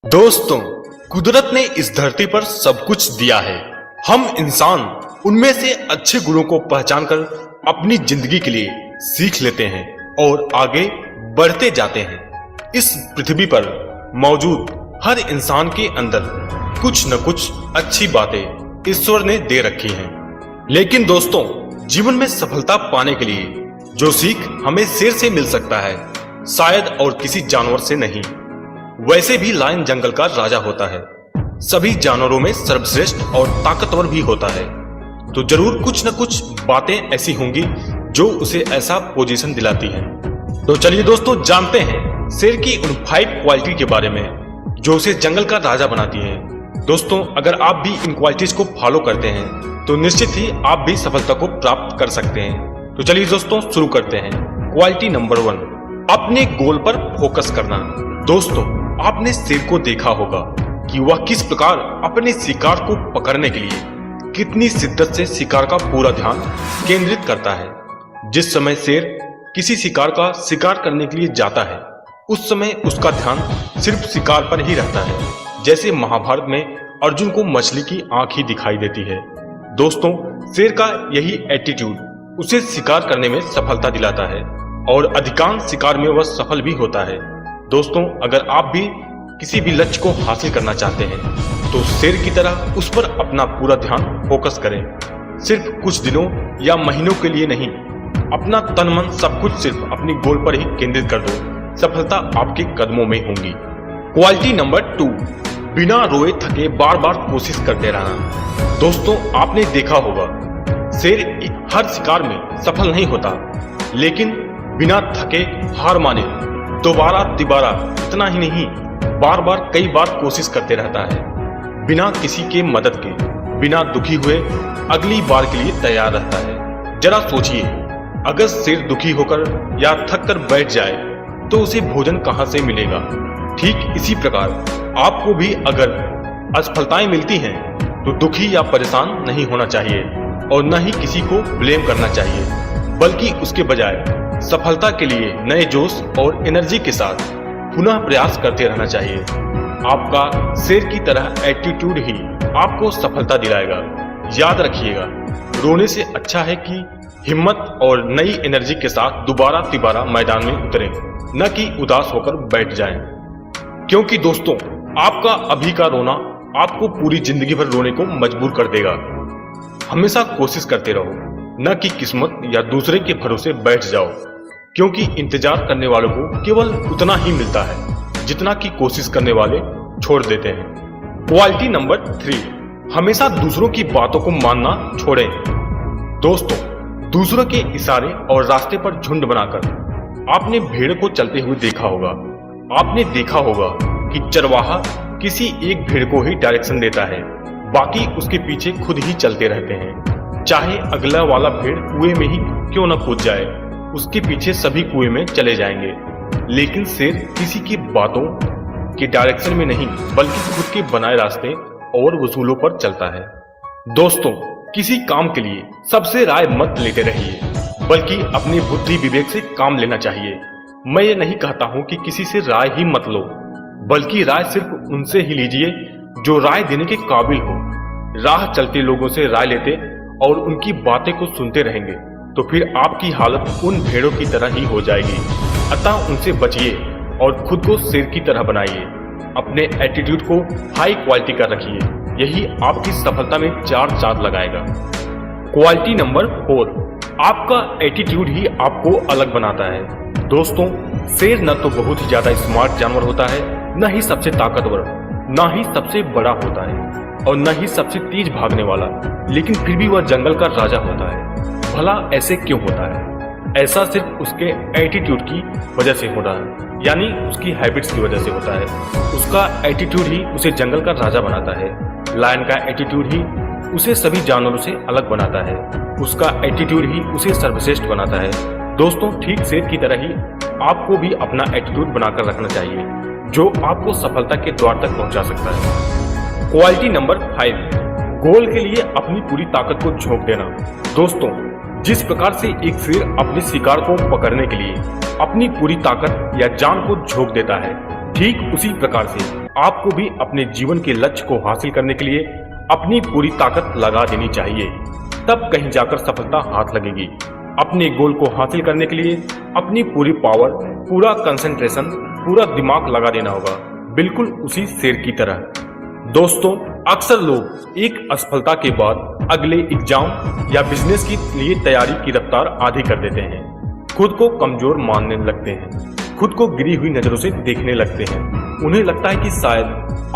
दोस्तों, कुदरत ने इस धरती पर सब कुछ दिया है। हम इंसान उनमें से अच्छे गुणों को पहचानकर अपनी जिंदगी के लिए सीख लेते हैं और आगे बढ़ते जाते हैं। इस पृथ्वी पर मौजूद हर इंसान के अंदर कुछ न कुछ अच्छी बातें ईश्वर ने दे रखी हैं। लेकिन दोस्तों, जीवन में सफलता पाने के लिए जो सीख हमें शेर से मिल सकता है, शायद और किसी जानवर से नहीं। वैसे भी लायन जंगल का राजा होता है, सभी जानवरों में सर्वश्रेष्ठ और ताकतवर भी होता है। तो जरूर कुछ न कुछ बातें ऐसी होंगी जो उसे ऐसा पोजीशन दिलाती हैं। तो चलिए दोस्तों, जानते हैं शेर की उन 5 क्वालिटी के बारे में जो उसे जंगल का राजा बनाती हैं। दोस्तों, अगर आप भी इन क्वालिटीज को फॉलो करते हैं तो निश्चित ही आप भी सफलता को प्राप्त कर सकते हैं। तो चलिए दोस्तों, शुरू करते हैं। क्वालिटी नंबर 1, अपने गोल पर फोकस करना। दोस्तों, आपने शेर को देखा होगा कि वह किस प्रकार अपने शिकार को पकड़ने के लिए कितनी शिद्दत से शिकार का पूरा ध्यान केंद्रित करता है। जिस समय शेर किसी शिकार का शिकार करने के लिए जाता है, उस समय उसका ध्यान सिर्फ शिकार पर ही रहता है। जैसे महाभारत में अर्जुन को मछली की आंख ही दिखाई देती है। दोस्तों, शेर का यही एटीट्यूड उसे शिकार करने में सफलता दिलाता है और अधिकांश शिकार में वह सफल भी होता है। दोस्तों, अगर आप भी किसी भी लक्ष्य को हासिल करना चाहते हैं तो शेर की तरह उस पर अपना पूरा ध्यान फोकस करें। सिर्फ कुछ दिनों या महीनों के लिए नहीं, अपना तन मन सब कुछ सिर्फ अपनी गोल पर ही केंद्रित कर दो। सफलता आपके कदमों में होंगी। क्वालिटी नंबर 2, बिना रोए थके बार बार कोशिश करते रहना। दोस्तों, आपने देखा होगा शेर हर शिकार में सफल नहीं होता, लेकिन बिना थके हार माने दोबारा तिबारा, इतना ही नहीं बार बार कई बार कोशिश करते रहता है। बिना किसी के मदद के, बिना दुखी हुए अगली बार के लिए तैयार रहता है। जरा सोचिए, अगर शेर दुखी होकर या थक कर बैठ जाए तो उसे भोजन कहां से मिलेगा। ठीक इसी प्रकार आपको भी अगर असफलताएं मिलती हैं तो दुखी या परेशान नहीं होना चाहिए और न ही किसी को ब्लेम करना चाहिए, बल्कि उसके बजाय सफलता के लिए नए जोश और एनर्जी के साथ पुनः प्रयास करते रहना चाहिए। आपका शेर की तरह एटीट्यूड ही आपको सफलता दिलाएगा। याद रखिएगा, रोने से अच्छा है कि हिम्मत और नई एनर्जी के साथ दोबारा तिबारा मैदान में उतरें, न कि उदास होकर बैठ जाएं। क्योंकि दोस्तों, आपका अभी का रोना आपको पूरी जिंदगी भर रोने को मजबूर कर देगा। हमेशा कोशिश करते रहो, न कि किस्मत या दूसरे के भरोसे बैठ जाओ, क्योंकि इंतजार करने वालों को केवल उतना ही मिलता है जितना कि कोशिश करने वाले छोड़ देते हैं। क्वालिटी नंबर 3, हमेशा दूसरों की बातों को मानना छोड़ें। दोस्तों, दूसरों के इशारे और रास्ते पर झुंड बनाकर आपने भेड़ को चलते हुए देखा होगा। आपने देखा होगा कि चरवाहा किसी एक भेड़ को ही डायरेक्शन देता है, बाकी उसके पीछे खुद ही चलते रहते हैं। चाहे अगला वाला भेड़ कुएं में ही क्यों न कूद जाए, उसके पीछे सभी कुएं में चले जाएंगे। लेकिन शेर किसी की बातों के डायरेक्शन में नहीं, बल्कि खुद के बनाए रास्ते और वसूलों पर चलता है। दोस्तों, किसी काम के लिए सबसे राय मत लेते रहिए, बल्कि अपनी बुद्धि विवेक से काम लेना चाहिए। मैं ये नहीं कहता हूं कि किसी से राय ही मत लो, बल्कि राय सिर्फ उनसे ही लीजिए जो राय देने के काबिल हो। राह चलते लोगों से राय लेते और उनकी बातें को सुनते रहेंगे तो फिर आपकी हालत उन भेड़ों की तरह ही हो जाएगी। अतः उनसे बचिए और खुद को शेर की तरह बनाइए। अपने एटीट्यूड को हाई क्वालिटी का रखिए, यही आपकी सफलता में 4 चांद लगाएगा। क्वालिटी नंबर 4, आपका एटीट्यूड ही आपको अलग बनाता है। दोस्तों, शेर न तो बहुत ही ज्यादा स्मार्ट जानवर होता है, न ही सबसे ताकतवर, न ही सबसे बड़ा होता है और न ही सबसे तेज भागने वाला, लेकिन फिर भी वह जंगल का राजा होता है। भला ऐसे क्यों होता है? ऐसा सिर्फ उसके एटीट्यूड की वजह से होता है, यानी उसकी हैबिट्स की वजह से होता है। उसका एटीट्यूड ही उसे जंगल का राजा बनाता है। लायन का एटीट्यूड ही उसे सभी जानवरों से अलग बनाता है। उसका एटीट्यूड ही उसे सर्वश्रेष्ठ बनाता है। दोस्तों, ठीक शेर की तरह ही आपको भी अपना एटीट्यूड बनाकर रखना चाहिए, जो आपको सफलता के द्वार तक पहुंचा सकता है। क्वालिटी नंबर 5, गोल के लिए अपनी पूरी ताकत को झोंक देना। दोस्तों, जिस प्रकार से एक शेर अपने शिकार को पकड़ने के लिए अपनी पूरी ताकत या जान को झोंक देता है, ठीक उसी प्रकार से आपको भी अपने जीवन के लक्ष्य को हासिल करने के लिए अपनी पूरी ताकत लगा देनी चाहिए, तब कहीं जाकर सफलता हाथ लगेगी। अपने गोल को हासिल करने के लिए अपनी पूरी पावर, पूरा कंसंट्रेशन, पूरा दिमाग लगा देना होगा, बिल्कुल उसी शेर की तरह। दोस्तों, अक्सर लोग एक असफलता के बाद अगले एग्जाम या बिजनेस के लिए तैयारी की रफ्तार आधी कर देते हैं, खुद को कमजोर मानने लगते हैं, खुद को गिरी हुई नजरों से देखने लगते हैं। उन्हें लगता है कि शायद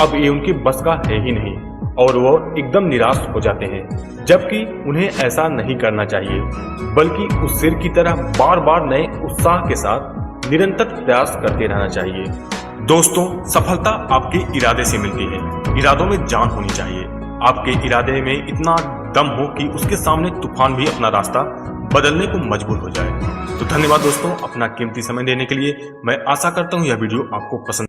अब ये उनके बस का है ही नहीं और वो एकदम निराश हो जाते हैं, जबकि उन्हें ऐसा नहीं करना चाहिए, बल्कि उस शेर की तरह बार बार नए उत्साह के साथ निरंतर प्रयास करते रहना चाहिए। दोस्तों, सफलता आपके इरादे से मिलती है। इरादों में जान होनी चाहिए। आपके इरादे में इतना दम हो कि उसके सामने तूफान भी अपना रास्ता बदलने को मजबूर हो जाए। तो धन्यवाद दोस्तों, अपना कीमती समय देने के लिए। मैं आशा करता हूं यह वीडियो आपको पसंद।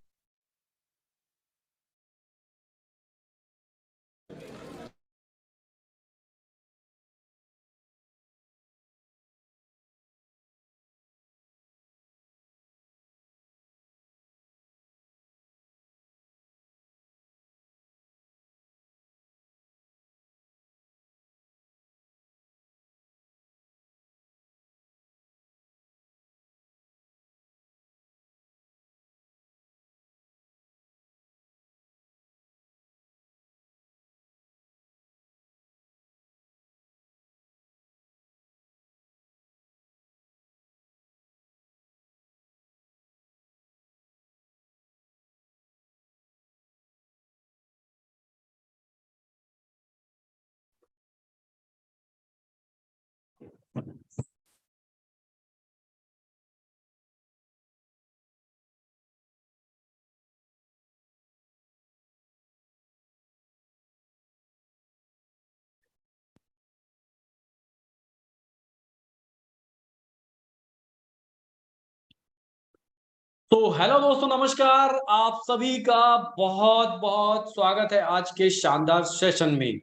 तो हेलो दोस्तों, नमस्कार। आप सभी का बहुत बहुत स्वागत है आज के शानदार सेशन में।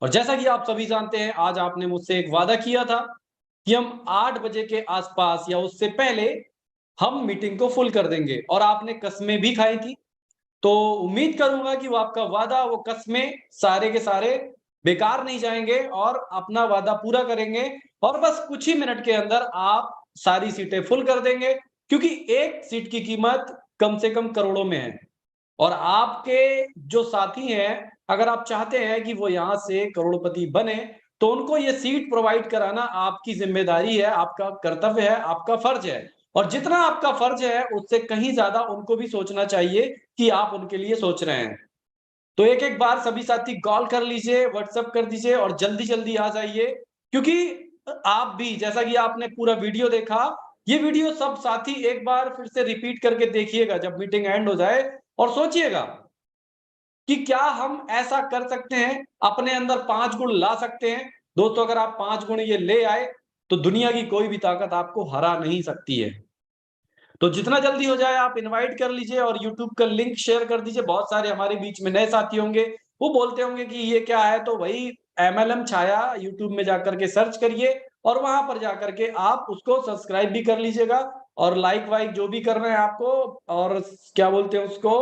और जैसा कि आप सभी जानते हैं, आज आपने मुझसे एक वादा किया था कि हम 8 बजे के आसपास या उससे पहले हम मीटिंग को फुल कर देंगे, और आपने कसमें भी खाई थी। तो उम्मीद करूंगा कि वो आपका वादा, वो कसमें सारे के सारे बेकार नहीं जाएंगे और अपना वादा पूरा करेंगे, और बस कुछ ही मिनट के अंदर आप सारी सीटें फुल कर देंगे, क्योंकि एक सीट की कीमत कम से कम करोड़ों में है। और आपके जो साथी हैं, अगर आप चाहते हैं कि वो यहाँ से करोड़पति बने, तो उनको ये सीट प्रोवाइड कराना आपकी जिम्मेदारी है, आपका कर्तव्य है, आपका फर्ज है। और जितना आपका फर्ज है, उससे कहीं ज्यादा उनको भी सोचना चाहिए कि आप उनके लिए सोच रहे हैं। तो एक एक बार सभी साथी कॉल कर लीजिए, व्हाट्सएप कर दीजिए और जल्दी जल्दी आ जाइए, क्योंकि आप भी, जैसा कि आपने पूरा वीडियो देखा, ये वीडियो सब साथी एक बार फिर से रिपीट करके देखिएगा जब मीटिंग एंड हो जाए, और सोचिएगा कि क्या हम ऐसा कर सकते हैं, अपने अंदर 5 गुण ला सकते हैं। दोस्तों, अगर आप 5 गुण ये ले आए, तो दुनिया की कोई भी ताकत आपको हरा नहीं सकती है। तो जितना जल्दी हो जाए आप इनवाइट कर लीजिए और यूट्यूब का लिंक शेयर कर दीजिए। बहुत सारे हमारे बीच में नए साथी होंगे, वो बोलते होंगे कि ये क्या है, तो वही एमएलएम छाया यूट्यूब में जाकर के सर्च करिए, और वहां पर जाकर के आप उसको सब्सक्राइब भी कर लीजिएगा, और लाइक वाइक जो भी करना है आपको, और क्या बोलते हैं उसको,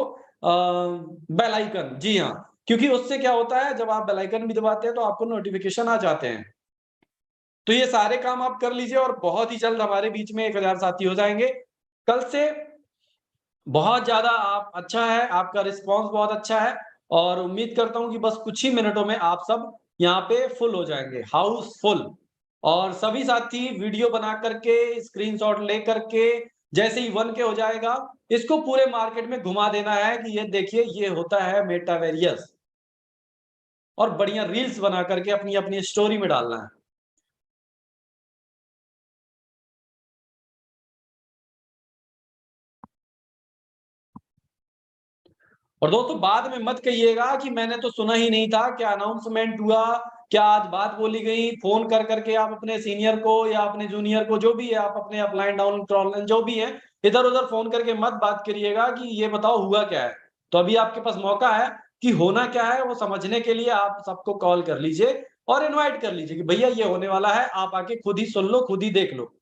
बेल आइकन। जी हाँ, क्योंकि उससे क्या होता है, जब आप बेल आइकन भी दबाते हैं तो आपको नोटिफिकेशन आ जाते हैं। तो ये सारे काम आप कर लीजिए, और बहुत ही जल्द हमारे बीच में 1000 साथी हो जाएंगे कल से। बहुत ज़्यादा आप अच्छा है, आपका रिस्पॉन्स बहुत अच्छा है, और उम्मीद करता हूँ कि बस कुछ ही मिनटों में आप सब यहाँ पे फुल हो जाएँगे, हाउस फुल। और सभी साथी वीडियो बना करके, स्क्रीनशॉट ले करके, जैसे ही 1 के हो जाएगा, इसको पूरे मार्केट में घुमा देना है कि ये देखिए, ये होता है मेटावेरियस, और बढ़िया रील्स बना करके अपनी-अपनी स्टोरी में डालना है। और दोस्तों, बाद में मत कहिएगा कि मैंने तो सुना ही नहीं था, क्या अनाउंसमेंट हुआ, क्या आज बात बोली गई। फोन कर करके आप अपने सीनियर को या अपने जूनियर को, जो भी है, आप अपने अपलाइन डाउन ट्रॉलन जो भी है, इधर उधर फोन करके मत बात करिएगा कि ये बताओ हुआ क्या है। तो अभी आपके पास मौका है कि होना क्या है वो समझने के लिए आप सबको कॉल कर लीजिए और इन्वाइट कर लीजिए कि भैया ये होने वाला है, आप आके खुद ही सुन लो, खुद ही देख लो।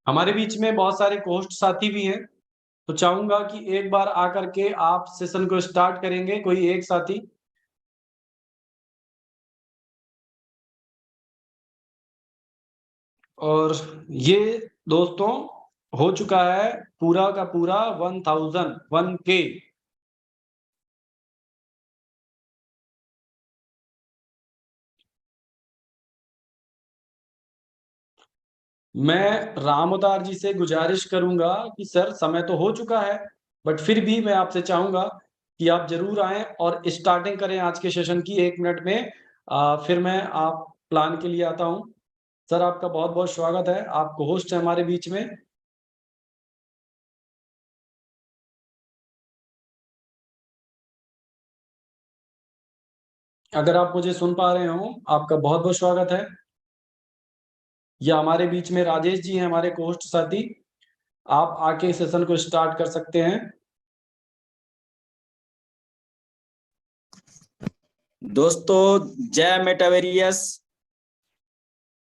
हमारे बीच में बहुत सारे होस्ट साथी भी हैं, तो चाहूंगा कि एक बार आकर के आप सेशन को स्टार्ट करेंगे कोई एक साथी। और ये दोस्तों हो चुका है पूरा का पूरा 1001K। मैं राम अवतार जी से गुजारिश करूंगा कि सर समय तो हो चुका है, बट फिर भी मैं आपसे चाहूंगा कि आप जरूर आएं और स्टार्टिंग करें आज के सेशन की 1 मिनट में। फिर मैं आप प्लान के लिए आता हूं। सर आपका बहुत बहुत स्वागत है, आपको होस्ट है हमारे बीच में। अगर आप मुझे सुन पा रहे हो, आपका बहुत बहुत स्वागत है। या हमारे बीच में राजेश जी हैं, हमारे होस्ट साथी, आप आके सेशन को स्टार्ट कर सकते हैं। दोस्तों जय मेटावेरियस।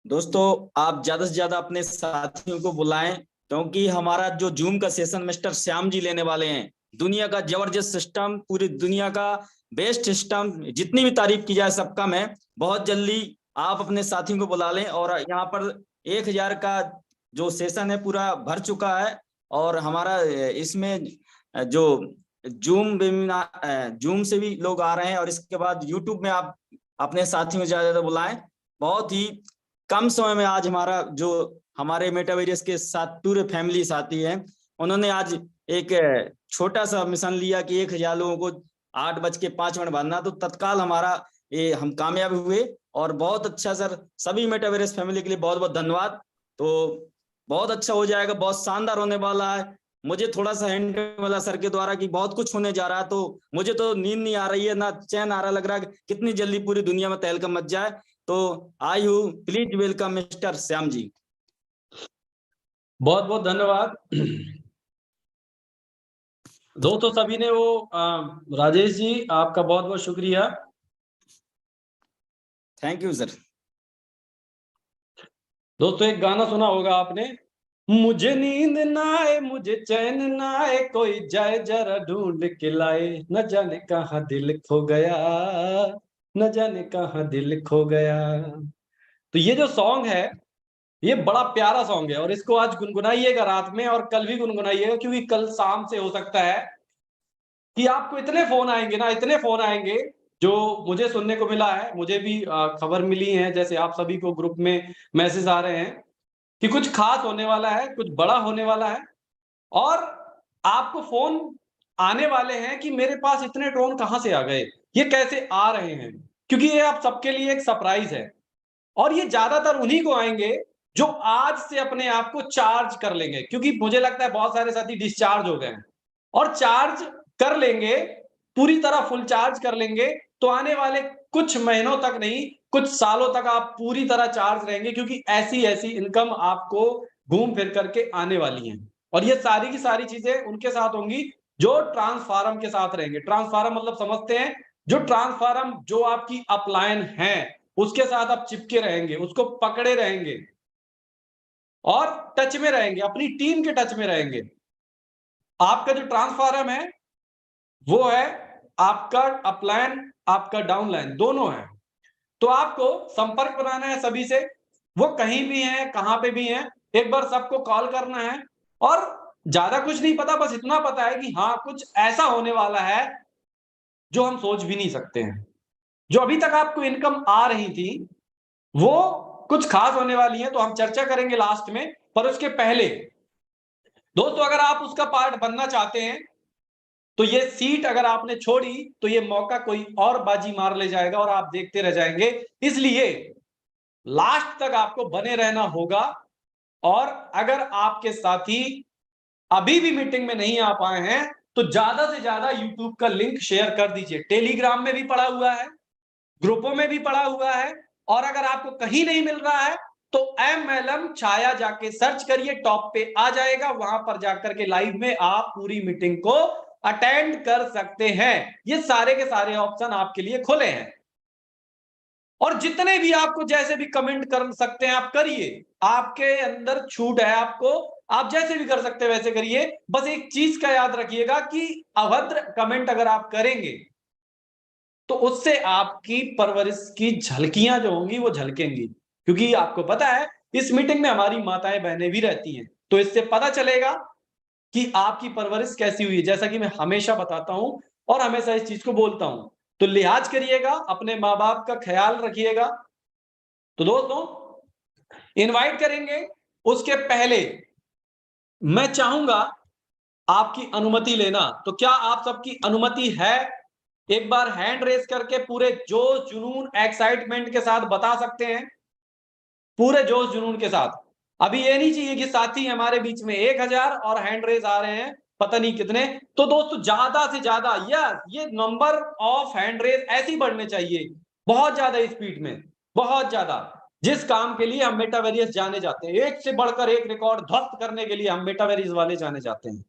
दोस्तों आप ज्यादा से ज्यादा अपने साथियों को बुलाएं, क्योंकि हमारा जो जूम का सेशन मिस्टर श्याम जी लेने वाले हैं। दुनिया का जबरदस्त सिस्टम, पूरी दुनिया का बेस्ट सिस्टम, जितनी भी तारीफ की जाए सब कम है। बहुत जल्दी आप अपने साथियों को बुला लें। और यहाँ पर 1000 का जो सेशन है पूरा भर चुका है। और हमारा इसमें जो जूम से भी लोग आ रहे हैं, और इसके बाद यूट्यूब में आप अपने साथियों को ज्यादा बुलाएं। बहुत ही कम समय में आज हमारा जो हमारे मेटावेरियस के साथ पूरे फैमिली साथी हैं, उन्होंने आज एक छोटा सा मिशन लिया कि 1000 लोगों को 8:05 भरना। तो तत्काल हमारा ये हम कामयाब हुए। और बहुत अच्छा सर, सभी मेटावेरियस फैमिली के लिए बहुत बहुत धन्यवाद। तो बहुत अच्छा हो जाएगा, बहुत शानदार होने वाला है। मुझे थोड़ा सा हैंड वाला सर के द्वारा कि बहुत कुछ होने जा रहा है, तो मुझे तो नींद नहीं आ रही है, ना चैन आ रहा, लग रहा है कितनी जल्दी पूरी दुनिया में तहलका मच जाए। तो आई हूँ, please welcome mister Shyam ji. बहुत बहुत धन्यवाद दोस्तों सभी ने वो राजेश जी आपका बहुत बहुत शुक्रिया। Thank you sir. दोस्तों एक गाना सुना होगा आपने, मुझे नींद ना आए मुझे चैन ना आए कोई जाए जरा ढूंढ के लाए, न जाने कहाँ दिल खो गया, न जाने कहाँ दिल खो गया। तो ये जो सॉन्ग है ये बड़ा प्यारा सॉन्ग है, और इसको आज गुनगुनाइएगा रात में और कल भी गुनगुनाइएगा, क्योंकि कल शाम से हो सकता है कि आपको इतने फोन आएंगे ना, इतने फोन आएंगे। जो मुझे सुनने को मिला है, मुझे भी खबर मिली है, जैसे आप सभी को ग्रुप में मैसेज आ रहे हैं कि कुछ खास होने वाला है, कुछ बड़ा होने वाला है। और आपको फोन आने वाले हैं कि मेरे पास इतने ड्रोन कहां से आ गए, ये कैसे आ रहे हैं, क्योंकि ये आप सबके लिए एक सरप्राइज है। और ये ज्यादातर उन्हीं को आएंगे जो आज से अपने आप को चार्ज कर लेंगे, क्योंकि मुझे लगता है बहुत सारे साथी डिस्चार्ज हो गए हैं और चार्ज कर लेंगे, पूरी तरह फुल चार्ज कर लेंगे, तो आने वाले कुछ महीनों तक नहीं, कुछ सालों तक आप पूरी तरह चार्ज रहेंगे, क्योंकि ऐसी ऐसी इनकम आपको घूम फिर करके आने वाली है। और ये सारी की सारी चीजें उनके साथ होंगी जो ट्रांसफार्म के साथ रहेंगे। ट्रांसफार्म मतलब समझते हैं, जो ट्रांसफार्म जो आपकी अपलाइन है उसके साथ आप चिपके रहेंगे, उसको पकड़े रहेंगे और टच में रहेंगे, अपनी टीम के टच में रहेंगे। आपका जो ट्रांसफार्म है वो है आपका अपलाइन, आपका डाउनलाइन दोनों है। तो आपको संपर्क बनाना है सभी से, वो कहीं भी हैं, कहां पे भी हैं, एक बार सबको कॉल करना है। और ज्यादा कुछ नहीं पता, बस इतना पता है कि हाँ कुछ ऐसा होने वाला है जो हम सोच भी नहीं सकते हैं। जो अभी तक आपको इनकम आ रही थी वो कुछ खास होने वाली है, तो हम चर्चा करेंगे लास्ट में। पर उसके पहले दोस्तों अगर आप उसका पार्ट बनना चाहते हैं तो ये सीट अगर आपने छोड़ी तो ये मौका कोई और बाजी मार ले जाएगा और आप देखते रह जाएंगे। इसलिए लास्ट तक आपको बने रहना होगा। और अगर आपके साथी अभी भी मीटिंग में नहीं आ पाए हैं तो ज्यादा से ज्यादा यूट्यूब का लिंक शेयर कर दीजिए। टेलीग्राम में भी पड़ा हुआ है, ग्रुपों में भी पड़ा हुआ है, और अगर आपको कहीं नहीं मिल रहा है तो MLM छाया जाके सर्च करिए, टॉप पे आ जाएगा, वहां पर जाकर के लाइव में आप पूरी मीटिंग को अटेंड कर सकते हैं। ये सारे के सारे ऑप्शन आपके लिए खुले हैं। और जितने भी आपको जैसे भी कमेंट कर सकते हैं आप करिए, आपके अंदर छूट है, आपको आप जैसे भी कर सकते हैं वैसे करिए। बस एक चीज का याद रखिएगा कि अभद्र कमेंट अगर आप करेंगे तो उससे आपकी परवरिश की झलकियां जो होंगी वो झलकेंगी, क्योंकि आपको पता है इस मीटिंग में हमारी माताएं बहनें भी रहती हैं, तो इससे पता चलेगा कि आपकी परवरिश कैसी हुई है, जैसा कि मैं हमेशा बताता हूं और हमेशा इस चीज को बोलता हूं। तो लिहाज करिएगा, अपने माँ बाप का ख्याल रखिएगा। तो दोस्तों इनवाइट करेंगे उसके पहले मैं चाहूंगा आपकी अनुमति लेना। तो क्या आप सबकी अनुमति है? एक बार हैंड रेस करके पूरे जोश जुनून एक्साइटमेंट के साथ बता सकते हैं, पूरे जोश जुनून के साथ। अभी ये नहीं चाहिए कि साथी हमारे बीच में 1000 और हैंड रेस आ रहे हैं पता नहीं कितने। तो दोस्तों ज्यादा से ज्यादा ये नंबर ऑफ हैंड रेस ऐसे ही बढ़ने चाहिए, बहुत ज्यादा स्पीड में, बहुत ज्यादा। जिस काम के लिए हम मेटावेरियस जाने जाते हैं, एक से बढ़कर एक रिकॉर्ड ध्वस्त करने के लिए हम मेटावेरियस वाले जाने जाते हैं।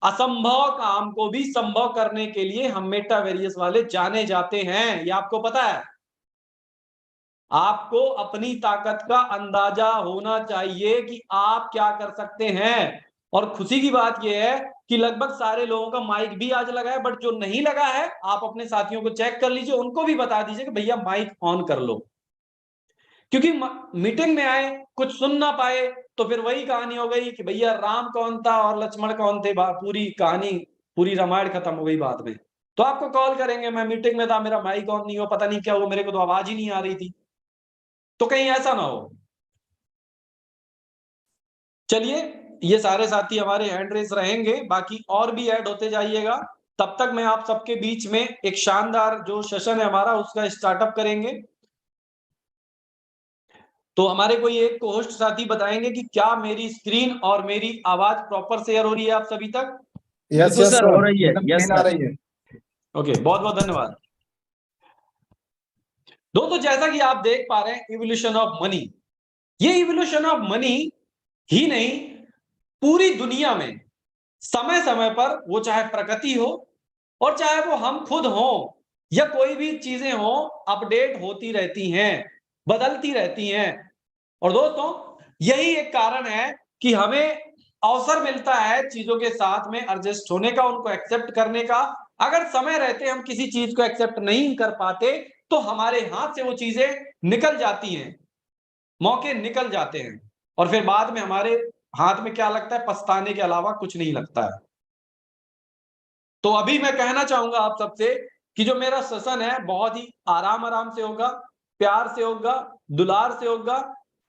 असंभव काम को भी संभव करने के लिए हम मेटावेरियस वाले जाने जाते हैं, ये आपको पता है। आपको अपनी ताकत का अंदाजा होना चाहिए कि आप क्या कर सकते हैं। और खुशी की बात यह है कि लगभग सारे लोगों का माइक भी आज लगा है, बट जो नहीं लगा है आप अपने साथियों को चेक कर लीजिए, उनको भी बता दीजिए कि भैया माइक ऑन कर लो। क्योंकि मीटिंग में आए कुछ सुन ना पाए तो फिर वही कहानी हो गई कि भैया राम कौन था और लक्ष्मण कौन थे, पूरी कहानी, पूरी रामायण खत्म हो गई बाद में। तो आपको कॉल करेंगे, मैं मीटिंग में था, मेरा माइक ऑन नहीं हो, पता नहीं क्या हुआ, मेरे को तो आवाज ही नहीं आ रही थी। तो कहीं ऐसा ना हो। चलिए, ये सारे साथी हमारे हैंड रेस रहेंगे, बाकी और भी ऐड होते जाइएगा। तब तक मैं आप सबके बीच में एक शानदार जो सेशन है हमारा उसका स्टार्टअप करेंगे। तो हमारे कोई एक को-होस्ट साथी बताएंगे कि क्या मेरी स्क्रीन और मेरी आवाज प्रॉपर शेयर हो रही है आप सभी तक? यस बिल्कुल यस सर, सर, हो रही है। एकदम यस क्लीन आ सर। रही है। ओके, बहुत बहुत धन्यवाद। दोस्तों जैसा कि आप देख पा रहे हैं इवोल्यूशन ऑफ मनी, ये इवोल्यूशन ऑफ मनी ही नहीं, पूरी दुनिया में समय समय पर, वो चाहे प्रकृति हो और चाहे वो हम खुद हो या कोई भी चीजें हो, अपडेट होती रहती हैं, बदलती रहती हैं। और दोस्तों यही एक कारण है कि हमें अवसर मिलता है चीजों के साथ में एडजस्ट होने का, उनको एक्सेप्ट करने का। अगर समय रहते हम किसी चीज को एक्सेप्ट नहीं कर पाते तो हमारे हाथ से वो चीजें निकल जाती हैं, मौके निकल जाते हैं, और फिर बाद में हमारे हाथ में क्या लगता है? पछताने के अलावा कुछ नहीं लगता है। तो अभी मैं कहना चाहूंगा आप सबसे कि जो मेरा सेशन है बहुत ही आराम आराम से होगा, प्यार से होगा, दुलार से होगा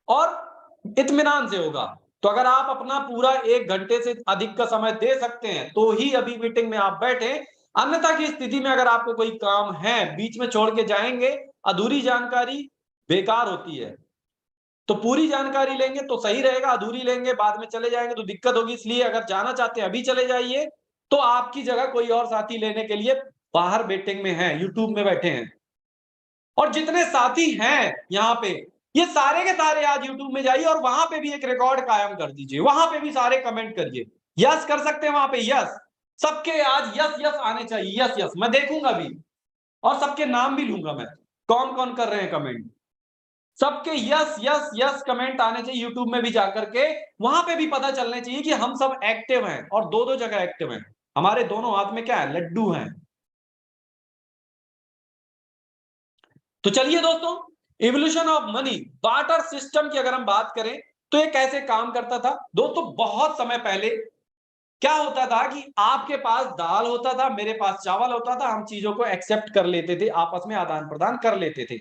और इत्मीनान से होगा। तो अगर आप अपना पूरा 1 घंटे से अधिक का समय दे सकते हैं तो ही अभी मीटिंग में आप बैठे, अन्यथा की स्थिति में अगर आपको कोई काम है बीच में छोड़ के जाएंगे, अधूरी जानकारी बेकार होती है। तो पूरी जानकारी लेंगे तो सही रहेगा, अधूरी लेंगे बाद में चले जाएंगे तो दिक्कत होगी। इसलिए अगर जाना चाहते हैं अभी चले जाइए, तो आपकी जगह कोई और साथी लेने के लिए बाहर मीटिंग में है, यूट्यूब में बैठे हैं। और जितने साथी हैं यहाँ पे, ये सारे के सारे आज यूट्यूब में जाइए और वहां पे भी एक रिकॉर्ड कायम कर दीजिए, वहां पे भी सारे कमेंट करिए, यस कर सकते हैं वहां पे, यस सबके आज यस यस आने चाहिए, यस यस मैं देखूंगा भी और सबके नाम भी लूंगा मैं, कौन कौन कर रहे हैं कमेंट। सबके यस यस यस कमेंट आने चाहिए यूट्यूब में भी जाकर के, वहां पे भी पता चलने चाहिए कि हम सब एक्टिव हैं और दो दो जगह एक्टिव हैं, हमारे दोनों हाथ में क्या है? लड्डू हैं। तो चलिए दोस्तों, evolution of money, barter system की अगर हम बात करें तो ये कैसे काम करता था दोस्तों। बहुत समय पहले क्या होता था कि आपके पास दाल होता था, मेरे पास चावल होता था, हम चीजों को एक्सेप्ट कर लेते थे, आपस में आदान प्रदान कर लेते थे।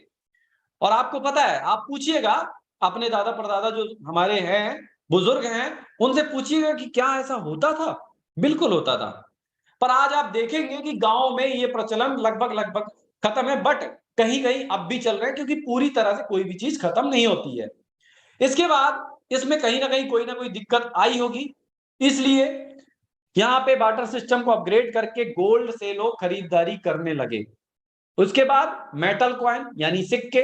और आपको पता है, आप पूछिएगा अपने दादा परदादा जो हमारे हैं, बुजुर्ग हैं, उनसे पूछिएगा कि क्या ऐसा होता था? बिल्कुल होता था। पर आज आप देखेंगे कि गांव में ये प्रचलन लगभग लगभग खत्म है, बट कहीं कहीं अब भी चल रहे हैं, क्योंकि पूरी तरह से कोई भी चीज खत्म नहीं होती है। इसके बाद इसमें कहीं ना कहीं कोई ना कोई दिक्कत आई होगी, इसलिए यहाँ पे बार्टर सिस्टम को अपग्रेड करके गोल्ड से लोग खरीदारी करने लगे। उसके बाद मेटल कॉइन यानी सिक्के,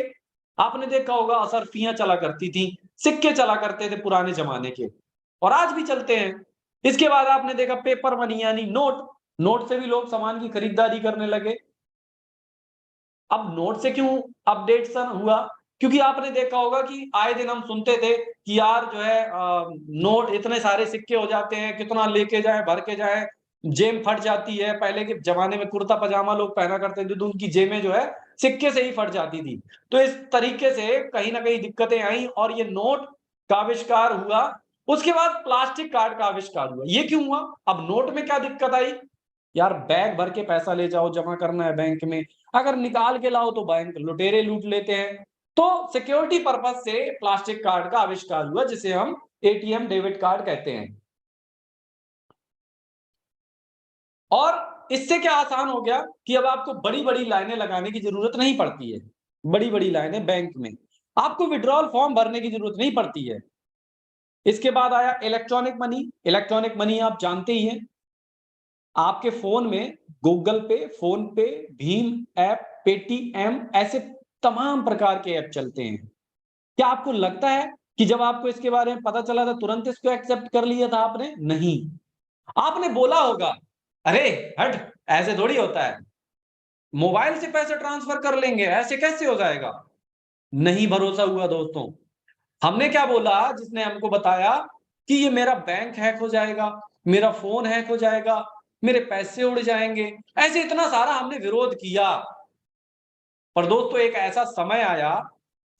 आपने देखा होगा असरफियां चला करती थी, सिक्के चला करते थे पुराने जमाने के, और आज भी चलते हैं। इसके बाद आपने देखा पेपर मनी यानी नोट, नोट से भी लोग सामान की खरीदारी करने लगे। अब नोट से क्यों अपडेशन हुआ? क्योंकि आपने देखा होगा कि आए दिन हम सुनते थे कि यार जो है नोट इतने सारे सिक्के हो जाते हैं, कितना लेके जाए, भर के जाए, जेब फट जाती है। पहले के जमाने में कुर्ता पजामा लोग पहना करते थे तो उनकी जेबें जो है सिक्के से ही फट जाती थी। तो इस तरीके से कहीं ना कहीं दिक्कतें आई और ये नोट का आविष्कार हुआ। उसके बाद प्लास्टिक कार्ड का आविष्कार हुआ। ये क्यों हुआ? अब नोट में क्या दिक्कत आई? यार बैग भर के पैसा ले जाओ, जमा करना है बैंक में, अगर निकाल के लाओ तो बैंक लुटेरे लूट लेते हैं। तो सिक्योरिटी पर्पज से प्लास्टिक कार्ड का आविष्कार हुआ, जिसे हम एटीएम डेबिट कार्ड कहते हैं। और इससे क्या आसान हो गया कि अब आपको बड़ी बड़ी लाइनें लगाने की जरूरत नहीं पड़ती है। बड़ी बड़ी लाइनें बैंक में, आपको विड्रॉल फॉर्म भरने की जरूरत नहीं पड़ती है। इसके बाद आया इलेक्ट्रॉनिक मनी। इलेक्ट्रॉनिक मनी आप जानते ही हैं, आपके फोन में गूगल पे, फोन पे, भीम ऐप, पेटीएम, ऐसे तमाम प्रकार के ऐप चलते हैं। क्या आपको लगता है कि जब आपको इसके बारे में पता चला था तुरंत इसको एक्सेप्ट कर लिया था आपने? नहीं। आपने बोला होगा, अरे हट, ऐसे थोड़ी होता है, मोबाइल से पैसे ट्रांसफर कर लेंगे, ऐसे कैसे हो जाएगा? नहीं भरोसा हुआ दोस्तों। हमने क्या बोला, जिसने हमको बताया कि ये मेरा बैंक हैक हो जाएगा, मेरा फोन हैक हो जाएगा, मेरे पैसे उड़ जाएंगे, ऐसे इतना सारा हमने विरोध किया। पर दोस्तों एक ऐसा समय आया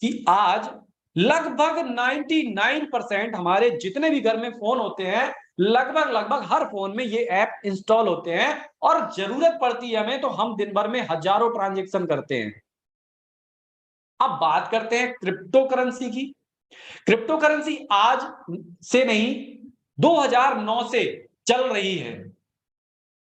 कि आज लगभग 99% हमारे जितने भी घर में फोन होते हैं, लगभग लगभग हर फोन में ये ऐप इंस्टॉल होते हैं और जरूरत पड़ती है हमें तो हम दिन भर में हजारों ट्रांजैक्शन करते हैं। अब बात करते हैं क्रिप्टो करेंसी की। क्रिप्टो करेंसी आज से नहीं, 2009 से चल रही है।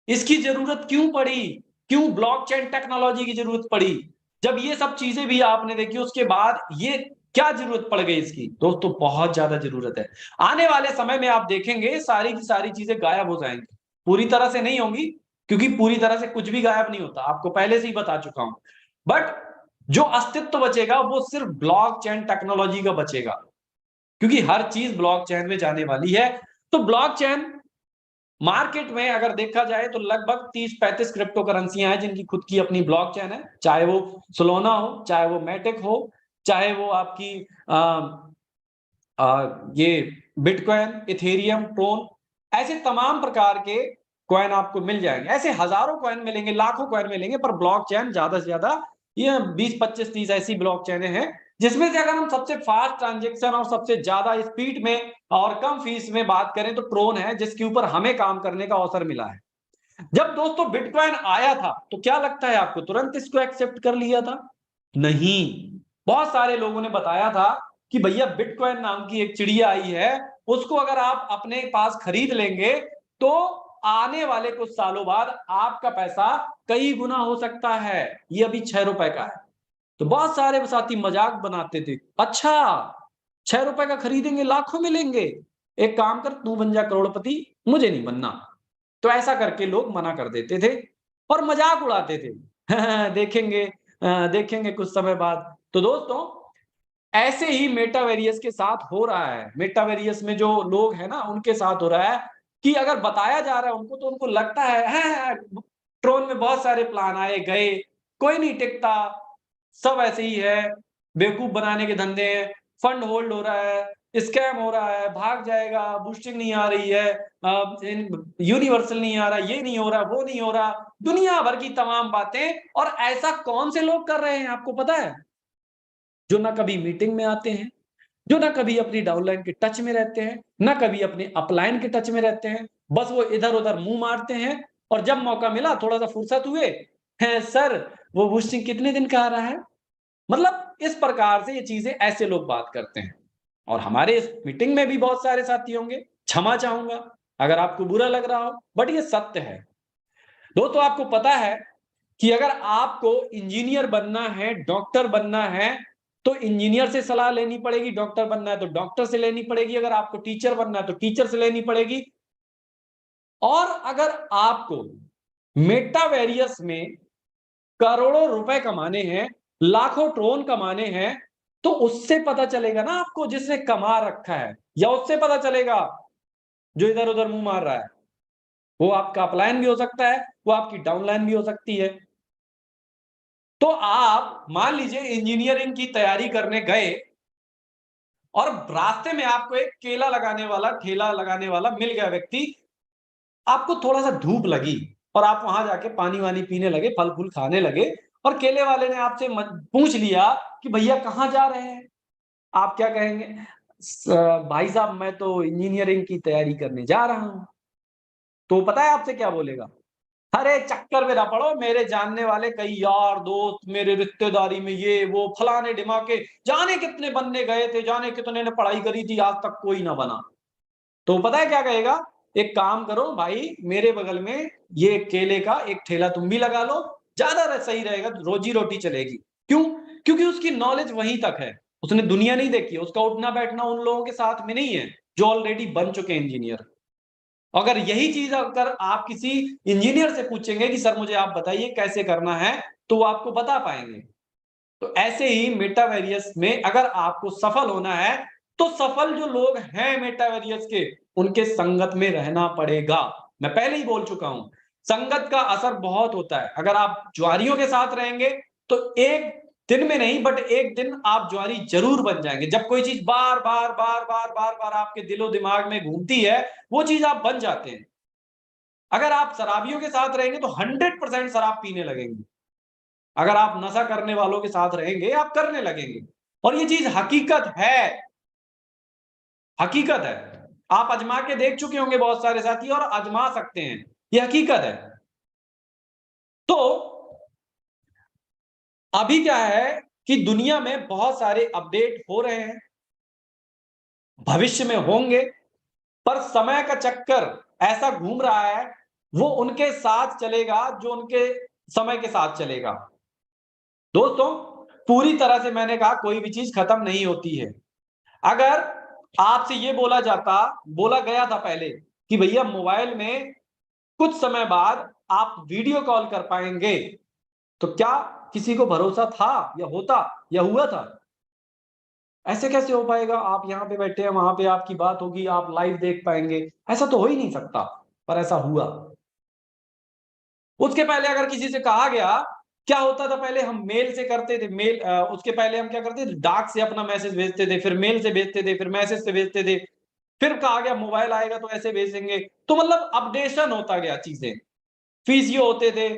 इसकी जरूरत क्यों पड़ी? क्यों ब्लॉकचेन टेक्नोलॉजी की जरूरत पड़ी? जब ये सब चीजें भी आपने देखी उसके बाद ये क्या जरूरत पड़ गई इसकी? दोस्तों बहुत ज्यादा जरूरत है। आने वाले समय में आप देखेंगे सारी की सारी चीजें गायब हो जाएंगी। पूरी तरह से नहीं होंगी, क्योंकि पूरी तरह से कुछ भी गायब नहीं होता, आपको पहले से ही बता चुका हूं। बट जो अस्तित्व बचेगा वो सिर्फ ब्लॉकचेन टेक्नोलॉजी का बचेगा, क्योंकि हर चीज ब्लॉकचेन में जाने वाली है। तो ब्लॉकचेन मार्केट में अगर देखा जाए तो लगभग 30-35 क्रिप्टो करेंसियां हैं जिनकी खुद की अपनी ब्लॉकचेन है, चाहे वो सोलोना हो, चाहे वो मैटिक हो, चाहे वो आपकी ये बिटकॉइन, इथेरियम, ट्रोन, ऐसे तमाम प्रकार के कॉइन आपको मिल जाएंगे। ऐसे हजारों कॉइन मिलेंगे, लाखों कॉइन मिलेंगे, पर ब्लॉकचेन ज्यादा से ज्यादा ये 20-25-30 ऐसी ब्लॉकचेनें हैं जिसमें से अगर हम सबसे फास्ट ट्रांजेक्शन और सबसे ज्यादा स्पीड में और कम फीस में बात करें तो ट्रोन है, जिसके ऊपर हमें काम करने का अवसर मिला है। जब दोस्तों बिटकॉइन आया था तो क्या लगता है आपको तुरंत इसको एक्सेप्ट कर लिया था? नहीं। बहुत सारे लोगों ने बताया था कि भैया बिटकॉइन नाम की एक चिड़िया आई है, उसको अगर आप अपने पास खरीद लेंगे तो आने वाले कुछ सालों बाद आपका पैसा कई गुना हो सकता है। ये अभी 6 रुपए का है। तो बहुत सारे साथी मजाक बनाते थे, अच्छा 6 रुपए का खरीदेंगे लाखों मिलेंगे, एक काम कर तू बन जा करोड़पति, मुझे नहीं बनना। तो ऐसा करके लोग मना कर देते थे और मजाक उड़ाते थे। देखेंगे देखेंगे कुछ समय बाद। तो दोस्तों ऐसे ही मेटावेरियस के साथ हो रहा है। मेटावेरियस में जो लोग हैं ना उनके साथ हो रहा है कि अगर बताया जा रहा है उनको तो उनको लगता है ट्रोन में बहुत सारे प्लान आए गए, कोई नहीं टिकता, सब ऐसे ही है, बेवकूफ बनाने के धंधे हैं, फंड होल्ड हो रहा है, स्कैम हो रहा है, भाग जाएगा, बूस्टिंग नहीं आ रही है, यूनिवर्सल नहीं आ रहा, ये नहीं हो रहा, वो नहीं हो रहा, दुनिया भर की तमाम बातें। और ऐसा कौन से लोग कर रहे हैं आपको पता है? जो ना कभी मीटिंग में आते हैं, जो ना कभी अपनी डाउनलाइन के टच में रहते हैं, ना कभी अपने अपलाइन के टच में रहते हैं, बस वो इधर उधर मुंह मारते हैं और जब मौका मिला थोड़ा सा फुर्सत हुए, है सर वो बूस्टिंग कितने दिन का आ रहा है। मतलब इस प्रकार से ये चीजें ऐसे लोग बात करते हैं। और हमारे इस मीटिंग में भी बहुत सारे साथी होंगे, क्षमा चाहूंगा अगर आपको बुरा लग रहा हो, बट ये सत्य है। दोस्तों आपको पता है कि अगर आपको इंजीनियर बनना है, डॉक्टर बनना है, तो इंजीनियर से सलाह लेनी पड़ेगी, डॉक्टर बनना है तो डॉक्टर से लेनी पड़ेगी, अगर आपको टीचर बनना है तो टीचर से लेनी पड़ेगी। और अगर आपको मेटावेरियस में करोड़ों रुपए कमाने हैं, लाखों ट्रोन कमाने हैं, तो उससे पता चलेगा ना आपको जिसने कमा रखा है, या उससे पता चलेगा जो इधर उधर मुंह मार रहा है। वो आपका अपलाइन भी हो सकता है, वो आपकी डाउनलाइन भी हो सकती है। तो आप मान लीजिए इंजीनियरिंग की तैयारी करने गए और रास्ते में आपको एक केला लगाने वाला, ठेला लगाने वाला मिल गया व्यक्ति, आपको थोड़ा सा धूप लगी और आप वहां जाके पानी वानी पीने लगे, फल फूल खाने लगे, और केले वाले ने आपसे पूछ लिया कि भैया कहाँ जा रहे हैं? आप क्या कहेंगे? भाई साहब मैं तो इंजीनियरिंग की तैयारी करने जा रहा हूं। तो पता है आपसे क्या बोलेगा? अरे चक्कर में ना पड़ो, मेरे जानने वाले कई यार दोस्त, मेरे रिश्तेदारी में ये वो फलाने ढिमाके, जाने कितने बनने गए थे, जाने कितने ने पढ़ाई करी थी, आज तक कोई ना बना। तो पता है क्या कहेगा? एक काम करो भाई, मेरे बगल में ये केले का एक ठेला तुम भी लगा लो, ज्यादा सही रहेगा, रोजी रोटी चलेगी। क्यों? क्योंकि उसकी नॉलेज वहीं तक है, उसने दुनिया नहीं देखी, उसका उठना बैठना उन लोगों के साथ में नहीं है जो ऑलरेडी बन चुके इंजीनियर। अगर यही चीज अगर आप किसी इंजीनियर से पूछेंगे कि सर मुझे आप बताइए कैसे करना है, तो वो आपको बता पाएंगे। तो ऐसे ही मेटावेरियस में अगर आपको सफल होना है, तो सफल जो लोग हैं मेटावेरियस के, उनके संगत में रहना पड़ेगा। मैं पहले ही बोल चुका हूं, संगत का असर बहुत होता है। अगर आप ज्वारियों के साथ रहेंगे तो एक दिन में नहीं बट एक दिन आप ज्वारी जरूर बन जाएंगे। जब कोई चीज बार बार बार बार बार बार आपके दिलो दिमाग में घूमती है, वो चीज आप बन जाते हैं। अगर आप शराबियों के साथ रहेंगे तो 100% शराब पीने लगेंगे। अगर आप नशा करने वालों के साथ रहेंगे, आप करने लगेंगे। और ये चीज हकीकत है, हकीकत है। आप आजमा के देख चुके होंगे बहुत सारे साथी, और आजमा सकते हैं, ये हकीकत है। तो अभी क्या है कि दुनिया में बहुत सारे अपडेट हो रहे हैं, भविष्य में होंगे, पर समय का चक्कर ऐसा घूम रहा है, वो उनके साथ चलेगा जो उनके समय के साथ चलेगा। दोस्तों, पूरी तरह से मैंने कहा कोई भी चीज खत्म नहीं होती है। अगर आपसे ये बोला गया था पहले कि भैया मोबाइल में कुछ समय बाद आप वीडियो कॉल कर पाएंगे, तो क्या किसी को भरोसा था या होता या हुआ था? ऐसे कैसे हो पाएगा? आप यहाँ पे बैठे हैं, वहां पे आपकी बात होगी, आप लाइव देख पाएंगे, ऐसा तो हो ही नहीं सकता, पर ऐसा हुआ। उसके पहले अगर किसी से कहा गया, क्या होता था पहले? हम मेल से करते थे, मेल उसके पहले हम क्या करते थे? डाक से अपना मैसेज भेजते थे, फिर मेल से भेजते थे, फिर मैसेज से भेजते थे, फिर कहा गया मोबाइल आएगा तो ऐसे भेजेंगे। तो मतलब अपडेशन होता गया चीजें। पीसीओ होते थे,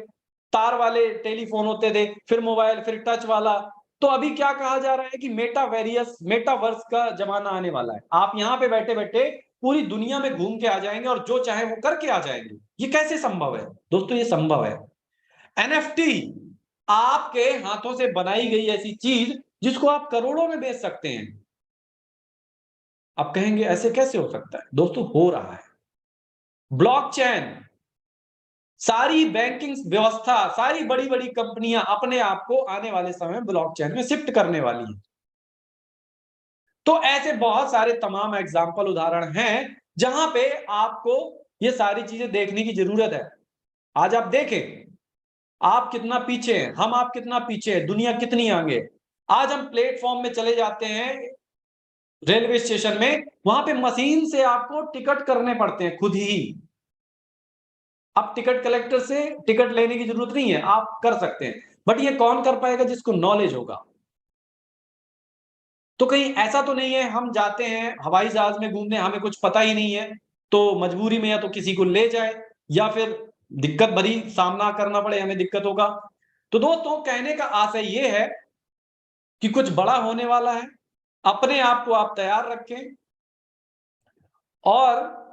तार वाले टेलीफोन होते थे, फिर मोबाइल, फिर टच वाला। तो अभी क्या कहा जा रहा है कि मेटावर्स का जमाना आने वाला है। आप यहाँ पे बैठे बैठे पूरी दुनिया में घूम के आ जाएंगे और जो चाहे वो करके आ जाएंगे। ये कैसे संभव है? दोस्तों, ये संभव है। एनएफटी, आपके हाथों से बनाई गई ऐसी चीज जिसको आप करोड़ों में बेच सकते हैं। आप कहेंगे ऐसे कैसे हो सकता है? दोस्तों, हो रहा है। ब्लॉकचेन, सारी बैंकिंग व्यवस्था, सारी बड़ी बड़ी कंपनियां अपने आप को आने वाले समय में ब्लॉकचेन में शिफ्ट करने वाली है। तो ऐसे बहुत सारे तमाम एग्जाम्पल, उदाहरण हैं जहां पे आपको ये सारी चीजें देखने की जरूरत है। आज आप देखें, आप कितना पीछे हैं, हम आप कितना पीछे हैं, दुनिया कितनी आगे। आज हम प्लेटफॉर्म में चले जाते हैं, रेलवे स्टेशन में, वहां पे मशीन से आपको टिकट करने पड़ते हैं खुद ही। अब टिकट कलेक्टर से टिकट लेने की जरूरत नहीं है, आप कर सकते हैं। बट ये कौन कर पाएगा? जिसको नॉलेज होगा। तो कहीं ऐसा तो नहीं है हम जाते हैं हवाई जहाज में घूमने, हमें कुछ पता ही नहीं है, तो मजबूरी में या तो किसी को ले जाए या फिर दिक्कत भरी सामना करना पड़े, हमें दिक्कत होगा। तो दोस्तों, कहने का आशय ये है कि कुछ बड़ा होने वाला है, अपने आप को आप तैयार रखें और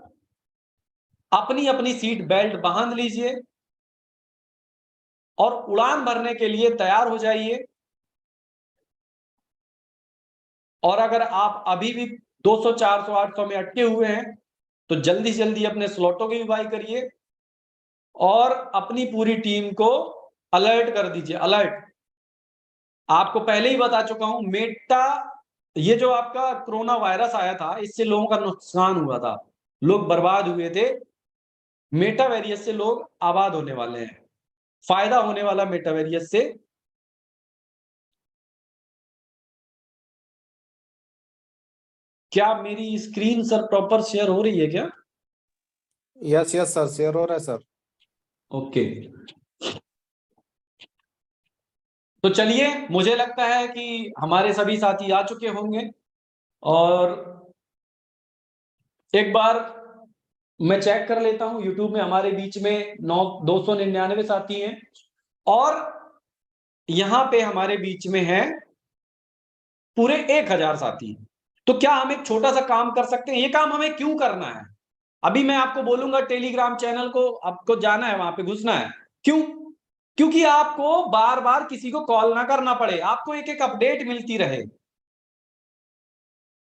अपनी अपनी सीट बेल्ट बांध लीजिए और उड़ान भरने के लिए तैयार हो जाइए। और अगर आप अभी भी 200, 400, 800 में अटके हुए हैं, तो जल्दी से जल्दी अपने स्लॉटों की भी बाई करिए और अपनी पूरी टीम को अलर्ट कर दीजिए। अलर्ट, आपको पहले ही बता चुका हूं, ये जो आपका कोरोना वायरस आया था, इससे लोगों का नुकसान हुआ था, लोग बर्बाद हुए थे। मेटावेरियस से लोग आबाद होने वाले हैं, फायदा होने वाला मेटावेरियस से। क्या मेरी स्क्रीन सर प्रॉपर शेयर हो रही है क्या? यस यस सर, शेयर हो रहा है सर। ओके। तो चलिए, मुझे लगता है कि हमारे सभी साथी आ चुके होंगे और एक बार मैं चेक कर लेता हूं। यूट्यूब में हमारे बीच में 299 साथी हैं और यहां पे हमारे बीच में है पूरे 1000 साथी। तो क्या हम एक छोटा सा काम कर सकते हैं? ये काम हमें क्यों करना है? अभी मैं आपको बोलूंगा टेलीग्राम चैनल को आपको जाना है, वहां पे घुसना है। क्यों? क्योंकि आपको बार बार किसी को कॉल ना करना पड़े, आपको एक एक अपडेट मिलती रहे,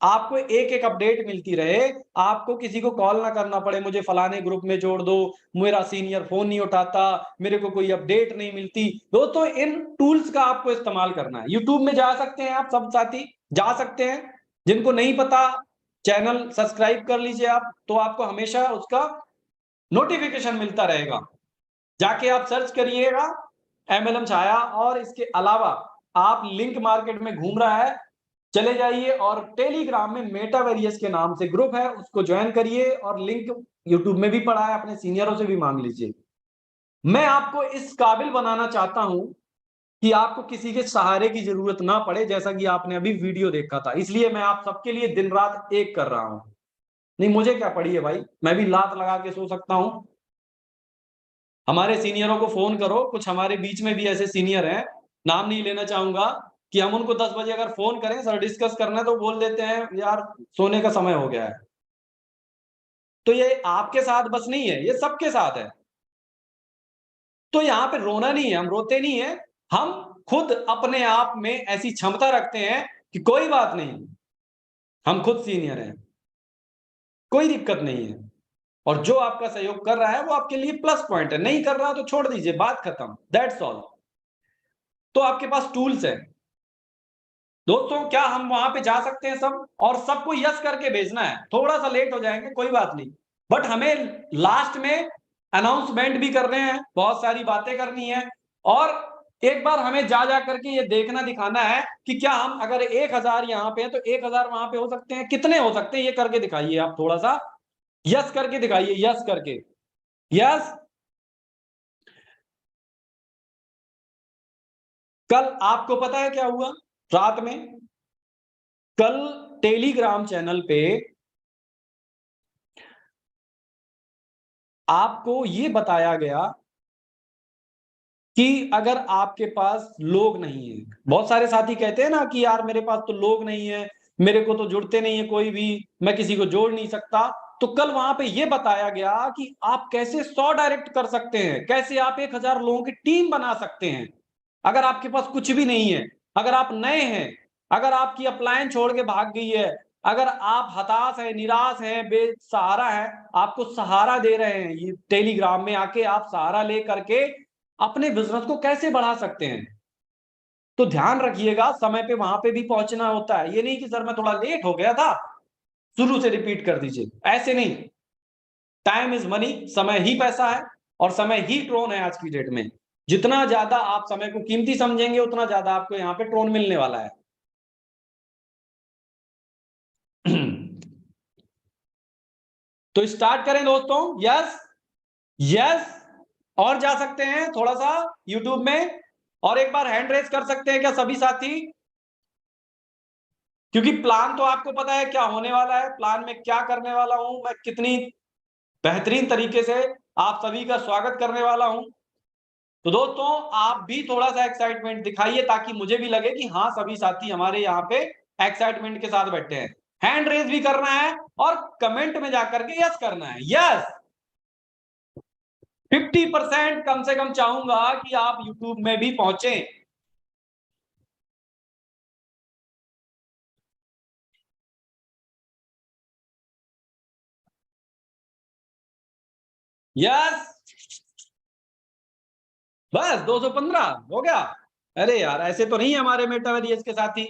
आपको एक एक अपडेट मिलती रहे, आपको किसी को कॉल ना करना पड़े, मुझे फलाने ग्रुप में जोड़ दो, मेरा सीनियर फोन नहीं उठाता, मेरे को कोई अपडेट नहीं मिलती। दोस्तों, इन टूल्स का आपको इस्तेमाल करना है। यूट्यूब में जा सकते हैं आप सब साथी, जा सकते हैं। जिनको नहीं पता, चैनल सब्सक्राइब कर लीजिए आप, तो आपको हमेशा उसका नोटिफिकेशन मिलता रहेगा। जाके आप सर्च करिएगा MLM छाया, और इसके अलावा आप लिंक मार्केट में घूम रहा है, चले जाइए और टेलीग्राम में मेटावेरियस के नाम से ग्रुप है, उसको ज्वाइन करिए, और लिंक यूट्यूब में भी पड़ा है, अपने सीनियरों से भी मांग लीजिए। मैं आपको इस काबिल बनाना चाहता हूं कि आपको किसी के सहारे की जरूरत ना पड़े, जैसा कि आपने अभी वीडियो देखा था। इसलिए मैं आप सबके लिए दिन रात एक कर रहा हूं। नहीं, मुझे क्या पड़ी है भाई, मैं भी लात लगा के सो सकता हूं। हमारे सीनियरों को फोन करो, कुछ हमारे बीच में भी ऐसे सीनियर हैं, नाम नहीं लेना चाहूंगा, कि हम उनको 10 बजे अगर फोन करें सर डिस्कस करना है, तो बोल देते हैं यार सोने का समय हो गया है। तो ये आपके साथ बस नहीं है, ये सबके साथ है। तो यहाँ पे रोना नहीं है, हम रोते नहीं है, हम खुद अपने आप में ऐसी क्षमता रखते हैं कि कोई बात नहीं, हम खुद सीनियर हैं, कोई दिक्कत नहीं है। और जो आपका सहयोग कर रहा है वो आपके लिए प्लस पॉइंट है, नहीं कर रहा तो छोड़ दीजिए, बात खत्म, दैट्स ऑल। तो आपके पास टूल्स है दोस्तों, क्या हम वहां पे जा सकते हैं सब, और सबको यस करके भेजना है। थोड़ा सा लेट हो जाएंगे, कोई बात नहीं, बट हमें लास्ट में अनाउंसमेंट भी करने हैं, बहुत सारी बातें करनी है, और एक बार हमें जा करके ये देखना दिखाना है कि क्या हम अगर 1000 यहाँ पे हैं तो 1000 वहां पे हो सकते हैं, कितने हो सकते हैं, ये करके दिखाइए आप, थोड़ा सा यस करके दिखाइए, यस करके, यस। कल आपको पता है क्या हुआ रात में? कल टेलीग्राम चैनल पे आपको ये बताया गया कि अगर आपके पास लोग नहीं है, बहुत सारे साथी कहते हैं ना कि यार मेरे पास तो लोग नहीं है, मेरे को तो जुड़ते नहीं है कोई भी, मैं किसी को जोड़ नहीं सकता। तो कल वहां पे ये बताया गया कि आप कैसे 100 डायरेक्ट कर सकते हैं, कैसे आप 1000 लोगों की टीम बना सकते हैं। अगर आपके पास कुछ भी नहीं है, अगर आप नए हैं, अगर आपकी अपलाइन छोड़ के भाग गई है, अगर आप हताश है, निराश है, बेसहारा है, आपको सहारा दे रहे हैं ये टेलीग्राम में आके, आप सहारा ले करके अपने बिजनेस को कैसे बढ़ा सकते हैं। तो ध्यान रखिएगा, समय पे वहां पे भी पहुंचना होता है। ये नहीं कि सर मैं थोड़ा लेट हो गया था, शुरू से रिपीट कर दीजिए, ऐसे नहीं। टाइम इज मनी, समय ही पैसा है, और समय ही ट्रोन है आज की डेट में। जितना ज्यादा आप समय को कीमती समझेंगे, उतना ज्यादा आपको यहाँ पे ट्रोन मिलने वाला है। तो स्टार्ट करें दोस्तों, यस, यस। और जा सकते हैं थोड़ा सा यूट्यूब में, और एक बार हैंड रेज कर सकते हैं क्या सभी साथी? क्योंकि प्लान तो आपको पता है क्या होने वाला है, प्लान में क्या करने वाला हूं मैं, कितनी बेहतरीन तरीके से आप सभी का स्वागत करने वाला हूं। तो दोस्तों, आप भी थोड़ा सा एक्साइटमेंट दिखाइए, ताकि मुझे भी लगे कि हाँ सभी साथी हमारे यहाँ पे एक्साइटमेंट के साथ बैठे हैं। हैंड रेज भी करना है और कमेंट में जाकर के यस करना है, यस। 50% कम से कम चाहूंगा कि आप यूट्यूब में भी पहुंचे। यस, बस 215 हो गया। अरे यार, ऐसे तो नहीं है हमारे मेटावर्स के साथी।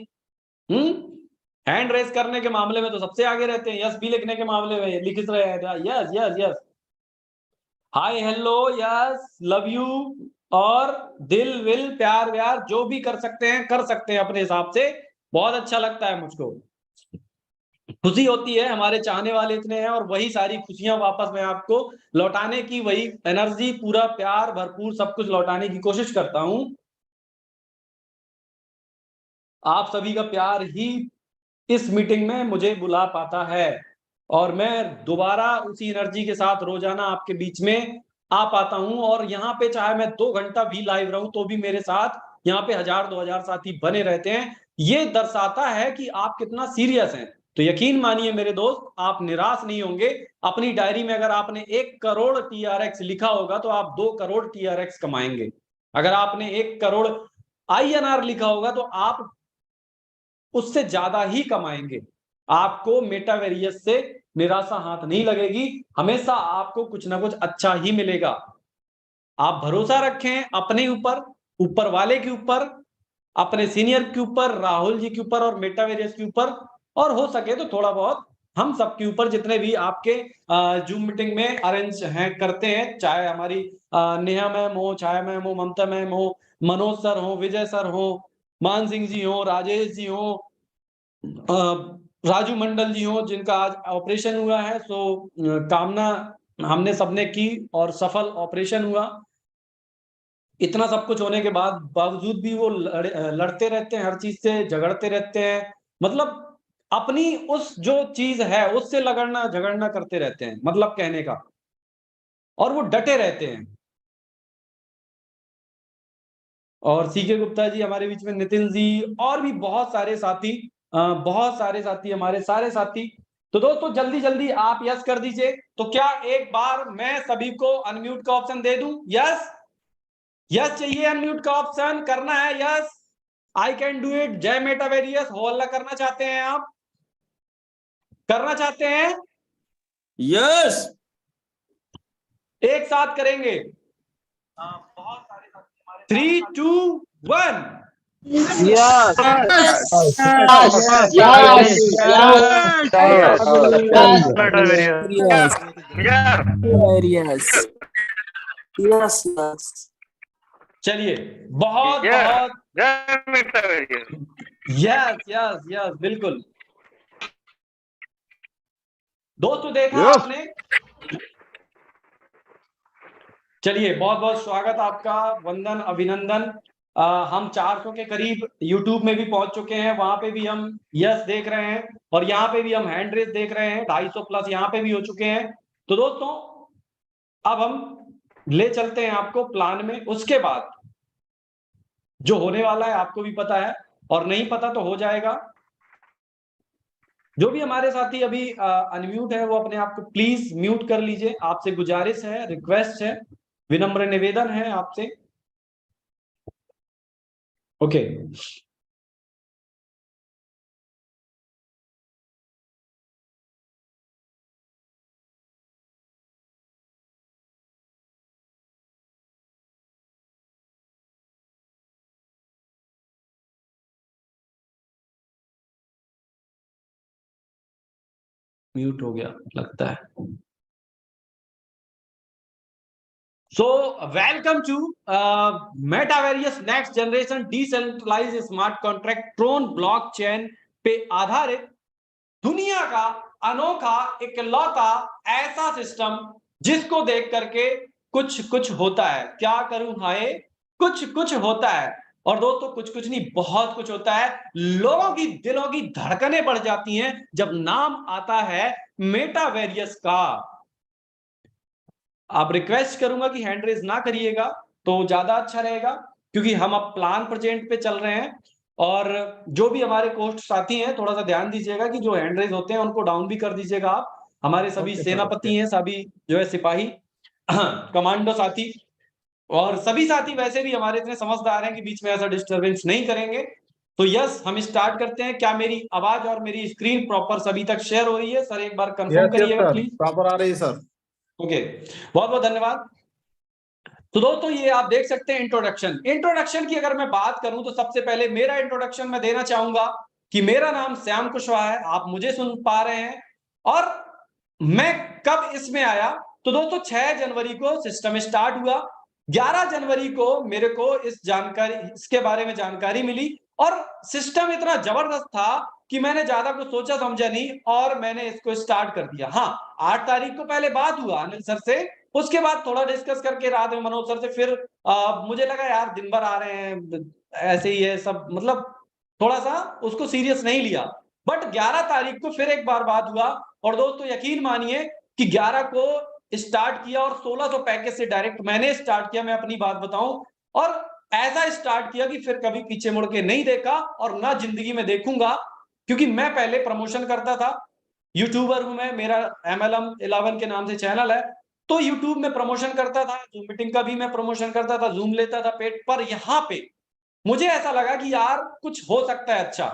हैंड रेस करने के मामले में तो सबसे आगे रहते हैं, यस भी लिखने के मामले में लिख रहे हैं, yes yes yes, hi hello, yes, love you, और दिल विल प्यार व्यार जो भी कर सकते हैं, कर सकते हैं अपने हिसाब से। बहुत अच्छा लगता है मुझको, खुशी होती है, हमारे चाहने वाले इतने हैं, और वही सारी खुशियां वापस मैं आपको लौटाने की, वही एनर्जी, पूरा प्यार भरपूर सब कुछ लौटाने की कोशिश करता हूं। आप सभी का प्यार ही इस मीटिंग में मुझे बुला पाता है और मैं दोबारा उसी एनर्जी के साथ रोजाना आपके बीच में आ पाता हूं। और यहाँ पे चाहे मैं 2 घंटा भी लाइव रहूं तो भी मेरे साथ यहाँ पे 1000-2000 साथी बने रहते हैं। ये दर्शाता है कि आप कितना सीरियस हैं। तो यकीन मानिए मेरे दोस्त, आप निराश नहीं होंगे। अपनी डायरी में अगर आपने 1 करोड़ TRX लिखा होगा तो आप 2 करोड़ TRX कमाएंगे। अगर आपने 1 करोड़ INR लिखा होगा तो आप उससे ज्यादा ही कमाएंगे। आपको मेटावेरियस से निराशा हाथ नहीं लगेगी, हमेशा आपको कुछ ना कुछ अच्छा ही मिलेगा। आप भरोसा रखें अपने ऊपर, ऊपर वाले के ऊपर, अपने सीनियर के ऊपर, राहुल जी के ऊपर और मेटावेरियस के ऊपर, और हो सके तो थोड़ा बहुत हम सबके ऊपर, जितने भी आपके जूम मीटिंग में अरेंज हैं करते हैं, चाहे हमारी नेहा मैम हो, चाहे मैम हो, ममता मैम हो, मनोज सर हो, विजय सर हो, मान सिंह जी हो, राजेश जी हो, राजू मंडल जी हो, जिनका आज ऑपरेशन हुआ है। सो कामना हमने सबने की और सफल ऑपरेशन हुआ। इतना सब कुछ होने के बाद बावजूद भी वो लड़ते रहते हैं, हर चीज से झगड़ते रहते हैं। मतलब अपनी उस जो चीज है उससे लगड़ना झगड़ना करते रहते हैं, मतलब कहने का, और वो डटे रहते हैं। और सीके गुप्ता जी हमारे बीच में, नितिन जी, और भी बहुत सारे साथी, बहुत सारे साथी, हमारे सारे साथी। तो दोस्तों जल्दी जल्दी आप यस कर दीजिए। तो क्या एक बार मैं सभी को अनम्यूट का ऑप्शन दे दूं? यस, यस चाहिए, अनम्यूट का ऑप्शन करना है। Yes, I can do it, जय मेटावेरियस, हो हल्ला करना चाहते हैं आप? करना चाहते हैं? यस। एक साथ करेंगे। बहुत सारे साथी हमारे 3, 2, 1। Yes. Yes. चलिए, बहुत बहुत यस यस यस, बिल्कुल दोस्तों, देखा आपने। चलिए, बहुत बहुत स्वागत आपका, वंदन, अभिनंदन। हम 400 के करीब YouTube में भी पहुंच चुके हैं, वहां पे भी हम यस देख रहे हैं, और यहाँ पे भी हम हैंड रेस देख रहे हैं, 250 प्लस यहाँ पे भी हो चुके हैं। तो दोस्तों अब हम ले चलते हैं आपको प्लान में। उसके बाद जो होने वाला है आपको भी पता है, और नहीं पता तो हो जाएगा। जो भी हमारे साथी अभी अनम्यूट है वो अपने आप को प्लीज म्यूट कर लीजिए। आपसे गुजारिश है, रिक्वेस्ट है, विनम्र निवेदन है आपसे। ओके म्यूट हो गया लगता है। So welcome to Metaverse next generation decentralized smart contract Tron blockchain पे आधारित दुनिया का अनोखा इकलौता ऐसा सिस्टम जिसको देख करके कुछ कुछ होता है। क्या करूं हाय, कुछ कुछ होता है। और दोस्तों कुछ कुछ नहीं, बहुत कुछ होता है। लोगों की दिलों की धड़कनें बढ़ जाती हैं जब नाम आता है मेटावेरियस का। आप रिक्वेस्ट करूंगा कि हैंड रेज ना करिएगा तो ज्यादा अच्छा रहेगा, क्योंकि हम अब प्लान प्रेजेंट पे चल रहे हैं। और जो भी हमारे कोस्ट साथी हैं थोड़ा सा ध्यान दीजिएगा कि जो हैंड रेज होते हैं उनको डाउन भी कर दीजिएगा आप। हमारे सभी Okay, sir, सेनापति हैं, सभी जो है सिपाही कमांडो साथी, और सभी साथी वैसे भी हमारे इतने समझदार हैं कि बीच में ऐसा डिस्टरबेंस नहीं करेंगे। तो यस, हम स्टार्ट करते हैं। क्या मेरी आवाज और मेरी स्क्रीन प्रॉपर सभी तक शेयर हो रही है? सर एक बार कंफर्म yes, करिएगा sir. प्लीज। प्रॉपर आ रही है सर। ओके, बहुत बहुत धन्यवाद। तो दोस्तों ये आप देख सकते हैं इंट्रोडक्शन की अगर मैं बात करूं तो सबसे पहले मेरा इंट्रोडक्शन मैं देना चाहूंगा कि मेरा नाम श्याम कुशवाहा है, आप मुझे सुन पा रहे हैं। और मैं कब इसमें आया, तो दोस्तों 6 जनवरी को सिस्टम स्टार्ट हुआ। 11 जनवरी को मेरे को इसके बारे में जानकारी मिली, और सिस्टम इतना जबरदस्त था कि मैंने ज्यादा कुछ सोचा समझा नहीं और मैंने इसको स्टार्ट कर दिया। हाँ, 8 तारीख को पहले बात हुआ अनिल सर से, उसके बाद थोड़ा डिस्कस करके रात में मनोज सर से, फिर मुझे लगा यार दिन भर आ रहे हैं, ऐसे ही है सब, मतलब थोड़ा सा उसको सीरियस नहीं लिया। बट 11 तारीख को फिर एक बार बात हुआ और दोस्तों यकीन मानिए कि 11 को स्टार्ट किया और 1600 पैकेज से डायरेक्ट मैंने स्टार्ट किया। मैं अपनी बात बताऊं, और ऐसा स्टार्ट किया कि फिर कभी पीछे मुड़ के नहीं देखा और ना जिंदगी में देखूंगा। क्योंकि मैं पहले प्रमोशन करता था, यूट्यूबर हूं मैं, मेरा MLM 11 के नाम से चैनल है, तो यूट्यूब में प्रमोशन करता था, जूम मीटिंग का भी मैं प्रमोशन करता था, जूम लेता था पेट पर। यहाँ पे मुझे ऐसा लगा कि यार कुछ हो सकता है अच्छा,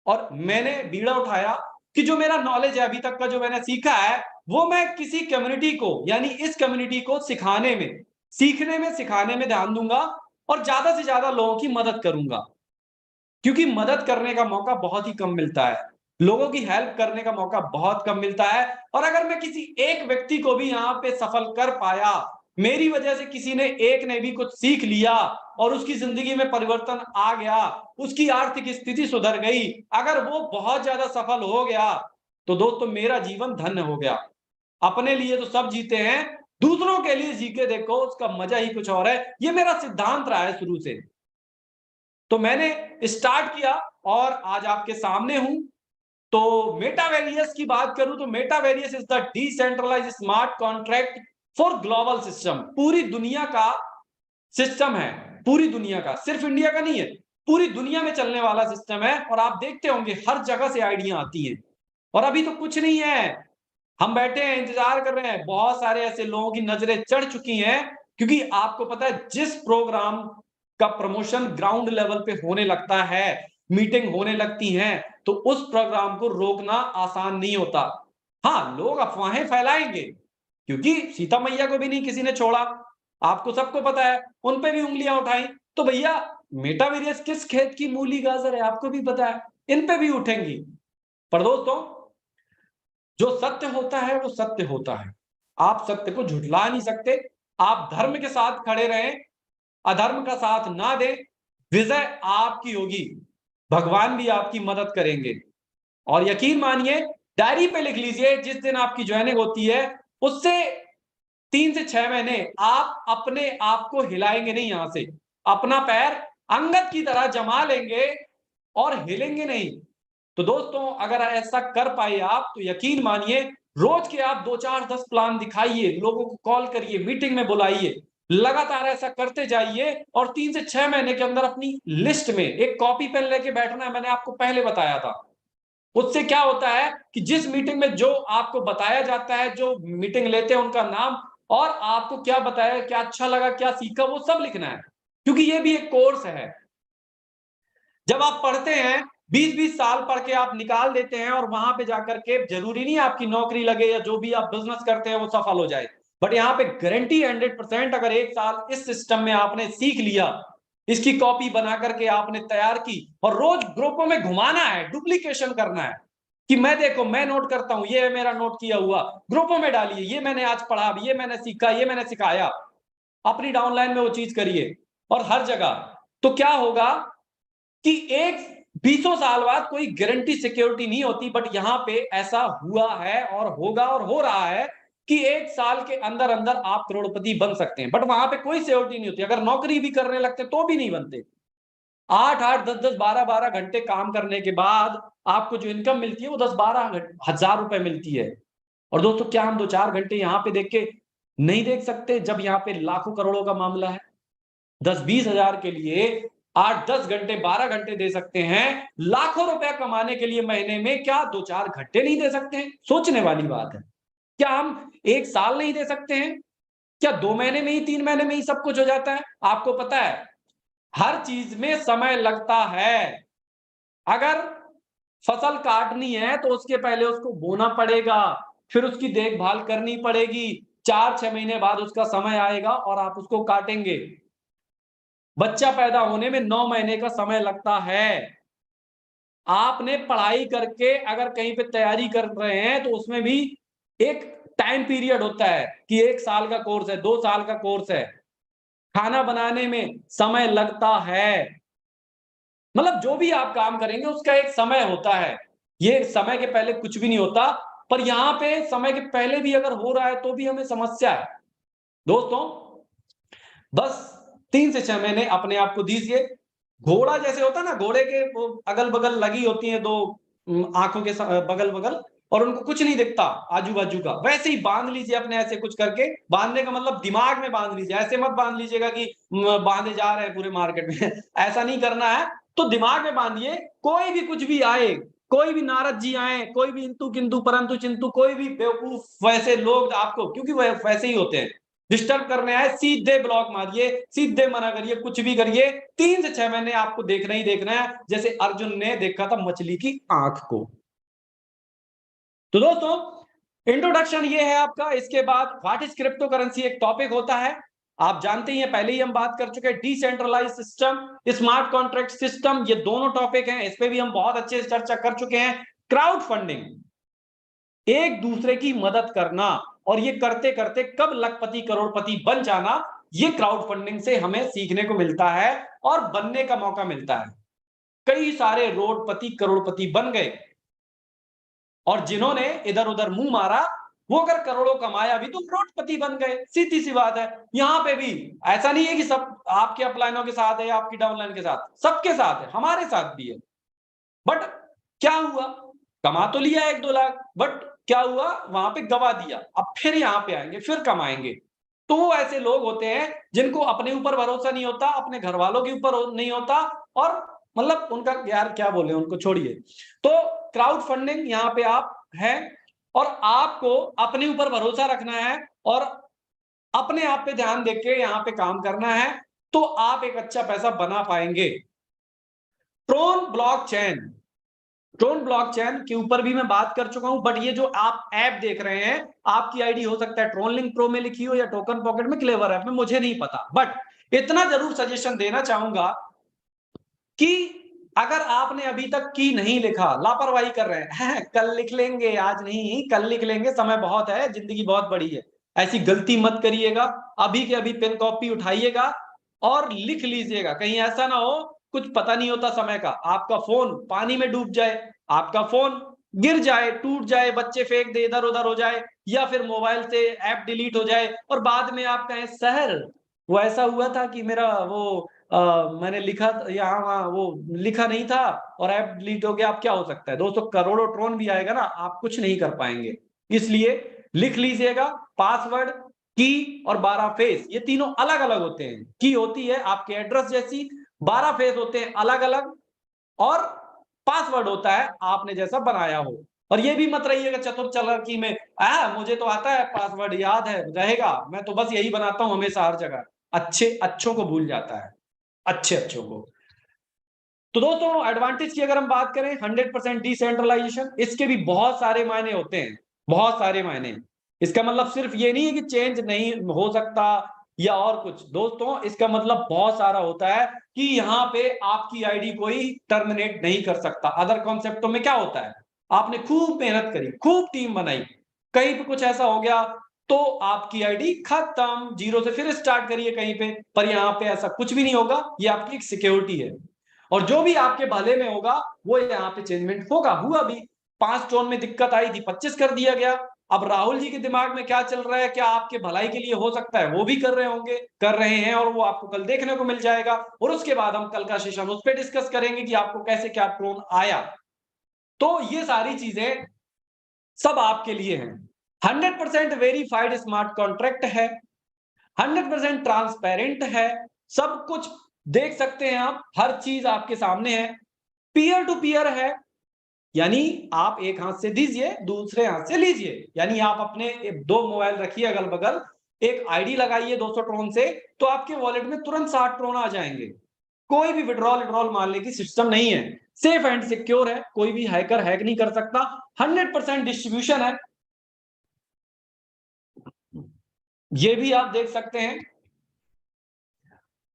और मैंने बीड़ा उठाया कि जो मेरा नॉलेज है अभी तक का, जो मैंने सीखा है, वो मैं किसी कम्युनिटी को, यानी इस कम्युनिटी को सिखाने में, सीखने में, सिखाने में ध्यान दूंगा और ज्यादा से ज्यादा लोगों की मदद करूंगा। क्योंकि मदद करने का मौका बहुत ही कम मिलता है, लोगों की हेल्प करने का मौका बहुत कम मिलता है। और अगर मैं किसी एक व्यक्ति को भी यहाँ पे सफल कर पाया, मेरी वजह से किसी ने एक ने भी कुछ सीख लिया और उसकी जिंदगी में परिवर्तन आ गया, उसकी आर्थिक स्थिति सुधर गई, अगर वो बहुत ज्यादा सफल हो गया, तो दोस्तों मेरा जीवन धन्य हो गया। अपने लिए तो सब जीते हैं, दूसरों के लिए जी के देखो, उसका मजा ही कुछ और है। ये मेरा सिद्धांत रहा है शुरू से। तो मैंने स्टार्ट किया और आज आपके सामने हूं। तो मेटावेरियस की बात करूं तो metaverse is the decentralized smart contract for global system. पूरी दुनिया का सिस्टम है, पूरी दुनिया का, सिर्फ इंडिया का नहीं है, पूरी दुनिया में चलने वाला सिस्टम है। और आप देखते होंगे हर जगह से आइडिया आती हैं, और अभी तो कुछ नहीं है, हम बैठे हैं, इंतजार कर रहे हैं। बहुत सारे ऐसे लोगों की नजरें चढ़ चुकी हैं, क्योंकि आपको पता है जिस प्रोग्राम का प्रमोशन ग्राउंड लेवल पे होने लगता है, मीटिंग होने लगती हैं, तो उस प्रोग्राम को रोकना आसान नहीं होता। हाँ, लोग अफवाहें फैलाएंगे, क्योंकि सीता मैया को भी नहीं किसी ने छोड़ा, आपको सबको पता है, उन पे भी उंगलियां उठाई। तो भैया मेटावेरियस किस खेत की मूली गाजर है, आपको भी पता है, इन पे भी उठेंगी। पर दोस्तों जो सत्य होता है वो सत्य होता है, आप सत्य को झुठला नहीं सकते। आप धर्म के साथ खड़े रहें, अधर्म का साथ ना दें, विजय आपकी होगी, भगवान भी आपकी मदद करेंगे। और यकीन मानिए, डायरी पे लिख लीजिए, जिस दिन आपकी ज्वाइनिंग होती है उससे 3 से 6 महीने आप अपने आप को हिलाएंगे नहीं, यहां से अपना पैर अंगद की तरह जमा लेंगे और हिलेंगे नहीं। तो दोस्तों अगर ऐसा कर पाए आप, तो यकीन मानिए रोज के आप 2 4 10 प्लान दिखाइए, लोगों को कॉल करिए, मीटिंग में बुलाइए, लगातार ऐसा करते जाइए और 3 से 6 महीने के अंदर अपनी लिस्ट में एक कॉपी पेन लेके बैठना है। मैंने आपको पहले बताया था। उससे क्या होता है कि जिस मीटिंग में जो आपको बताया जाता है, जो मीटिंग लेते हैं उनका नाम, और आपको क्या बताया, क्या अच्छा लगा, क्या सीखा, वो सब लिखना है, क्योंकि ये भी एक कोर्स है। जब आप पढ़ते हैं 20-20 साल पढ़ के आप निकाल देते हैं, और वहां पे जाकर के जरूरी नहीं आपकी नौकरी लगे या जो भी आप बिजनेस करते हैं वो सफल हो जाए, बट यहाँ पे गारंटी 100%, अगर 1 साल इस सिस्टम में आपने सीख लिया, इसकी कॉपी बना करके आपने तैयार की, और रोज ग्रुपों में घुमाना है, डुप्लीकेशन करना है कि मैं देखो मैं नोट करता हूं, ये मेरा नोट किया हुआ, ग्रुपों में डालिए, ये मैंने आज पढ़ा, ये मैंने सीखा, ये मैंने सिखाया, अपनी डाउनलाइन में वो चीज करिए और हर जगह। तो क्या होगा कि एक 20 साल बाद कोई गारंटी सिक्योरिटी नहीं होती, बट यहां पे ऐसा हुआ है और होगा और हो रहा है कि 1 साल के अंदर अंदर आप करोड़पति बन सकते हैं, बट वहां पे कोई सिक्योरिटी नहीं होती। अगर नौकरी भी करने लगते तो भी नहीं बनते। 8-8 10-10 12-12 घंटे काम करने के बाद आपको जो इनकम मिलती है वो 10-12 हजार रुपए मिलती है। और दोस्तों क्या हम 2-4 घंटे यहाँ पे देख के नहीं देख सकते, जब यहाँ पे लाखों करोड़ों का मामला है? 10-20 हजार के लिए 8-10 घंटे 12 घंटे दे सकते हैं, लाखों रुपए कमाने के लिए महीने में क्या 2-4 घंटे नहीं दे सकते हैं? सोचने वाली बात है। क्या हम 1 साल नहीं दे सकते हैं? क्या 2 महीने में ही, 3 महीने में ही सब कुछ हो जाता है? आपको पता है हर चीज में समय लगता है। अगर फसल काटनी है तो उसके पहले उसको बोना पड़ेगा, फिर उसकी देखभाल करनी पड़ेगी, 4-6 महीने बाद उसका समय आएगा और आप उसको काटेंगे। बच्चा पैदा होने में 9 महीने का समय लगता है। आपने पढ़ाई करके अगर कहीं पे तैयारी कर रहे हैं तो उसमें भी एक टाइम पीरियड होता है कि 1 साल का कोर्स है, 2 साल का कोर्स है। खाना बनाने में समय लगता है, मतलब जो भी आप काम करेंगे उसका एक समय होता है। ये समय के पहले कुछ भी नहीं होता, पर यहां पे समय के पहले भी अगर हो रहा है तो भी हमें समस्या है। दोस्तों बस 3 से 6 महीने अपने आप को दीजिए, घोड़ा जैसे होता है ना, घोड़े के वो अगल बगल लगी होती है दो आंखों के बगल बगल, और उनको कुछ नहीं दिखता आजू बाजू का, वैसे ही बांध लीजिए अपने ऐसे कुछ करके। बांधने का मतलब दिमाग में बांध लीजिए, ऐसे मत बांध लीजिएगा कि बांधे जा रहे हैं पूरे मार्केट में ऐसा नहीं करना है। तो दिमाग में बांधिए, कोई भी कुछ भी आए, कोई भी नारद जी आए, कोई भी इंतु किंतु परंतु चिंतु, कोई भी बेवकूफ वैसे लोग आपको, क्योंकि वह वैसे ही होते हैं, डिस्टर्ब करने आए, सीधे ब्लॉक मारिए, सीधे मना करिए, कुछ भी करिए। 3 से 6 महीने आपको देखना ही देखना है, जैसे अर्जुन ने देखा था मछली की आंख को। तो दोस्तों इंट्रोडक्शन ये है आपका। इसके बाद व्हाट इज क्रिप्टो करेंसी एक टॉपिक होता है, आप जानते ही हैं, पहले ही हम बात कर चुके हैं। Decentralise system, smart contract system, ये दोनों टॉपिक हैं, इस पे भी हम बहुत अच्छे से चर्चा कर चुके हैं। क्राउड फंडिंग, एक दूसरे की मदद करना, और ये करते करते कब लखपति करोड़पति बन जाना, ये क्राउड फंडिंग से हमें सीखने को मिलता है और बनने का मौका मिलता है। कई सारे रोडपति करोड़पति बन गए, और जिन्होंने इधर उधर मुंह मारा, वो अगर करोड़ों कमाया भी तो करोड़पति बन गए, सीधी सी बात है। यहां पे भी ऐसा नहीं है कि सब आपके अपलाइनों के साथ है, आपकी डाउनलाइन के साथ, सबके साथ है, हमारे साथ भी है। बट क्या हुआ, कमा तो लिया 1-2 लाख, बट क्या हुआ, वहां पे गवा दिया, अब फिर यहां पे आएंगे, फिर कमाएंगे। तो वो ऐसे लोग होते हैं जिनको अपने ऊपर भरोसा नहीं होता, अपने घर वालों के ऊपर नहीं होता, और मतलब उनका यार क्या बोले, उनको छोड़िए। तो क्राउड फंडिंग यहाँ पे आप हैं, और आपको अपने ऊपर भरोसा रखना है और अपने आप पे ध्यान देके यहाँ पे काम करना है, तो आप एक अच्छा पैसा बना पाएंगे। ट्रोन ब्लॉकचेन, ट्रोन ब्लॉकचेन के ऊपर भी मैं बात कर चुका हूं, बट ये जो आप ऐप देख रहे हैं, आपकी आईडी हो सकता है ट्रोन लिंक प्रो में लिखी हो या टोकन पॉकेट में, क्लेवर ऐप में, मुझे नहीं पता। बट इतना जरूर सजेशन देना चाहूंगा कि अगर आपने अभी तक की नहीं लिखा, लापरवाही कर रहे हैं कल लिख लेंगे, आज नहीं कल लिख लेंगे, समय बहुत है, जिंदगी बहुत बड़ी है, ऐसी गलती मत करिएगा। अभी के अभी पेन कॉपी उठाइएगा और लिख लीजिएगा, कहीं ऐसा ना हो, कुछ पता नहीं होता समय का, आपका फोन पानी में डूब जाए, आपका फोन गिर जाए, टूट जाए, बच्चे फेंक दे, इधर उधर हो जाए, या फिर मोबाइल से ऐप डिलीट हो जाए, और बाद में आप कहें सर वो ऐसा हुआ था कि मेरा वो मैंने लिखा यहाँ वहां वो लिखा नहीं था और ऐप डिलीट हो गया। अब क्या हो सकता है दोस्तों, करोड़ों ट्रोन भी आएगा ना, आप कुछ नहीं कर पाएंगे। इसलिए लिख लीजिएगा, पासवर्ड, की और 12 फेस, ये तीनों अलग अलग होते हैं। की होती है आपके एड्रेस जैसी, 12 फेस होते हैं अलग अलग, और पासवर्ड होता है आपने जैसा बनाया हो। और ये भी मत रहिएगा चतुर चालाकी में, मुझे तो आता है, पासवर्ड याद है, रहेगा, मैं तो बस यही बनाता हूं हमेशा हर जगह। अच्छे अच्छों को भूल जाता है, अच्छे अच्छों को। तो दोस्तों एडवांटेज की अगर हम बात करें, 100% डिसेंट्रलाइजेशन, इसके भी बहुत सारे मायने होते हैं, बहुत सारे मायने। इसका मतलब सिर्फ ये नहीं है कि चेंज नहीं हो सकता या और कुछ, दोस्तों इसका मतलब बहुत सारा होता है कि यहाँ पे आपकी आईडी कोई टर्मिनेट नहीं कर सकता। अदर कॉन्सेप्टों में क्या होता है, आपने खूब मेहनत करी, खूब टीम बनाई, कहीं पे कुछ ऐसा हो गया तो आपकी आईडी खत्म, जीरो से फिर स्टार्ट करिए कहीं पे, पर यहाँ पे ऐसा कुछ भी नहीं होगा, ये आपकी एक सिक्योरिटी है। और जो भी आपके भले में होगा वो यहाँ पे चेंजमेंट होगा, हुआ भी। 5 टोन में दिक्कत आई थी, 25 कर दिया गया। अब राहुल जी के दिमाग में क्या चल रहा है, क्या आपके भलाई के लिए हो सकता है, वो भी कर रहे होंगे, कर रहे हैं, और वो आपको कल देखने को मिल जाएगा। और उसके बाद हम कल का सेशन उस पर डिस्कस करेंगे कि आपको कैसे क्या ट्रोन आया। तो ये सारी चीजें सब आपके लिए हैं। 100% वेरीफाइड स्मार्ट कॉन्ट्रैक्ट है, 100% ट्रांसपेरेंट है, सब कुछ देख सकते हैं आप, हर चीज आपके सामने है। पीयर टू पीयर है, यानी आप एक हाथ से दीजिए, दूसरे हाथ से लीजिए, यानी आप अपने 2 मोबाइल रखिए अगल बगल, एक आईडी लगाइए 200 ट्रोन से, तो आपके वॉलेट में तुरंत 60 ट्रोन आ जाएंगे। कोई भी विड्रॉल मारने की सिस्टम नहीं है, सेफ एंड सिक्योर है, कोई भी हैकर हैक नहीं कर सकता, 100% डिस्ट्रीब्यूशन है। ये भी आप देख सकते हैं,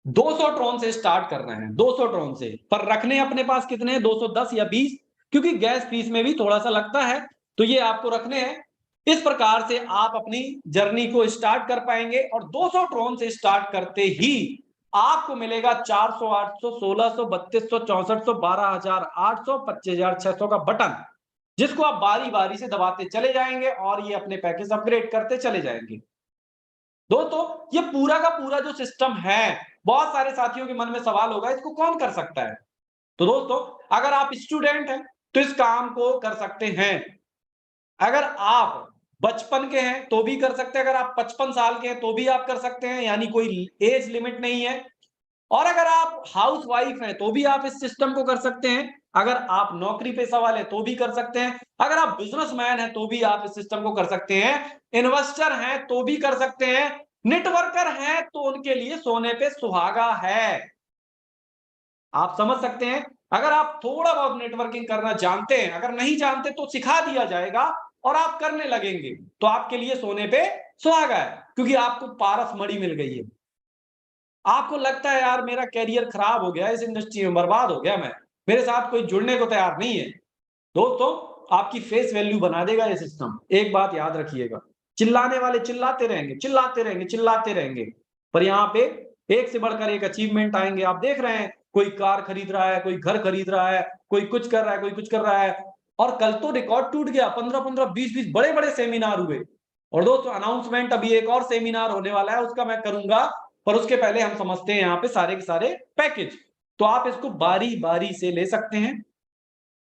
200 ट्रोन से स्टार्ट करना है, 200 ट्रोन से, पर रखने अपने पास कितने हैं, 210 या 20, क्योंकि गैस फीस में भी थोड़ा सा लगता है, तो ये आपको रखने हैं। इस प्रकार से आप अपनी जर्नी को स्टार्ट कर पाएंगे, और 200 ट्रोन से स्टार्ट करते ही आपको मिलेगा 400, 800, 1600, 3200, 6400, 12800, 25600 का बटन, जिसको आप बारी बारी से दबाते चले जाएंगे और ये अपने पैकेज अपग्रेड करते चले जाएंगे। दोस्तों ये पूरा का पूरा जो सिस्टम है, बहुत सारे साथियों के मन में सवाल होगा इसको कौन कर सकता है। तो दोस्तों अगर आप स्टूडेंट हैं तो इस काम को कर सकते हैं, अगर आप बचपन के हैं तो भी कर सकते हैं, अगर आप 55 साल के हैं तो भी आप कर सकते हैं, यानी कोई एज लिमिट नहीं है। और अगर आप हाउस वाइफ हैं तो भी आप इस सिस्टम को कर सकते हैं, अगर आप नौकरी पेशा वाले तो भी कर सकते हैं, अगर आप बिजनेसमैन हैं तो भी आप इस सिस्टम को कर सकते हैं, इन्वेस्टर हैं तो भी कर सकते हैं, नेटवर्कर हैं तो उनके लिए सोने पे सुहागा है। आप समझ सकते हैं, अगर आप थोड़ा बहुत नेटवर्किंग करना जानते हैं, अगर नहीं जानते तो सिखा दिया जाएगा और आप करने लगेंगे तो आपके लिए सोने पे सुहागा है, क्योंकि आपको पारस मणि मिल गई है। आपको लगता है यार मेरा कैरियर खराब हो गया, इस इंडस्ट्री में बर्बाद हो गया, मैं मेरे साथ कोई जुड़ने को तैयार नहीं है। दोस्तों आपकी फेस वैल्यू बना देगा ये सिस्टम, एक बात याद रखिएगा। चिल्लाने वाले चिल्लाते रहेंगे, चिल्लाते रहेंगे, चिल्लाते रहेंगे, पर यहाँ पे एक से बढ़कर एक अचीवमेंट आएंगे। आप देख रहे हैं कोई कार खरीद रहा है, कोई घर खरीद रहा है, कोई कुछ कर रहा है, कोई कुछ कर रहा है। और कल तो रिकॉर्ड टूट गया, 15-15, 20-20 बड़े बड़े सेमिनार हुए। और दोस्तों अनाउंसमेंट अभी एक और सेमिनार होने वाला है, उसका मैं करूंगा, पर उसके पहले हम समझते हैं यहाँ पे सारे के सारे पैकेज। तो आप इसको बारी बारी से ले सकते हैं।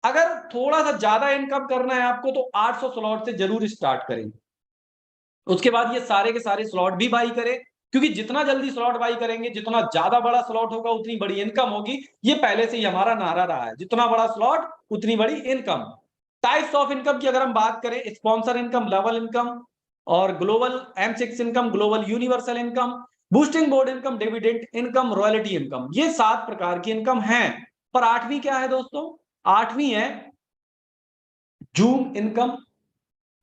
अगर थोड़ा सा ज्यादा इनकम करना है आपको तो 800 स्लॉट से जरूर स्टार्ट करें, उसके बाद ये सारे के सारे स्लॉट भी बाई करें, क्योंकि जितना जल्दी स्लॉट बाई करेंगे, जितना ज्यादा बड़ा स्लॉट होगा उतनी बड़ी इनकम होगी। ये पहले से ही हमारा नारा रहा है, जितना बड़ा स्लॉट उतनी बड़ी इनकम। टाइप्स ऑफ इनकम की अगर हम बात करें, स्पॉन्सर इनकम, लेवल इनकम और global M6 income, global universal income, boosting board income, dividend income, royalty income, ये 7 प्रकार की इनकम है। पर 8वीं क्या है दोस्तों? 8वीं है जूम इनकम,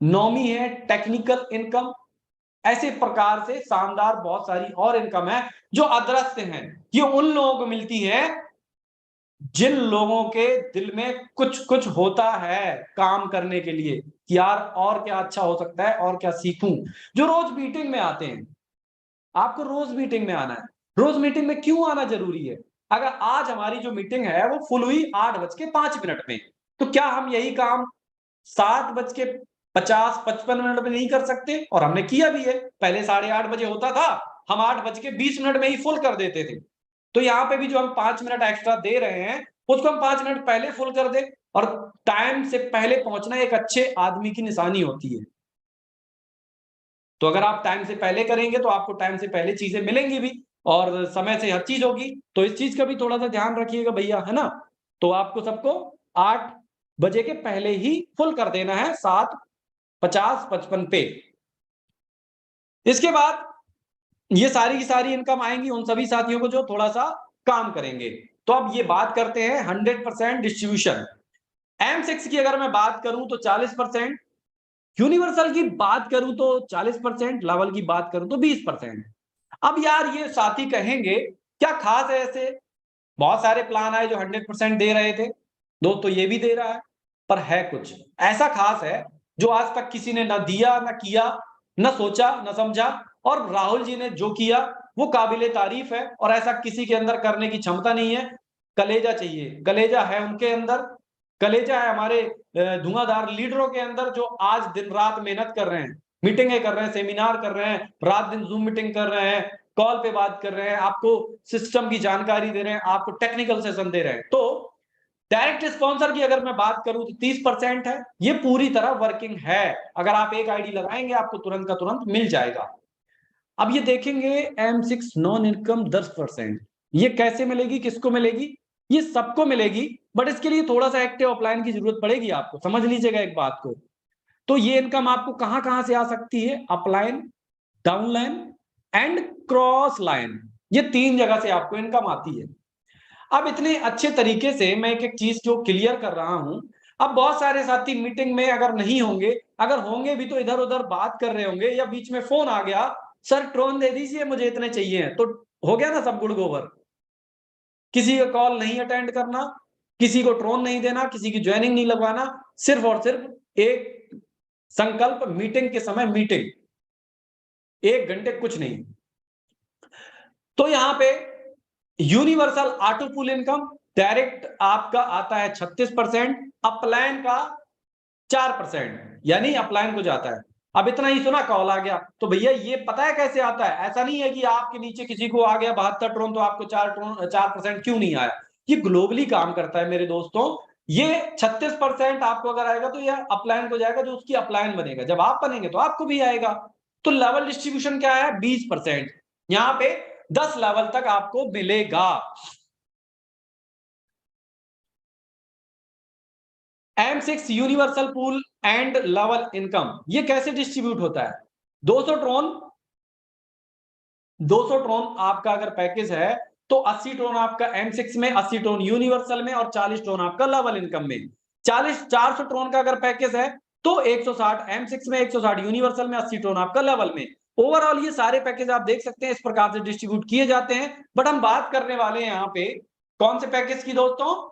9वीं है टेक्निकल इनकम। ऐसे प्रकार से शानदार बहुत सारी और इनकम है जो अदृश्य हैं। ये उन लोगों को मिलती है जिन लोगों के दिल में कुछ कुछ होता है काम करने के लिए कि यार और क्या अच्छा हो सकता है और क्या सीखूं, जो रोज मीटिंग में आते हैं। आपको रोज मीटिंग में आना है। रोज मीटिंग में क्यों आना जरूरी है? अगर आज हमारी जो मीटिंग है वो फुल हुई 8:05 में, तो क्या हम यही काम 7:50-55 में नहीं कर सकते? और हमने किया भी है। पहले 8:30 होता था, हम 8:20 में ही फुल कर देते थे। तो यहाँ पे भी जो हम 5 मिनट एक्स्ट्रा दे रहे हैं उसको हम 5 मिनट पहले फुल कर दे। और टाइम से पहले पहुंचना एक अच्छे आदमी की निशानी होती है। तो अगर आप टाइम से पहले करेंगे तो आपको टाइम से पहले चीजें मिलेंगी भी और समय से हर चीज होगी। तो इस चीज का भी थोड़ा सा ध्यान रखिएगा भैया, है ना। तो आपको सबको 8 बजे के पहले ही फुल कर देना है, 7:50-55 पे। इसके बाद ये सारी की सारी इनकम आएंगी उन सभी साथियों को जो थोड़ा सा काम करेंगे। तो अब ये बात करते हैं 100% डिस्ट्रीब्यूशन। M6 की अगर मैं बात करूं तो 40%, यूनिवर्सल की बात करूं तो 40%, लेवल की बात करूं तो 20%। अब यार ये साथी कहेंगे क्या खास है ऐसे? बहुत सारे प्लान आए जो 100% दे रहे थे, दोस्तों ये भी दे रहा है, पर है कुछ ऐसा खास है जो आज तक किसी ने ना दिया, ना किया, ना सोचा, ना समझा। और राहुल जी ने जो किया वो काबिले तारीफ है, और ऐसा किसी के अंदर करने की क्षमता नहीं है। कलेजा चाहिए, कलेजा है उनके अंदर, कलेजा है हमारे धुआंधार लीडरों के अंदर, जो आज दिन रात मेहनत कर रहे हैं, मीटिंगें कर रहे हैं, सेमिनार कर रहे हैं, रात दिन जूम मीटिंग कर रहे हैं, कॉल पे बात कर रहे हैं, आपको सिस्टम की जानकारी दे रहे हैं, आपको टेक्निकल सेशन दे रहे हैं। तो डायरेक्ट स्पॉन्सर की अगर मैं बात करूं तो 30% है। ये पूरी तरह वर्किंग है, अगर आप एक आईडी लगाएंगे आपको तुरंत का तुरंत मिल जाएगा। अब ये देखेंगे M6 नॉन इनकम 10%, ये कैसे मिलेगी, किसको मिलेगी? ये सबको मिलेगी, बट इसके लिए थोड़ा सा एक्टिव ऑफलाइन की जरूरत पड़ेगी आपको, समझ लीजिएगा एक बात को। तो ये इनकम आपको कहां कहां से आ सकती है? Upline, downline and cross line, ये 3 जगह से आपको इनकम आती है। अब इतने अच्छे तरीके से मैं एक एक चीज जो क्लियर कर रहा हूं, अब बहुत सारे साथी मीटिंग में अगर नहीं होंगे, अगर होंगे भी तो इधर उधर बात कर रहे होंगे, या बीच में फोन आ गया, सर ट्रोन दे दीजिए मुझे इतने चाहिए, तो हो गया ना सब गुड़ गोबर। किसी का कॉल नहीं अटेंड करना, किसी को ट्रोन नहीं देना, किसी की ज्वाइनिंग नहीं लगवाना, सिर्फ और सिर्फ एक संकल्प, मीटिंग के समय मीटिंग, 1 घंटे कुछ नहीं। तो यहां पे यूनिवर्सल ऑटो पुल इनकम डायरेक्ट आपका आता है 36%, अपलाइन का 4%, यानी अपलाइन को जाता है। अब इतना ही सुना कॉल आ गया। तो भैया ये पता है कैसे आता है? ऐसा नहीं है कि आपके नीचे किसी को आ गया 72 ट्रोन तो आपको 4% क्यों नहीं आया। ये ग्लोबली काम करता है मेरे दोस्तों। ये 36% आपको अगर आएगा तो यह अपलाइन को जाएगा, जो उसकी अपलाइन बनेगा। जब आप बनेंगे तो आपको भी आएगा। तो लेवल डिस्ट्रीब्यूशन क्या है? 20%। यहां पे 10 लेवल तक आपको मिलेगा। M6 universal pool and level income ये कैसे डिस्ट्रीब्यूट होता है? 200 ट्रोन आपका अगर पैकेज है तो 80 ट्रोन आपका M6 में, 80 ट्रोन यूनिवर्सल में और 40 ट्रोन आपका लेवल इनकम में। 400 ट्रोन का अगर पैकेज है तो 160 M6 में, 160 यूनिवर्सल में, 80 ट्रोन आपका लेवल में। ओवरऑल ये सारे पैकेज आप देख सकते हैं इस प्रकार से डिस्ट्रीब्यूट किए जाते हैं। बट हम बात करने वाले हैं यहां पे कौन से पैकेज की दोस्तों?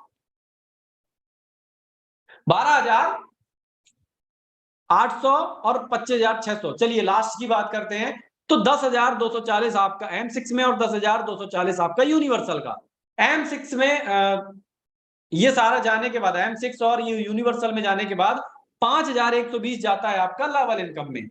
12,800 और 25,600। चलिए लास्ट की बात करते हैं। तो 10,240 आपका M6 में और 10,240 आपका यूनिवर्सल का। M6 में ये सारा जाने के बाद, M6 और ये यूनिवर्सल में जाने के बाद 5,120 जाता है आपका लेवल इनकम में।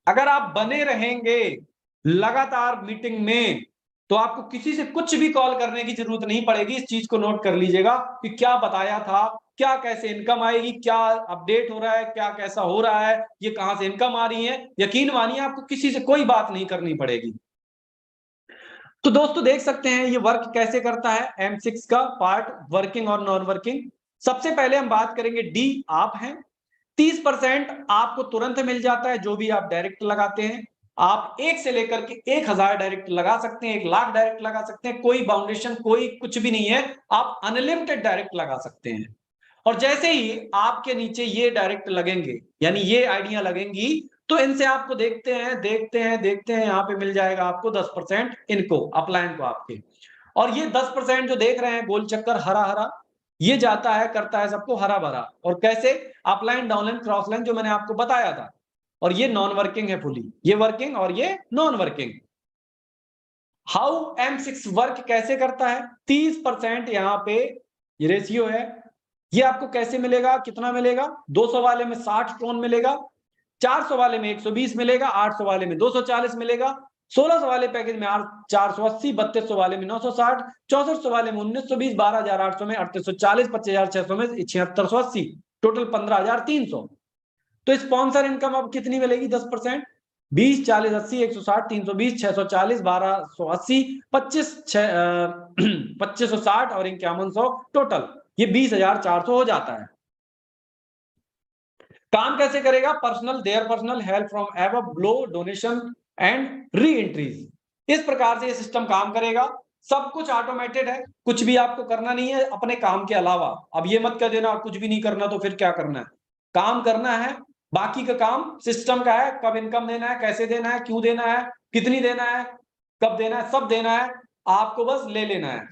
अगर आप बने रहेंगे लगातार मीटिंग में तो आपको किसी से कुछ भी कॉल करने की जरूरत नहीं पड़ेगी। इस चीज को नोट कर लीजिएगा कि क्या बताया था, क्या कैसे इनकम आएगी, क्या अपडेट हो रहा है, क्या कैसा हो रहा है, ये कहां से इनकम आ रही है। यकीन मानिए आपको किसी से कोई बात नहीं करनी पड़ेगी। तो दोस्तों देख सकते हैं ये वर्क कैसे करता है M6 का पार्ट, वर्किंग और नॉन वर्किंग। सबसे पहले हम बात करेंगे डी आप हैं। 30% आपको तुरंत मिल जाता है जो भी आप डायरेक्ट लगाते हैं। आप 1 से लेकर के 1,000 डायरेक्ट लगा सकते हैं, 1,00,000 डायरेक्ट लगा सकते हैं। कोई बाउंडेशन, कोई कुछ भी नहीं है। आप अनलिमिटेड डायरेक्ट लगा सकते हैं। और जैसे ही आपके नीचे ये डायरेक्ट लगेंगे, यानी ये आइडिया लगेंगी, तो इनसे आपको देखते हैं यहां पे मिल जाएगा आपको 10% इनको, अपलाइन को आपके। और ये 10% जो देख रहे हैं गोल चक्कर हरा हरा, ये जाता है करता है सबको हरा भरा। और कैसे? अपलाइन, डाउनलाइन, क्रॉस लाइन जो मैंने आपको बताया था। और ये नॉन वर्किंग है फुली, ये वर्किंग और ये non working. How M6 work कैसे करता है? 30% यहां पे ये रेशियो है। ये आपको कैसे मिलेगा, कितना मिलेगा? 200 वाले में 60 ट्रोन मिलेगा, 400 वाले में 120 मिलेगा, 800 वाले में 240 मिलेगा, 1600 वाले पैकेज में 480, 3200 वाले में 960, 6400 वाले में 1920, 12,800 में 3840, 25,600 में 7680, टोटल 15,300। तो स्पॉन्सर इनकम अब कितनी मिलेगी? 10%। 20, 40, 80, 160, 320, 640, 1280, 2560 और 5100, टोटल ये 20,400 हो जाता है। काम कैसे करेगा? Personal, their personal, help from above, blow, donation and re entries. इस प्रकार से ये सिस्टम काम करेगा। सब कुछ ऑटोमेटेड है, कुछ भी आपको करना नहीं है अपने काम के अलावा। अब ये मत कर देना कुछ भी नहीं करना तो फिर क्या करना है। काम करना है, बाकी का काम सिस्टम का है। कब इनकम देना है, कैसे देना है, क्यों देना है, कितनी देना है, कब देना है, सब देना है। आपको बस ले लेना है।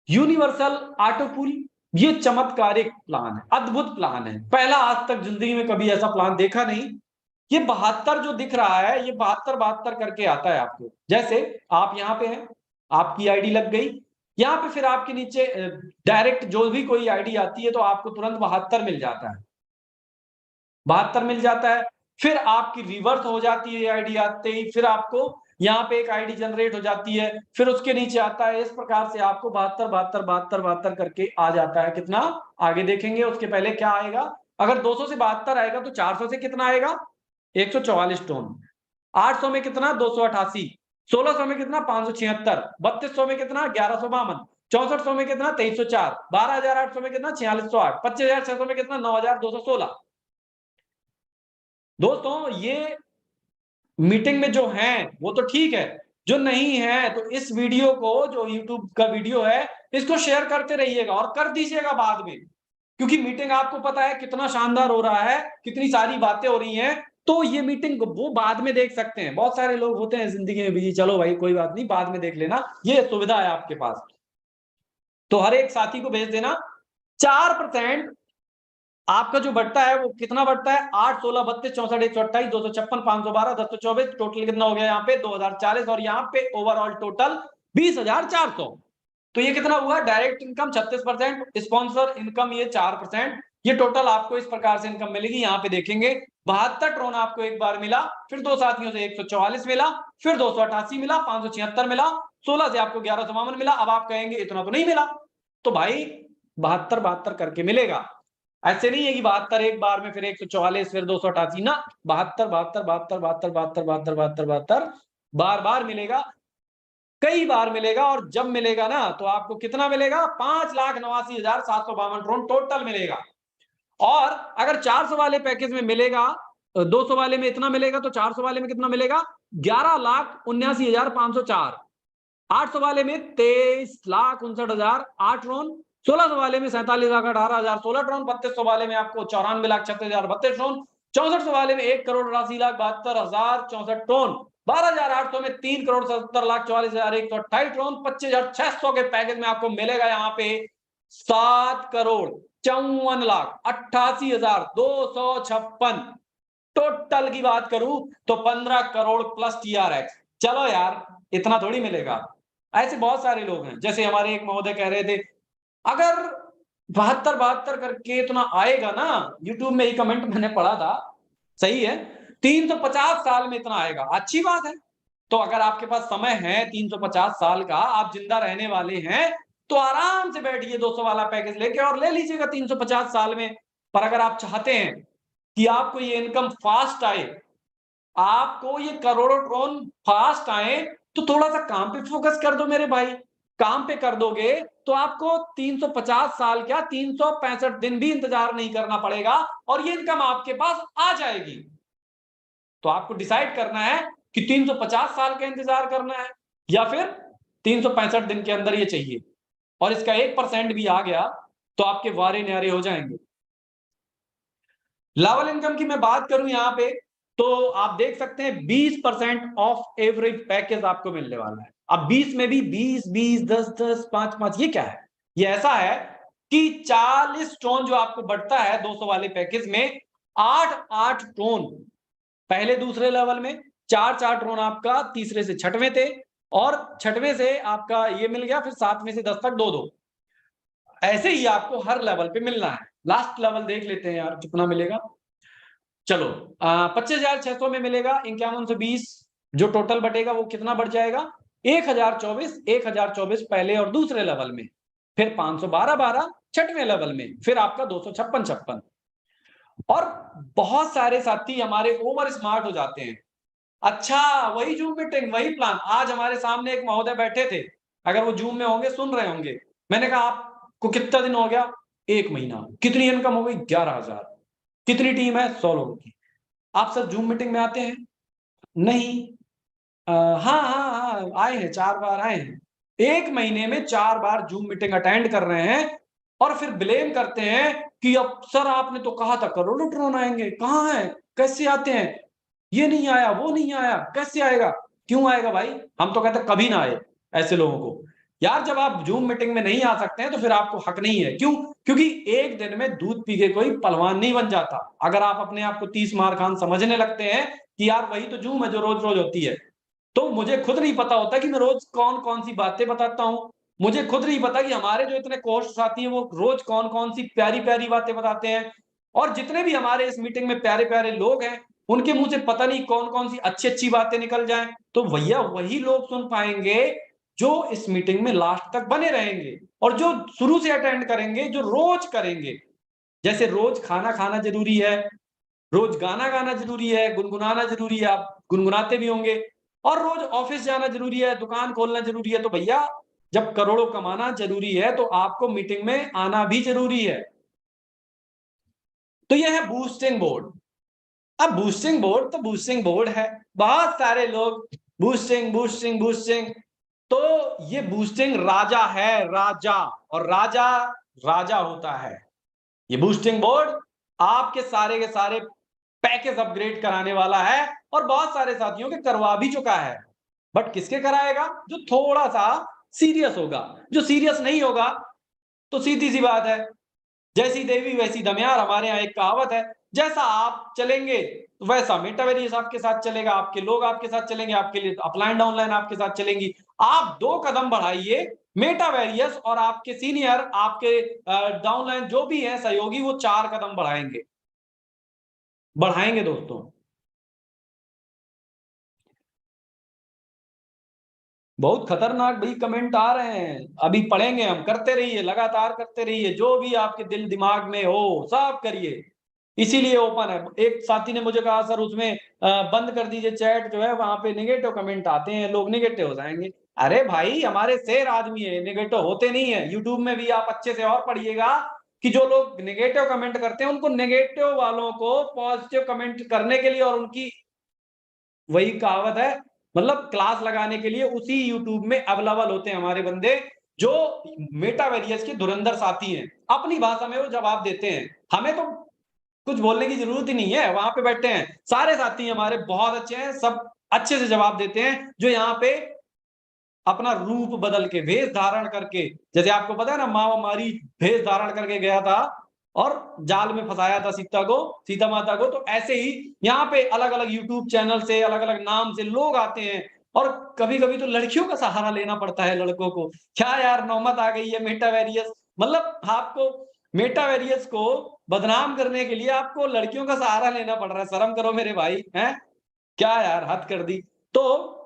यूनिवर्सल ऑटो पूल ये चमत्कारिक प्लान है, अद्भुत प्लान है। पहला आज तक जिंदगी में कभी ऐसा प्लान देखा नहीं। ये 72 जो दिख रहा है, ये 72 करके आता है आपको। जैसे आप यहां पे हैं, आपकी आईडी लग गई, यहां पे फिर आपके नीचे डायरेक्ट जो भी कोई आईडी आती है तो आपको तुरंत 72 मिल जाता है। 72 मिल जाता है। फिर आपकी रिवर्स हो जाती है आईडी आते ही, फिर आपको यहाँ पे एक आईडी जनरेट हो जाती है, फिर उसके नीचे आता है। इस प्रकार से आपको 72 करके आ जाता है। कितना आगे देखेंगे, उसके पहले क्या आएगा? अगर 200 से 72 आएगा तो 400 से कितना आएगा? 144 टोन। 800 में कितना? 288। 1600 में कितना? 576। 3200 में कितना? 1152। 6400 में कितना? 2304। 12,800 में कितना? 4608। 25,600 में कितना? 9,216। दोस्तों ये मीटिंग में जो हैं वो तो ठीक है, जो नहीं है तो इस वीडियो को, जो YouTube का वीडियो है, इसको शेयर करते रहिएगा और कर दीजिएगा बाद में। क्योंकि मीटिंग आपको पता है कितना शानदार हो रहा है, कितनी सारी बातें हो रही हैं। तो ये मीटिंग वो बाद में देख सकते हैं। बहुत सारे लोग होते हैं जिंदगी में बिजी, चलो भाई कोई बात नहीं बाद में देख लेना, ये सुविधा है आपके पास। तो हर एक साथी को भेज देना। 4% आपका जो बढ़ता है वो कितना बढ़ता है? 8, 16, 32, 64, 128, 256, 512, 1024, टोटल कितना हो गया यहाँ पे? 2040। और यहाँ पे ओवरऑल टोटल 20,400। तो ये कितना हुआ? डायरेक्ट इनकम 36%, स्पॉन्सर इनकम ये 4%, ये टोटल आपको इस प्रकार से इनकम मिलेगी। यहाँ पे देखेंगे 72 ट्रोन आपको एक बार मिला, फिर दो साथियों से 144 मिला, फिर 288 मिला, 576 मिला, 16 से आपको 1152 मिला। अब आप कहेंगे इतना तो नहीं मिला, तो भाई 72 करके मिलेगा। ऐसे नहीं है कि 72 एक बार में, फिर 144, फिर 288 ना, 72 बार बार मिलेगा, कई बार मिलेगा। और जब मिलेगा ना तो आपको कितना मिलेगा, 5,89,752 ट्रोन टोटल मिलेगा। और अगर 400 वाले पैकेज में मिलेगा, 200 वाले में इतना मिलेगा, तो 400 वाले में कितना मिलेगा, 11,79,504। 800 वाले में 23,59,008 ट्रोन, 1600 वाले में 47,18,016 ट्रोन, 3200 वाले में आपको 94,36,032 ट्रोन, 6400 वाले में 1,80,72,064 ट्रोन, 12,800 में 3,70,44,128 ट्रोन, 25,600 के पैकेज में आपको मिलेगा यहाँ पे 7,54,88,256। टोटल की बात करूं तो 15 करोड़ प्लस TRX। चलो यार, इतना थोड़ी मिलेगा। ऐसे बहुत सारे लोग हैं, जैसे हमारे एक महोदय कह रहे थे, अगर 72 करके इतना आएगा ना, यूट्यूब में ही कमेंट मैंने पढ़ा था, सही है, 350 साल में इतना आएगा, अच्छी बात है। तो अगर आपके पास समय है 350 साल का, आप जिंदा रहने वाले हैं, तो आराम से बैठिए 200 वाला पैकेज लेके और ले लीजिएगा 350 साल में। पर अगर आप चाहते हैं कि आपको ये इनकम फास्ट आए, आपको ये करोड़ों ट्रोन फास्ट आए, तो थोड़ा सा काम पे फोकस कर दो मेरे भाई। काम पे कर दोगे तो आपको 350 साल क्या, 365 दिन भी इंतजार नहीं करना पड़ेगा और ये इनकम आपके पास आ जाएगी। तो आपको डिसाइड करना है कि 350 साल का इंतजार करना है या फिर 365 दिन के अंदर ये चाहिए। और इसका 1% भी आ गया तो आपके वारे न्यारे हो जाएंगे। लेवल इनकम की मैं बात करूं यहां पे, तो आप देख सकते हैं 20% ऑफ एवरेज पैकेज आपको मिलने वाला है। अब 20 में भी 20 20 10 10 5 5, ये क्या है, ये ऐसा है कि 40 टोन जो आपको बढ़ता है 200 वाले पैकेज में, 8 टोन पहले दूसरे लेवल में, 4 टोन आपका तीसरे से छठवें थे, और छठवें से आपका ये मिल गया, फिर 7वें से 10 तक 2 ऐसे ही आपको हर लेवल पे मिलना है। लास्ट लेवल देख लेते हैं यार कितना मिलेगा। चलो 25,600 में मिलेगा 5120, जो टोटल बढ़ेगा वो कितना बढ़ जाएगा, 1,024 पहले और दूसरे लेवल में, फिर 512 छठवें लेवल में, फिर आपका 256। और बहुत सारे साथी हमारे ओवर स्मार्ट हो जाते हैं। अच्छा, वही जूम मीटिंग, वही प्लान। आज हमारे सामने एक महोदय बैठे थे, अगर वो जूम में होंगे सुन रहे होंगे, मैंने कहा आपको कितना दिन हो गया, 1 महीना, कितनी इनकम हो गई, 11,000, कितनी टीम है, 100 लोगों की, आप सब जूम मीटिंग में आते हैं, नहीं, हाँ हाँ हाँ आए हैं, 4 बार आए हैं, 1 महीने में 4 बार जूम मीटिंग अटेंड कर रहे हैं, और फिर ब्लेम करते हैं कि अब सर आपने तो कहा था करोड़ों ट्रोन आएंगे, कहाँ है, कैसे आते हैं, ये नहीं आया, वो नहीं आया, कैसे आएगा, क्यों आएगा भाई, हम तो कहते कभी ना आए ऐसे लोगों को। यार जब आप जूम मीटिंग में नहीं आ सकते हैं तो फिर आपको हक नहीं है। क्यों? क्योंकि एक दिन में दूध पी के कोई पहलवान नहीं बन जाता। अगर आप अपने आप को 30 मार खान समझने लगते हैं कि यार वही तो जूम है जो रोज रोज होती है, तो मुझे खुद नहीं पता होता कि मैं रोज कौन कौन सी बातें बताता हूँ। मुझे खुद नहीं पता कि हमारे जो इतने कोर्स साथी हैं वो रोज कौन कौन सी प्यारी प्यारी बातें बताते हैं। और जितने भी हमारे इस मीटिंग में प्यारे प्यारे लोग हैं, उनके मुंह से पता नहीं कौन कौन सी अच्छी अच्छी बातें निकल जाएं। तो भैया वही लोग सुन पाएंगे जो इस मीटिंग में लास्ट तक बने रहेंगे, और जो शुरू से अटेंड करेंगे, जो रोज करेंगे। जैसे रोज खाना खाना जरूरी है, रोज गाना गाना जरूरी है, गुनगुनाना जरूरी है, आप गुनगुनाते भी होंगे, और रोज ऑफिस जाना जरूरी है, दुकान खोलना जरूरी है। तो भैया जब करोड़ों कमाना जरूरी है तो आपको मीटिंग में आना भी जरूरी है। तो यह है बूस्टिंग बोर्ड। अब बूस्टिंग बोर्ड तो बूस्टिंग बोर्ड है, बहुत सारे लोग बूस्टिंग बूस्टिंग बूस्टिंग, तो ये बूस्टिंग राजा है, राजा, और राजा राजा होता है। ये बूस्टिंग बोर्ड आपके सारे के सारे पैकेज अपग्रेड कराने वाला है, और बहुत सारे साथियों के करवा भी चुका है। बट किसके कराएगा? जो थोड़ा सा सीरियस होगा। जो सीरियस नहीं होगा तो सीधी सी बात है, जैसी देवी वैसी दमयार। हमारे यहाँ एक कहावत है, जैसा आप चलेंगे वैसा मेटावेरियस आपके साथ चलेगा, आपके लोग आपके साथ चलेंगे, आपके लिए अपलाइन डाउनलाइन आपके साथ चलेंगी। आप 2 कदम बढ़ाइए, मेटावेरियस और आपके सीनियर, आपके डाउनलाइन जो भी है सहयोगी, वो 4 कदम बढ़ाएंगे दोस्तों। बहुत खतरनाक भाई कमेंट आ रहे हैं, अभी पढ़ेंगे हम। करते रहिए, लगातार करते रहिए, जो भी आपके दिल दिमाग में हो सब करिए, इसीलिए ओपन है। एक साथी ने मुझे कहा सर उसमें बंद कर दीजिए चैट, जो है वहां पे नेगेटिव कमेंट आते हैं, लोग नेगेटिव हो जाएंगे। अरे भाई हमारे शेर आदमी है, नेगेटिव होते नहीं है। यूट्यूब में भी आप अच्छे से और पढ़िएगा कि जो लोग नेगेटिव कमेंट करते हैं, उनको नेगेटिव वालों को पॉजिटिव कमेंट करने के लिए और उनकी, वही कहावत है, मतलब क्लास लगाने के लिए उसी यूट्यूब में अवेलेबल होते हैं हमारे बंदे, जो मेटावेरियस के धुरंधर साथी हैं। अपनी भाषा में वो जवाब देते हैं, हमें तो कुछ बोलने की जरूरत ही नहीं है। वहां पे बैठे हैं सारे साथी हमारे, बहुत अच्छे हैं, सब अच्छे से जवाब देते हैं। जो यहाँ पे अपना रूप बदल के, वेश धारण करके, जैसे आपको पता है ना, माँ मारी भेष धारण करके गया था और जाल में फंसाया था सीता माता को, तो ऐसे ही यहाँ पे अलग अलग यूट्यूब चैनल से, अलग अलग नाम से लोग आते हैं। और कभी कभी तो लड़कियों का सहारा लेना पड़ता है लड़कों को। क्या यार नौबत आ गई है मेटावेरियस, मतलब आपको मेटावेरियस को बदनाम करने के लिए आपको लड़कियों का सहारा लेना पड़ रहा है। शर्म करो मेरे भाई, हैं क्या यार, हद कर दी। तो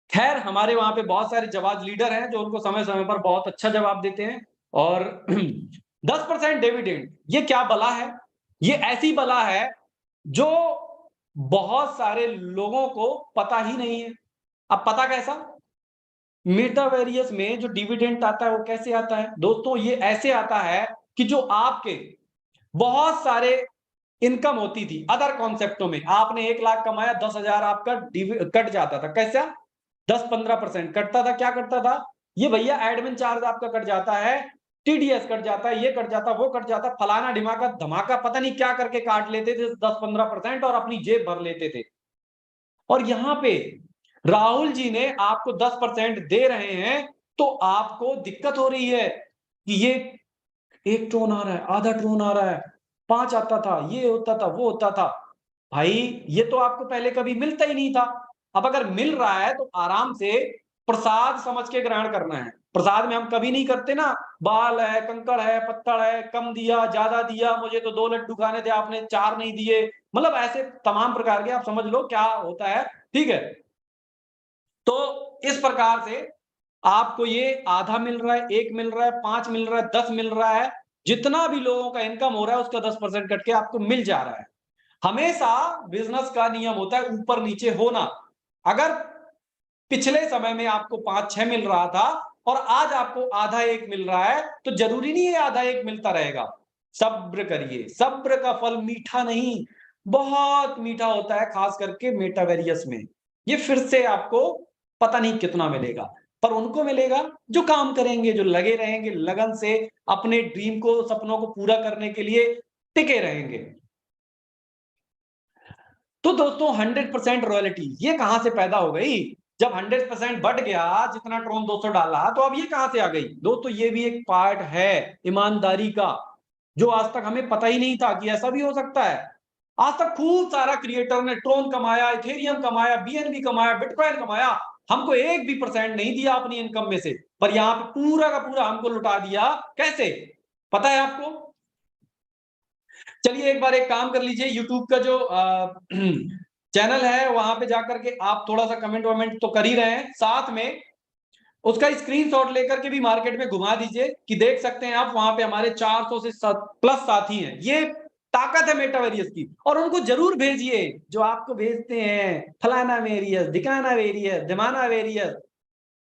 खैर हमारे वहां पे बहुत सारे जवाब लीडर हैं जो उनको समय समय पर बहुत अच्छा जवाब देते हैं। और 10% डिविडेंड, ये क्या बला है? ये ऐसी बला है जो बहुत सारे लोगों को पता ही नहीं है। अब पता कैसा? मेटावेरियस में जो डिविडेंड आता है वो कैसे आता है दोस्तों? ये ऐसे आता है कि जो आपके बहुत सारे इनकम होती थी अदर कॉन्सेप्टों में, आपने 1 लाख कमाया, 10,000 आपका कट जाता था। कैसा? 10-15% कटता था। क्या कटता था? ये भैया एडमिन चार्ज आपका कट जाता है, टीडीएस कट जाता है, ये कट जाता, वो कट जाता, फलाना ढिमाका धमाका पता नहीं क्या करके काट लेते थे 10-15% और अपनी जेब भर लेते थे। और यहां पे राहुल जी ने आपको 10% दे रहे हैं, तो आपको दिक्कत हो रही है कि ये 1 ट्रोन आ रहा है, आधा ट्रोन आ रहा है, 5 आता था, ये होता था, वो होता था। भाई ये तो आपको पहले कभी मिलता ही नहीं था। अब अगर मिल रहा है तो आराम से प्रसाद समझ के ग्रहण करना है। प्रसाद में हम कभी नहीं करते ना, बाल है, कंकड़ है, पत्थर है, कम दिया, ज्यादा दिया, मुझे तो 2 लड्डू खाने थे आपने 4 नहीं दिए, मतलब ऐसे तमाम प्रकार के, आप समझ लो क्या होता है। ठीक है, तो इस प्रकार से आपको ये आधा मिल रहा है, 1 मिल रहा है, 5 मिल रहा है, 10 मिल रहा है, जितना भी लोगों का इनकम हो रहा है उसका 10% कट के आपको मिल जा रहा है। हमेशा बिजनेस का नियम होता है ऊपर नीचे होना। अगर पिछले समय में आपको 5-6 मिल रहा था और आज आपको आधा 1 मिल रहा है, तो जरूरी नहीं है आधा 1 मिलता रहेगा। सब्र करिए, सब्र का फल मीठा नहीं, बहुत मीठा होता है, खास करके मेटावेरियस में। ये फिर से आपको पता नहीं कितना मिलेगा, पर उनको मिलेगा जो काम करेंगे, जो लगे रहेंगे, लगन से अपने ड्रीम को, सपनों को पूरा करने के लिए टिके रहेंगे। तो दोस्तों 100% रॉयल्टी ये कहां से पैदा हो गई? जब 100% बढ़ गया, जितना ट्रोन 200 डाला, तो अब ये कहां से आ गई? दोस्तों ये भी एक पार्ट है ईमानदारी का, जो आज तक हमें पता ही नहीं था कि ऐसा भी हो सकता है। आज तक खूब सारा क्रिएटर ने ट्रोन कमाया, इथेरियम कमाया, बीएनबी कमाया, बिटकॉइन कमाया, हमको 1% नहीं दिया अपनी इनकम में से, पर यहाँ पे पूरा का पूरा हमको लुटा दिया। कैसे? पता है आपको? चलिए एक बार एक काम कर लीजिए, यूट्यूब का जो चैनल है वहां पे जाकर के आप थोड़ा सा कमेंट वमेंट तो कर ही रहे हैं, साथ में उसका स्क्रीनशॉट लेकर के भी मार्केट में घुमा दीजिए कि देख सकते हैं आप, वहां पे हमारे 400 से प्लस साथी हैं। ये ताकत है मेटावेरियस की। और उनको जरूर भेजिए जो आपको भेजते हैं, फलाना वेरियस, ढिकाना वेरियस, दिमाना वेरियस,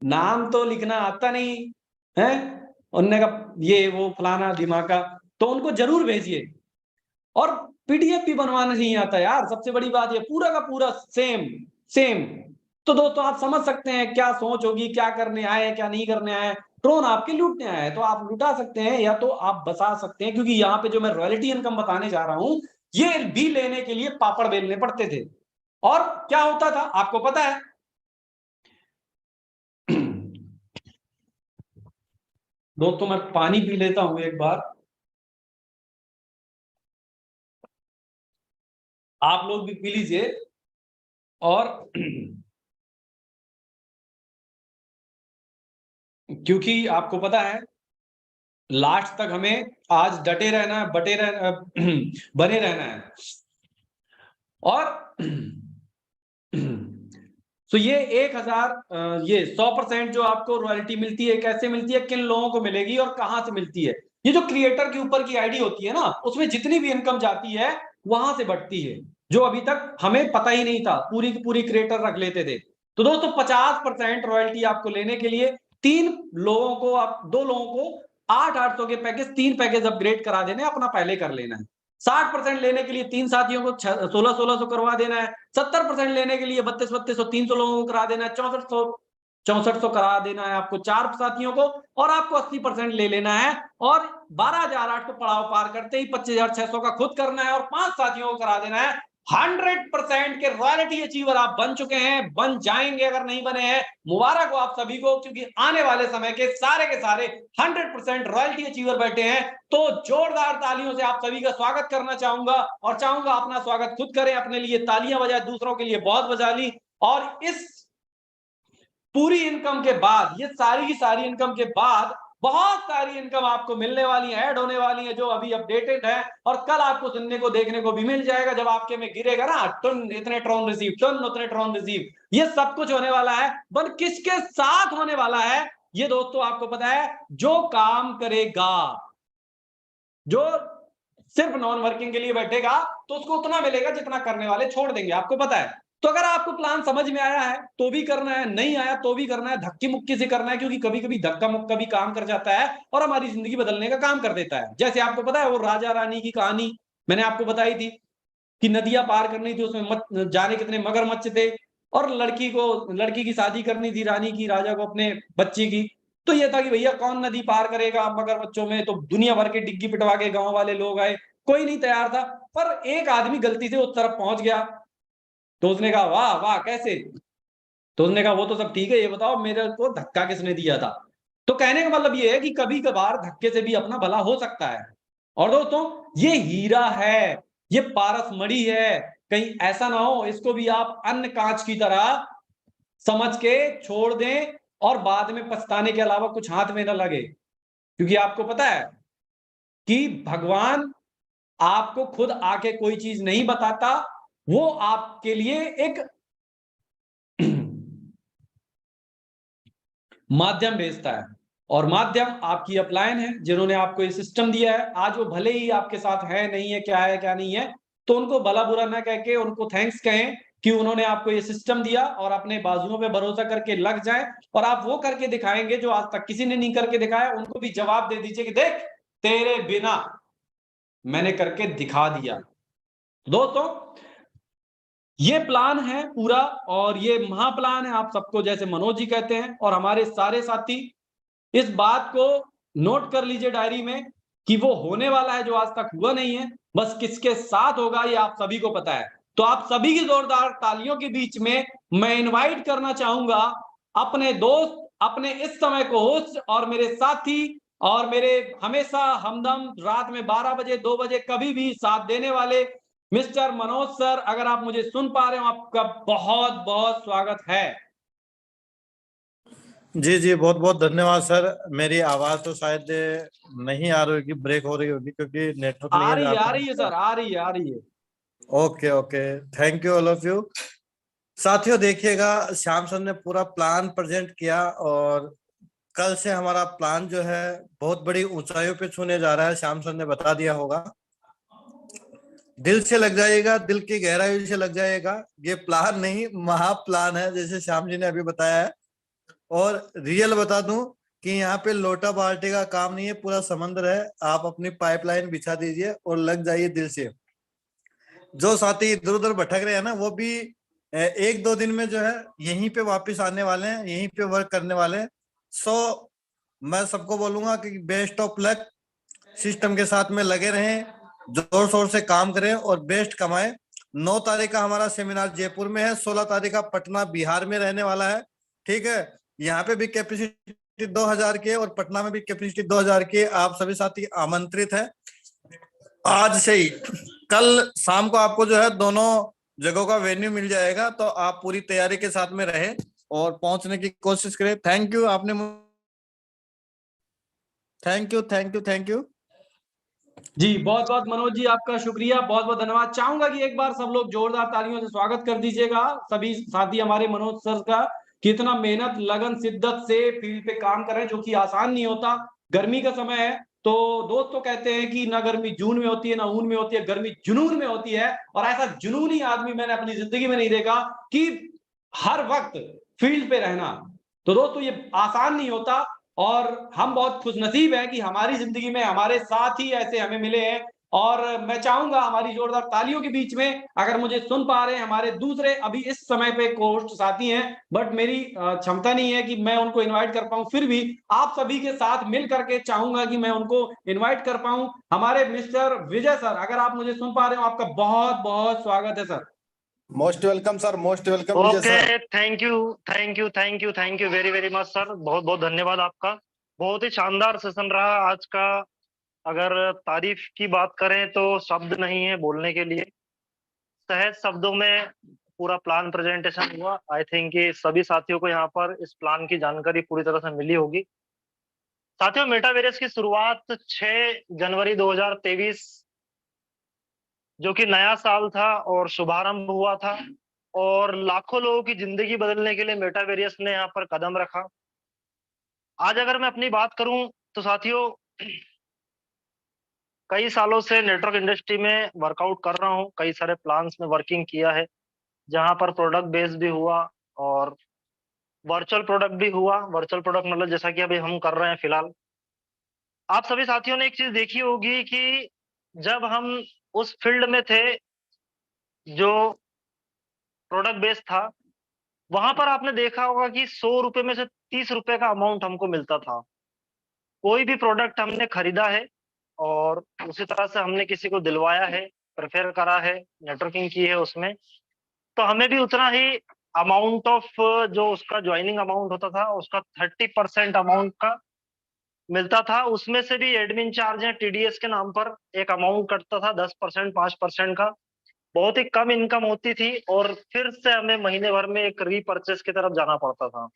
नाम तो लिखना आता नहीं है उनने का, ये वो फलाना दिमाका, तो उनको जरूर भेजिए। और पीडीएफ भी बनवाना नहीं आता यार, सबसे बड़ी बात ये, पूरा का पूरा सेम सेम। तो दोस्तों आप समझ सकते हैं क्या सोच होगी, क्या करने आए क्या नहीं करने आए। ट्रोन आपके लूटने आए तो आप लुटा सकते हैं या तो आप बचा सकते हैं, क्योंकि यहाँ पे जो मैं रॉयल्टी इनकम बताने जा रहा हूं, ये भी लेने के लिए पापड़ बेलने पड़ते थे। और क्या होता था आपको पता है? दोस्तों मैं पानी पी लेता हूं एक बार, आप लोग भी पी लीजिए। और क्योंकि आपको पता है लास्ट तक हमें आज डटे रहना है, बने रहना है। और तो ये 1000 ये 100% जो आपको रॉयल्टी मिलती है, कैसे मिलती है, किन लोगों को मिलेगी और कहां से मिलती है? ये जो क्रिएटर के ऊपर की आईडी होती है ना, उसमें जितनी भी इनकम जाती है वहां से बढ़ती है, जो अभी तक हमें पता ही नहीं था, पूरी की पूरी क्रिएटर रख लेते थे। तो दोस्तों 50% रॉयल्टी आपको लेने के लिए 2 लोगों को 800 के पैकेज, 3 पैकेज अपग्रेड करा देने, अपना पहले कर लेना है। 60% लेने के लिए 3 साथियों को 1600 करवा देना है। 70% लेने के लिए 3200 300 लोगों को करा देना है। 6400 करा देना है आपको 4 साथियों को, और आपको 80% ले लेना है। और 12800 पड़ाव पार करते ही 25600 का खुद करना है और 5 साथियों को करा देना है। 100% के रॉयल्टी अचीवर आप बन चुके हैं, बन जाएंगे अगर नहीं बने हैं। मुबारक हो आप सभी को, क्योंकि आने वाले समय के सारे 100% रॉयल्टी अचीवर बैठे हैं। तो जोरदार तालियों से आप सभी का स्वागत करना चाहूंगा, और चाहूंगा अपना स्वागत खुद करें, अपने लिए तालियां बजाए, दूसरों के लिए बहुत बजा ली। और इस पूरी इनकम के बाद, ये सारी की सारी इनकम के बाद बहुत सारी इनकम आपको मिलने वाली है, ऐड होने वाली है, जो अभी अपडेटेड है। और कल आपको सुनने को देखने को भी मिल जाएगा, जब आपके में गिरेगा ना टन इतने ट्रॉन रिसीव, टन उतने ट्रॉन रिसीव, ये सब कुछ होने वाला है। पर किसके साथ होने वाला है ये दोस्तों आपको पता है? जो काम करेगा, जो सिर्फ नॉन वर्किंग के लिए बैठेगा, तो उसको उतना मिलेगा जितना करने वाले छोड़ देंगे, आपको पता है। तो अगर आपको प्लान समझ में आया है तो भी करना है, नहीं आया तो भी करना है, धक्की मुक्की से करना है, क्योंकि कभी कभी धक्का मुक्का भी काम कर जाता है और हमारी जिंदगी बदलने का काम कर देता है। जैसे आपको पता है वो राजा रानी की कहानी मैंने आपको बताई थी कि नदियां पार करनी थी, उसमें जाने कितने मगरमच्छ थे, और लड़की की शादी करनी थी रानी की, राजा को अपने बच्ची की। तो ये था कि भैया कौन नदी पार करेगा मगरमच्छों में, तो दुनिया भर के डिग्गी पिटवा के गांव वाले लोग आए, कोई नहीं तैयार था। पर एक आदमी गलती से उस तरफ पहुंच गया, तो उसने कहा वाह वाह कैसे? तो उसने कहा वो तो सब ठीक है, ये बताओ मेरे को धक्का किसने दिया था? तो कहने का मतलब ये है कि कभी कभार धक्के से भी अपना भला हो सकता है। और दोस्तों ये हीरा है, ये पारस मणि है, कहीं ऐसा ना हो इसको भी आप अन्य कांच की तरह समझ के छोड़ दें और बाद में पछताने के अलावा कुछ हाथ में ना लगे। क्योंकि आपको पता है कि भगवान आपको खुद आके कोई चीज नहीं बताता, वो आपके लिए एक माध्यम भेजता है, और माध्यम आपकी अपलाइन है, जिन्होंने आपको ये सिस्टम दिया है। आज वो भले ही आपके साथ है नहीं है, क्या नहीं है, तो उनको भला बुरा ना कह के उनको थैंक्स कहें कि उन्होंने आपको ये सिस्टम दिया, और अपने बाजुओं पे भरोसा करके लग जाए। और आप वो करके दिखाएंगे जो आज तक किसी ने नहीं करके दिखाया, उनको भी जवाब दे दीजिए कि देख तेरे बिना मैंने करके दिखा दिया। दोस्तों ये प्लान है पूरा, और ये महाप्लान है आप सबको, जैसे मनोज जी कहते हैं, और हमारे सारे साथी इस बात को नोट कर लीजिए डायरी में कि वो होने वाला है जो आज तक हुआ नहीं है। बस किसके साथ होगा ये आप सभी को पता है। तो आप सभी की जोरदार तालियों के बीच में मैं इनवाइट करना चाहूंगा अपने दोस्त, अपने इस समय को होस्ट और मेरे साथी, और मेरे हमेशा हमदम, रात में 12 बजे 2 बजे कभी भी साथ देने वाले मिस्टर मनोज सर। अगर आप मुझे सुन पा रहे हो, आपका बहुत बहुत स्वागत है। जी जी, बहुत बहुत धन्यवाद सर। मेरी आवाज तो शायद नहीं आ रही होगी, ब्रेक हो रही होगी क्योंकि नेटवर्क नहीं है। आ रही है सर, आ रही है। Okay okay, thank you all of you. साथियों देखिएगा, श्याम सर ने पूरा प्लान प्रेजेंट किया, और कल से हमारा प्लान जो है बहुत बड़ी ऊंचाइयों पे छूने जा रहा है। श्याम सर ने बता दिया होगा, दिल से लग जाएगा, दिल की गहराई से लग जाएगा। ये प्लान नहीं, महा प्लान है, जैसे श्याम जी ने अभी बताया है। और रियल बता दूं कि यहाँ पे लोटा बाल्टी का काम नहीं है, पूरा समंदर है। आप अपनी पाइपलाइन बिछा दीजिए और लग जाइए दिल से। जो साथी इधर उधर भटक रहे हैं ना, वो भी 1-2 दिन में जो है यहीं पे वापस आने वाले हैं, यहीं पे वर्क करने वाले हैं। सो मैं सबको बोलूंगा कि बेस्ट ऑफ लक, सिस्टम के साथ में लगे रहें, जोर शोर से काम करें और बेस्ट कमाएं। 9 तारीख का हमारा सेमिनार जयपुर में है, 16 तारीख का पटना बिहार में रहने वाला है। ठीक है, यहाँ पे भी कैपेसिटी 2000 की है और पटना में भी कैपेसिटी 2000 की है। आप सभी साथी आमंत्रित है। आज से ही कल शाम को आपको जो है दोनों जगहों का वेन्यू मिल जाएगा, तो आप पूरी तैयारी के साथ में रहे और पहुंचने की कोशिश करें। थैंक यू, आपने thank you, thank you, thank you. जी बहुत बहुत मनोज जी आपका शुक्रिया, बहुत बहुत धन्यवाद। चाहूंगा कि एक बार सब लोग जोरदार तालियों से स्वागत कर दीजिएगा सभी साथी हमारे मनोज सर का। कितना मेहनत लगन शिद्दत से फील्ड पे काम कर रहे हैं, जो कि आसान नहीं होता। गर्मी का समय है, तो दोस्त तो कहते हैं कि ना गर्मी जून में होती है ना ऊन में होती है, गर्मी जुनून में होती है। और ऐसा जुनूनी आदमी मैंने अपनी जिंदगी में नहीं देखा कि हर वक्त फील्ड पे रहना। तो दोस्तों ये आसान नहीं होता, और हम बहुत खुशनसीब हैं कि हमारी जिंदगी में हमारे साथ ही ऐसे हमें मिले हैं। और मैं चाहूंगा हमारी जोरदार तालियों के बीच में, अगर मुझे सुन पा रहे हैं हमारे दूसरे अभी इस समय पे कोस्ट साथी हैं, बट मेरी क्षमता नहीं है कि मैं उनको इनवाइट कर पाऊं, फिर भी आप सभी के साथ मिल करके चाहूंगा कि मैं उनको इनवाइट कर पाऊं। हमारे मिस्टर विजय सर, अगर आप मुझे सुन पा रहे हो, आपका बहुत बहुत स्वागत है sir. Most welcome sir, most welcome Vijay sir. Okay, thank you, thank you, thank you, thank you very very much sir. बहुत बहुत धन्यवाद आपका। बहुत ही शानदार सेशन रहा आज का। अगर तारीफ की बात करें तो शब्द नहीं है बोलने के लिए। सहज शब्दों में पूरा प्लान प्रेजेंटेशन हुआ। आई थिंक कि सभी साथियों को यहाँ पर इस प्लान की जानकारी पूरी तरह से मिली होगी। साथियों, मेटावेरियस की शुरुआत 6 जनवरी 2023, जो कि नया साल था और शुभारंभ हुआ था, और लाखों लोगों की जिंदगी बदलने के लिए मेटावेरियस ने यहाँ पर कदम रखा। आज अगर मैं अपनी बात करूं तो साथियों, कई सालों से नेटवर्क इंडस्ट्री में वर्कआउट कर रहा हूं। कई सारे प्लान्स में वर्किंग किया है, जहां पर प्रोडक्ट बेस्ड भी हुआ और वर्चुअल प्रोडक्ट भी हुआ। वर्चुअल प्रोडक्ट मतलब जैसा कि अभी हम कर रहे हैं फिलहाल। आप सभी साथियों ने एक चीज देखी होगी कि जब हम उस फील्ड में थे जो प्रोडक्ट बेस्ड था, वहां पर आपने देखा होगा कि 100 रुपए में से 30 रुपए का अमाउंट हमको मिलता था। कोई भी प्रोडक्ट हमने खरीदा है और उसी तरह से हमने किसी को दिलवाया है, प्रेफर करा है, नेटवर्किंग की है उसमें, तो हमें भी उतना ही अमाउंट ऑफ जो उसका ज्वाइनिंग अमाउंट होता था उसका 30% अमाउंट का मिलता था। उसमें से भी एडमिन चार्ज या टीडीएस के नाम पर एक अमाउंट कटता था, 10% 5% का। बहुत ही कम इनकम होती थी और फिर से हमें महीने भर में एक रीपरचेस की तरफ जाना पड़ता था।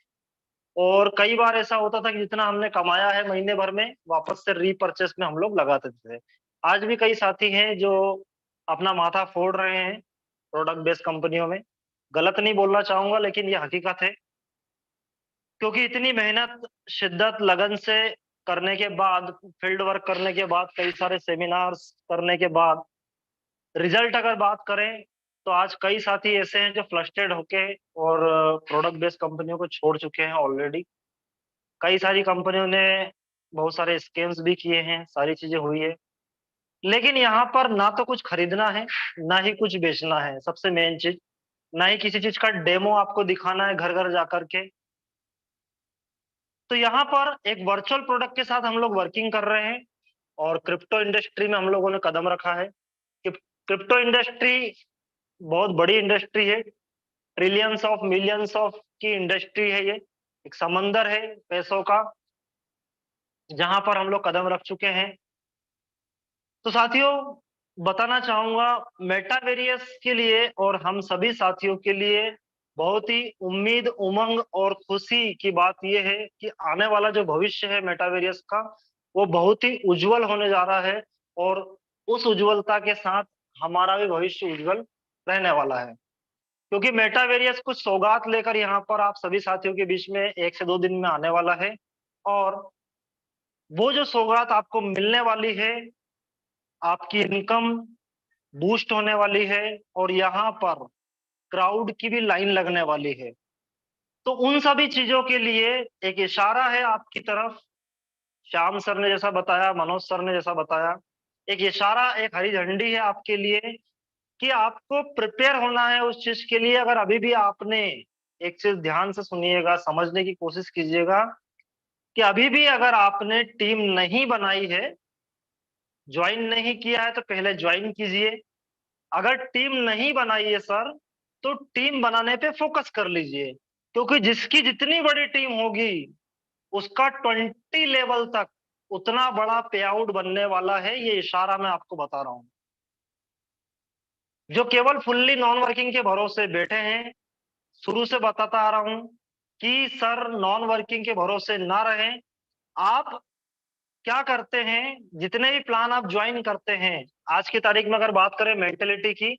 और कई बार ऐसा होता था कि जितना हमने कमाया है महीने भर में, वापस से रीपरचेस में हम लोग लगाते थे। आज भी कई साथी हैं जो अपना माथा फोड़ रहे हैं प्रोडक्ट बेस्ड कंपनियों में। गलत नहीं बोलना चाहूंगा, लेकिन ये हकीकत है, क्योंकि इतनी मेहनत, शिद्दत, लगन से करने के बाद, फील्ड वर्क करने के बाद, कई सारे सेमिनार्स करने के बाद रिजल्ट अगर बात करें तो आज कई साथी ऐसे हैं जो फ्लस्ट्रेड होके और प्रोडक्ट बेस्ड कंपनियों को छोड़ चुके हैं ऑलरेडी। कई सारी कंपनियों ने बहुत सारे स्कैम्स भी किए हैं, सारी चीजें हुई है। लेकिन यहाँ पर ना तो कुछ खरीदना है, ना ही कुछ बेचना है, सबसे मेन चीज। ना ही किसी चीज का डेमो आपको दिखाना है घर घर जाकर के। तो यहाँ पर एक वर्चुअल प्रोडक्ट के साथ हम लोग वर्किंग कर रहे हैं और क्रिप्टो इंडस्ट्री में हम लोगों ने कदम रखा है। क्रिप्टो इंडस्ट्री बहुत बड़ी इंडस्ट्री है, ट्रिलियंस ऑफ मिलियंस ऑफ की इंडस्ट्री है। ये एक समंदर है पैसों का, जहां पर हम लोग कदम रख चुके हैं। तो साथियों, बताना चाहूंगा मेटावेरियस के लिए और हम सभी साथियों के लिए बहुत ही उम्मीद, उमंग और खुशी की बात यह है कि आने वाला जो भविष्य है मेटावेरियस का, वो बहुत ही उज्जवल होने जा रहा है। और उस उज्जवलता के साथ हमारा भी भविष्य उज्जवल रहने वाला है, क्योंकि मेटावेरियस कुछ सौगात लेकर यहाँ पर आप सभी साथियों के बीच में 1 से 2 दिन में आने वाला है। और वो जो सौगात आपको मिलने वाली है, आपकी इनकम बूस्ट होने वाली है और यहाँ पर क्राउड की भी लाइन लगने वाली है। तो उन सभी चीजों के लिए एक इशारा है आपकी तरफ। श्याम सर ने जैसा बताया, मनोज सर ने जैसा बताया, एक इशारा, एक हरी झंडी है आपके लिए कि आपको प्रिपेयर होना है उस चीज के लिए। अगर अभी भी आपने, एक चीज ध्यान से सुनिएगा, समझने की कोशिश कीजिएगा, कि अभी भी अगर आपने टीम नहीं बनाई है, ज्वाइन नहीं किया है, तो पहले ज्वाइन कीजिए। अगर टीम नहीं बनाई है सर, तो टीम बनाने पे फोकस कर लीजिए, क्योंकि जिसकी जितनी बड़ी टीम होगी उसका 20 लेवल तक उतना बड़ा पे आउट बनने वाला है। ये इशारा मैं आपको बता रहा हूं। जो केवल फुल्ली नॉन वर्किंग के भरोसे बैठे हैं, शुरू से बताता आ रहा हूं कि सर नॉन वर्किंग के भरोसे ना रहें। आप क्या करते हैं, जितने भी प्लान आप ज्वाइन करते हैं, आज की तारीख में अगर बात करें मेंटेलिटी की,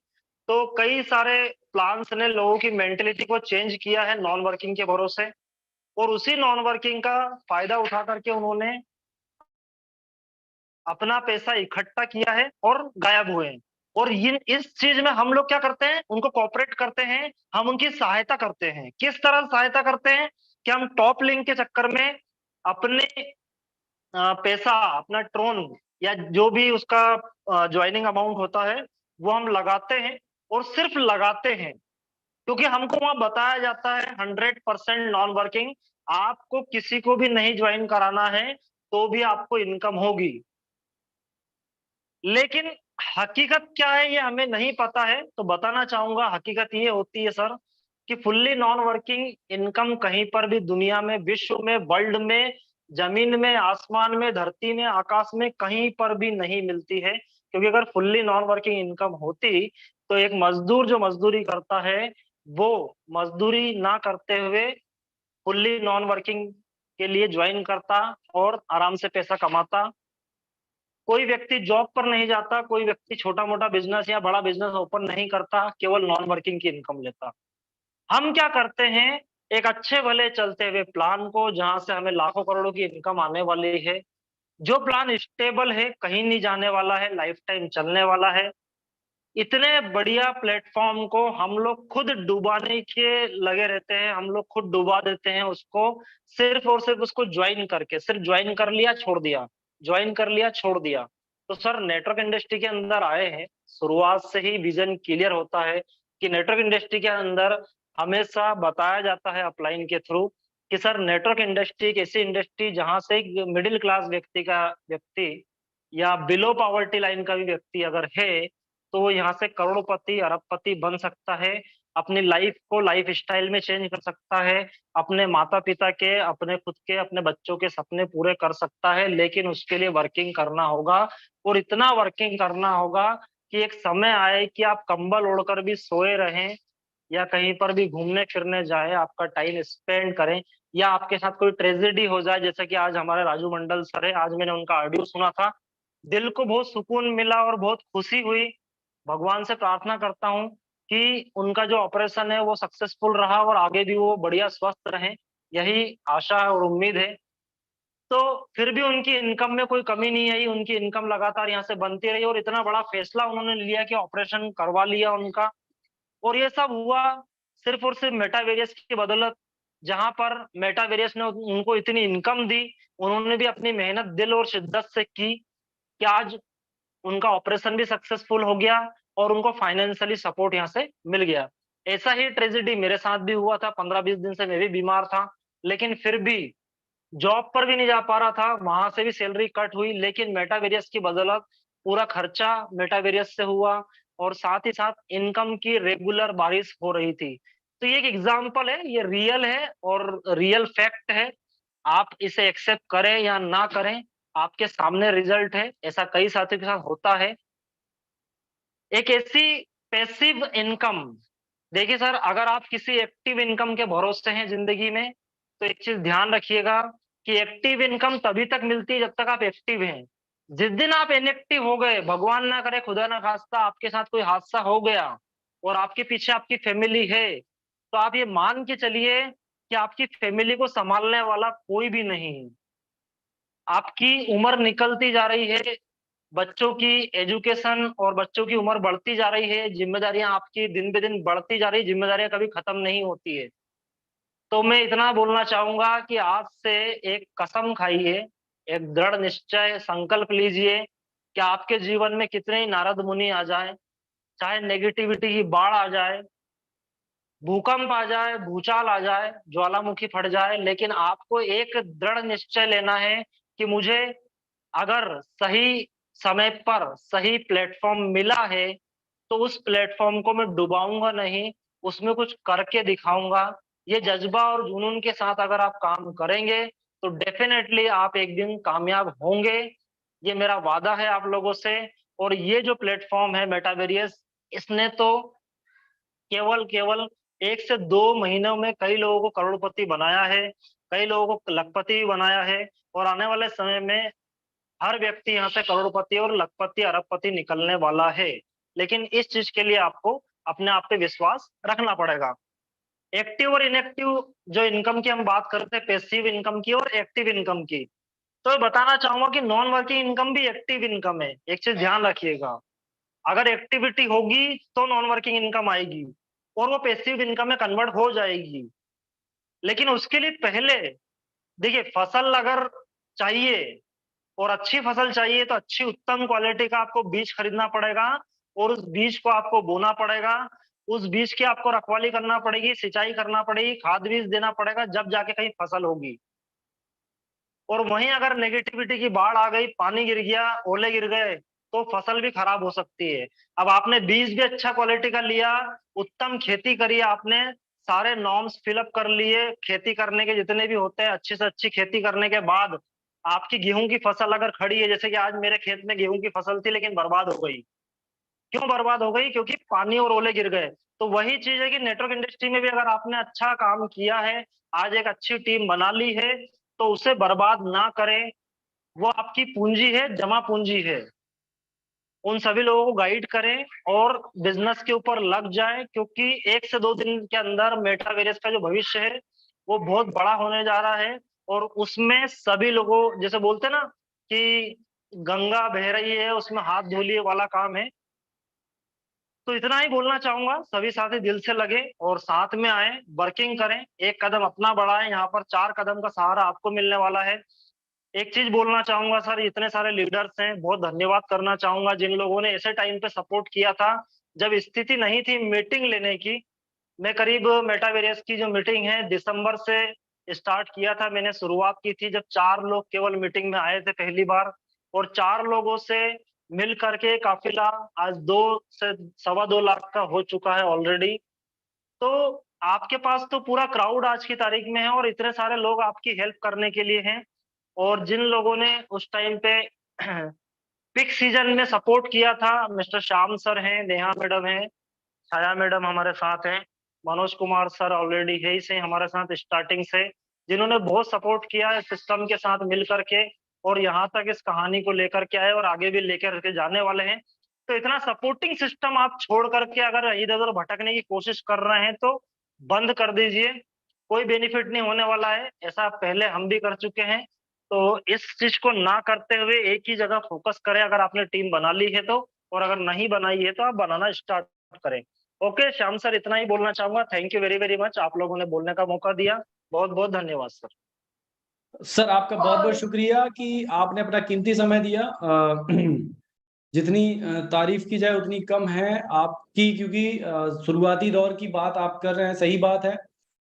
तो कई सारे प्लान्स ने लोगों की मेंटेलिटी को चेंज किया है नॉन वर्किंग के भरोसे, और उसी नॉन वर्किंग का फायदा उठा करके उन्होंने अपना पैसा इकट्ठा किया है और गायब हुए हैं। और इस चीज में हम लोग क्या करते हैं, उनको कोऑपरेट करते हैं, हम उनकी सहायता करते हैं। किस तरह सहायता करते हैं कि हम टॉप लिंक के चक्कर में अपने पैसा, अपना ट्रोन या जो भी उसका ज्वाइनिंग अमाउंट होता है वो हम लगाते हैं, और सिर्फ लगाते हैं क्योंकि हमको वहां बताया जाता है 100% नॉन वर्किंग, आपको किसी को भी नहीं ज्वाइन कराना है तो भी आपको इनकम होगी। लेकिन हकीकत क्या है ये हमें नहीं पता है, तो बताना चाहूंगा हकीकत ये होती है सर कि फुल्ली नॉन वर्किंग इनकम कहीं पर भी दुनिया में, विश्व में, वर्ल्ड में, जमीन में, आसमान में, धरती में, आकाश में कहीं पर भी नहीं मिलती है। क्योंकि अगर फुल्ली नॉन वर्किंग इनकम होती तो एक मजदूर जो मजदूरी करता है वो मजदूरी ना करते हुए फुल्ली नॉन वर्किंग के लिए ज्वाइन करता और आराम से पैसा कमाता। कोई व्यक्ति जॉब पर नहीं जाता, कोई व्यक्ति छोटा मोटा बिजनेस या बड़ा बिजनेस ओपन नहीं करता, केवल नॉन वर्किंग की इनकम लेता। हम क्या करते हैं, एक अच्छे भले चलते हुए प्लान को, जहां से हमें लाखों करोड़ों की इनकम आने वाली है, जो प्लान स्टेबल है, कहीं नहीं जाने वाला है, लाइफ टाइम चलने वाला है, इतने बढ़िया प्लेटफॉर्म को हम लोग खुद डुबाने के लगे रहते हैं। हम लोग खुद डुबा देते हैं उसको, सिर्फ और सिर्फ उसको ज्वाइन करके। सिर्फ ज्वाइन कर लिया, छोड़ दिया, ज्वाइन कर लिया, छोड़ दिया। तो सर नेटवर्क इंडस्ट्री के अंदर आए हैं, शुरुआत से ही विजन क्लियर होता है कि नेटवर्क इंडस्ट्री के अंदर हमेशा बताया जाता है अपलाइन के थ्रू कि सर नेटवर्क इंडस्ट्री एक ऐसी इंडस्ट्री जहां से एक मिडिल क्लास व्यक्ति या बिलो पॉवर्टी लाइन का भी व्यक्ति अगर है तो वो यहाँ से करोड़पति, अरबपति बन सकता है, अपनी लाइफ को लाइफ स्टाइल में चेंज कर सकता है, अपने माता पिता के, अपने खुद के, अपने बच्चों के सपने पूरे कर सकता है। लेकिन उसके लिए वर्किंग करना होगा, और इतना वर्किंग करना होगा कि एक समय आए कि आप कंबल ओढ़कर भी सोए रहें, या कहीं पर भी घूमने फिरने जाए, आपका टाइम स्पेंड करें, या आपके साथ कोई ट्रेजेडी हो जाए, जैसे कि आज हमारे राजू मंडल सर है, आज मैंने उनका ऑडियो सुना था, दिल को बहुत सुकून मिला और बहुत खुशी हुई। भगवान से प्रार्थना करता हूँ कि उनका जो ऑपरेशन है वो सक्सेसफुल रहा और आगे भी वो बढ़िया स्वस्थ रहें, यही आशा है और उम्मीद है। तो फिर भी उनकी इनकम में कोई कमी नहीं आई, उनकी इनकम लगातार यहाँ से बनती रही, और इतना बड़ा फैसला उन्होंने लिया कि ऑपरेशन करवा लिया उनका। और ये सब हुआ सिर्फ और सिर्फ मेटावेरियस की बदौलत, जहां पर मेटावेरियस ने उनको इतनी इनकम दी, उन्होंने भी अपनी मेहनत दिल और शिद्दत से की कि आज उनका ऑपरेशन भी सक्सेसफुल हो गया और उनको फाइनेंशियली सपोर्ट यहाँ से मिल गया। ऐसा ही ट्रेजेडी मेरे साथ भी हुआ था, 15-20 दिन से मैं भी बीमार था, लेकिन फिर भी जॉब पर भी नहीं जा पा रहा था, वहां से भी सैलरी कट हुई, लेकिन मेटावेरियस की बदौलत पूरा खर्चा मेटावेरियस से हुआ, और साथ ही साथ इनकम की रेगुलर बारिश हो रही थी। तो ये एक एग्जाम्पल है, ये रियल है और रियल फैक्ट है। आप इसे एक्सेप्ट करें या ना करें, आपके सामने रिजल्ट है, ऐसा कई साथियों के साथ होता है। एक ऐसी पैसिव इनकम, देखिए सर, अगर आप किसी एक्टिव इनकम के भरोसे हैं जिंदगी में, तो एक चीज ध्यान रखिएगा कि एक्टिव इनकम तभी तक मिलती है जब तक आप एक्टिव हैं। जिस दिन आप इनएक्टिव हो गए, भगवान ना करे, खुदा ना खास्ता आपके साथ कोई हादसा हो गया और आपके पीछे आपकी फैमिली है, तो आप ये मान के चलिए कि आपकी फैमिली को संभालने वाला कोई भी नहीं है। आपकी उम्र निकलती जा रही है, बच्चों की एजुकेशन और बच्चों की उम्र बढ़ती जा रही है, जिम्मेदारियां आपकी दिन पे दिन बढ़ती जा रही है, जिम्मेदारियां कभी खत्म नहीं होती है। तो मैं इतना बोलना चाहूंगा कि आज से एक कसम खाइए, एक दृढ़ निश्चय संकल्प लीजिए कि आपके जीवन में कितने ही नारद मुनि आ जाए, चाहे नेगेटिविटी की बाढ़ आ जाए, भूकंप आ जाए, भूचाल आ जाए, ज्वालामुखी फट जाए, लेकिन आपको एक दृढ़ निश्चय लेना है कि मुझे अगर सही समय पर सही प्लेटफॉर्म मिला है तो उस प्लेटफॉर्म को मैं डुबाऊंगा नहीं, उसमें कुछ करके दिखाऊंगा। ये जज्बा और जुनून के साथ अगर आप काम करेंगे तो डेफिनेटली आप एक दिन कामयाब होंगे, ये मेरा वादा है आप लोगों से। और ये जो प्लेटफॉर्म है मेटावेरियस, इसने तो केवल केवल 1 से 2 महीनों में कई लोगों को करोड़पति बनाया है, कई लोगों को लखपति भी बनाया है, और आने वाले समय में हर व्यक्ति यहाँ से करोड़पति और लखपति अरबपति निकलने वाला है। लेकिन इस चीज के लिए आपको अपने आप पे विश्वास रखना पड़ेगा। एक्टिव और इनएक्टिव जो इनकम की हम बात करते हैं, पैसिव इनकम की और एक्टिव इनकम की, तो बताना चाहूंगा कि नॉन वर्किंग इनकम भी एक्टिव इनकम है। एक चीज ध्यान रखिएगा, अगर एक्टिविटी होगी तो नॉन वर्किंग इनकम आएगी और वो पैसिव इनकम में कन्वर्ट हो जाएगी। लेकिन उसके लिए पहले देखिए, फसल अगर चाहिए और अच्छी फसल चाहिए तो अच्छी उत्तम क्वालिटी का आपको बीज खरीदना पड़ेगा और उस बीज को आपको बोना पड़ेगा। उस बीज की आपको रखवाली करना पड़ेगी, सिंचाई करना पड़ेगी, खाद बीज देना पड़ेगा, जब जाके कहीं फसल होगी। और वहीं अगर नेगेटिविटी की बाढ़ आ गई, पानी गिर गया, ओले गिर गए, तो फसल भी खराब हो सकती है। अब आपने बीज भी अच्छा क्वालिटी का लिया, उत्तम खेती करी, आपने सारे नॉर्म्स फिलअप कर लिए, खेती करने के जितने भी होते हैं, अच्छी से अच्छी खेती करने के बाद आपकी गेहूं की फसल अगर खड़ी है, जैसे कि आज मेरे खेत में गेहूं की फसल थी लेकिन बर्बाद हो गई। क्यों बर्बाद हो गई? क्योंकि पानी और ओले गिर गए। तो वही चीज है कि नेटवर्क इंडस्ट्री में भी अगर आपने अच्छा काम किया है, आज एक अच्छी टीम बना ली है, तो उसे बर्बाद ना करें। वो आपकी पूंजी है, जमा पूंजी है। उन सभी लोगों को गाइड करें और बिजनेस के ऊपर लग जाए, क्योंकि 1 से 2 दिन के अंदर मेटावेरियस का जो भविष्य है वो बहुत बड़ा होने जा रहा है। और उसमें सभी लोगों, जैसे बोलते हैं ना कि गंगा बह रही है उसमें हाथ धो लिए वाला काम है। तो इतना ही बोलना चाहूंगा, सभी साथी दिल से लगे और साथ में आए, वर्किंग करें, एक कदम अपना बढ़ाएं। यहाँ पर 4 कदम का सहारा आपको मिलने वाला है। एक चीज बोलना चाहूंगा सर, इतने सारे लीडर्स हैं, बहुत धन्यवाद करना चाहूंगा जिन लोगों ने ऐसे टाइम पे सपोर्ट किया था जब स्थिति नहीं थी मीटिंग लेने की। मैं करीब मेटावेरियस की जो मीटिंग है दिसंबर से स्टार्ट किया था, मैंने शुरुआत की थी जब 4 लोग केवल मीटिंग में आए थे पहली बार, और 4 लोगों से मिल करके काफिला आज 2 से सवा 2 लाख का हो चुका है ऑलरेडी। तो आपके पास तो पूरा क्राउड आज की तारीख में है और इतने सारे लोग आपकी हेल्प करने के लिए हैं। और जिन लोगों ने उस टाइम पे पिक सीजन में सपोर्ट किया था, मिस्टर श्याम सर हैं, नेहा मैडम हैं, छाया मैडम हमारे साथ हैं, मनोज कुमार सर ऑलरेडी है ही से हमारे साथ स्टार्टिंग से, जिन्होंने बहुत सपोर्ट किया है सिस्टम के साथ मिल करके और यहाँ तक इस कहानी को लेकर के आए और आगे भी लेकर के जाने वाले हैं। तो इतना सपोर्टिंग सिस्टम आप छोड़ करके अगर इधर उधर भटकने की कोशिश कर रहे हैं तो बंद कर दीजिए, कोई बेनिफिट नहीं होने वाला है। ऐसा पहले हम भी कर चुके हैं। तो इस चीज को ना करते हुए एक ही जगह फोकस करें, अगर आपने टीम बना ली है तो, और अगर नहीं बनाई है तो आप बनाना स्टार्ट करें। ओके श्याम सर, इतना ही बोलना चाहूंगा। Thank you very very much, आप लोगों ने बोलने का मौका दिया, बहुत बहुत धन्यवाद सर। सर आपका बहुत बहुत शुक्रिया कि आपने अपना कीमती समय दिया। जितनी तारीफ की जाए उतनी कम है आपकी, क्योंकि शुरुआती दौर की बात आप कर रहे हैं। सही बात है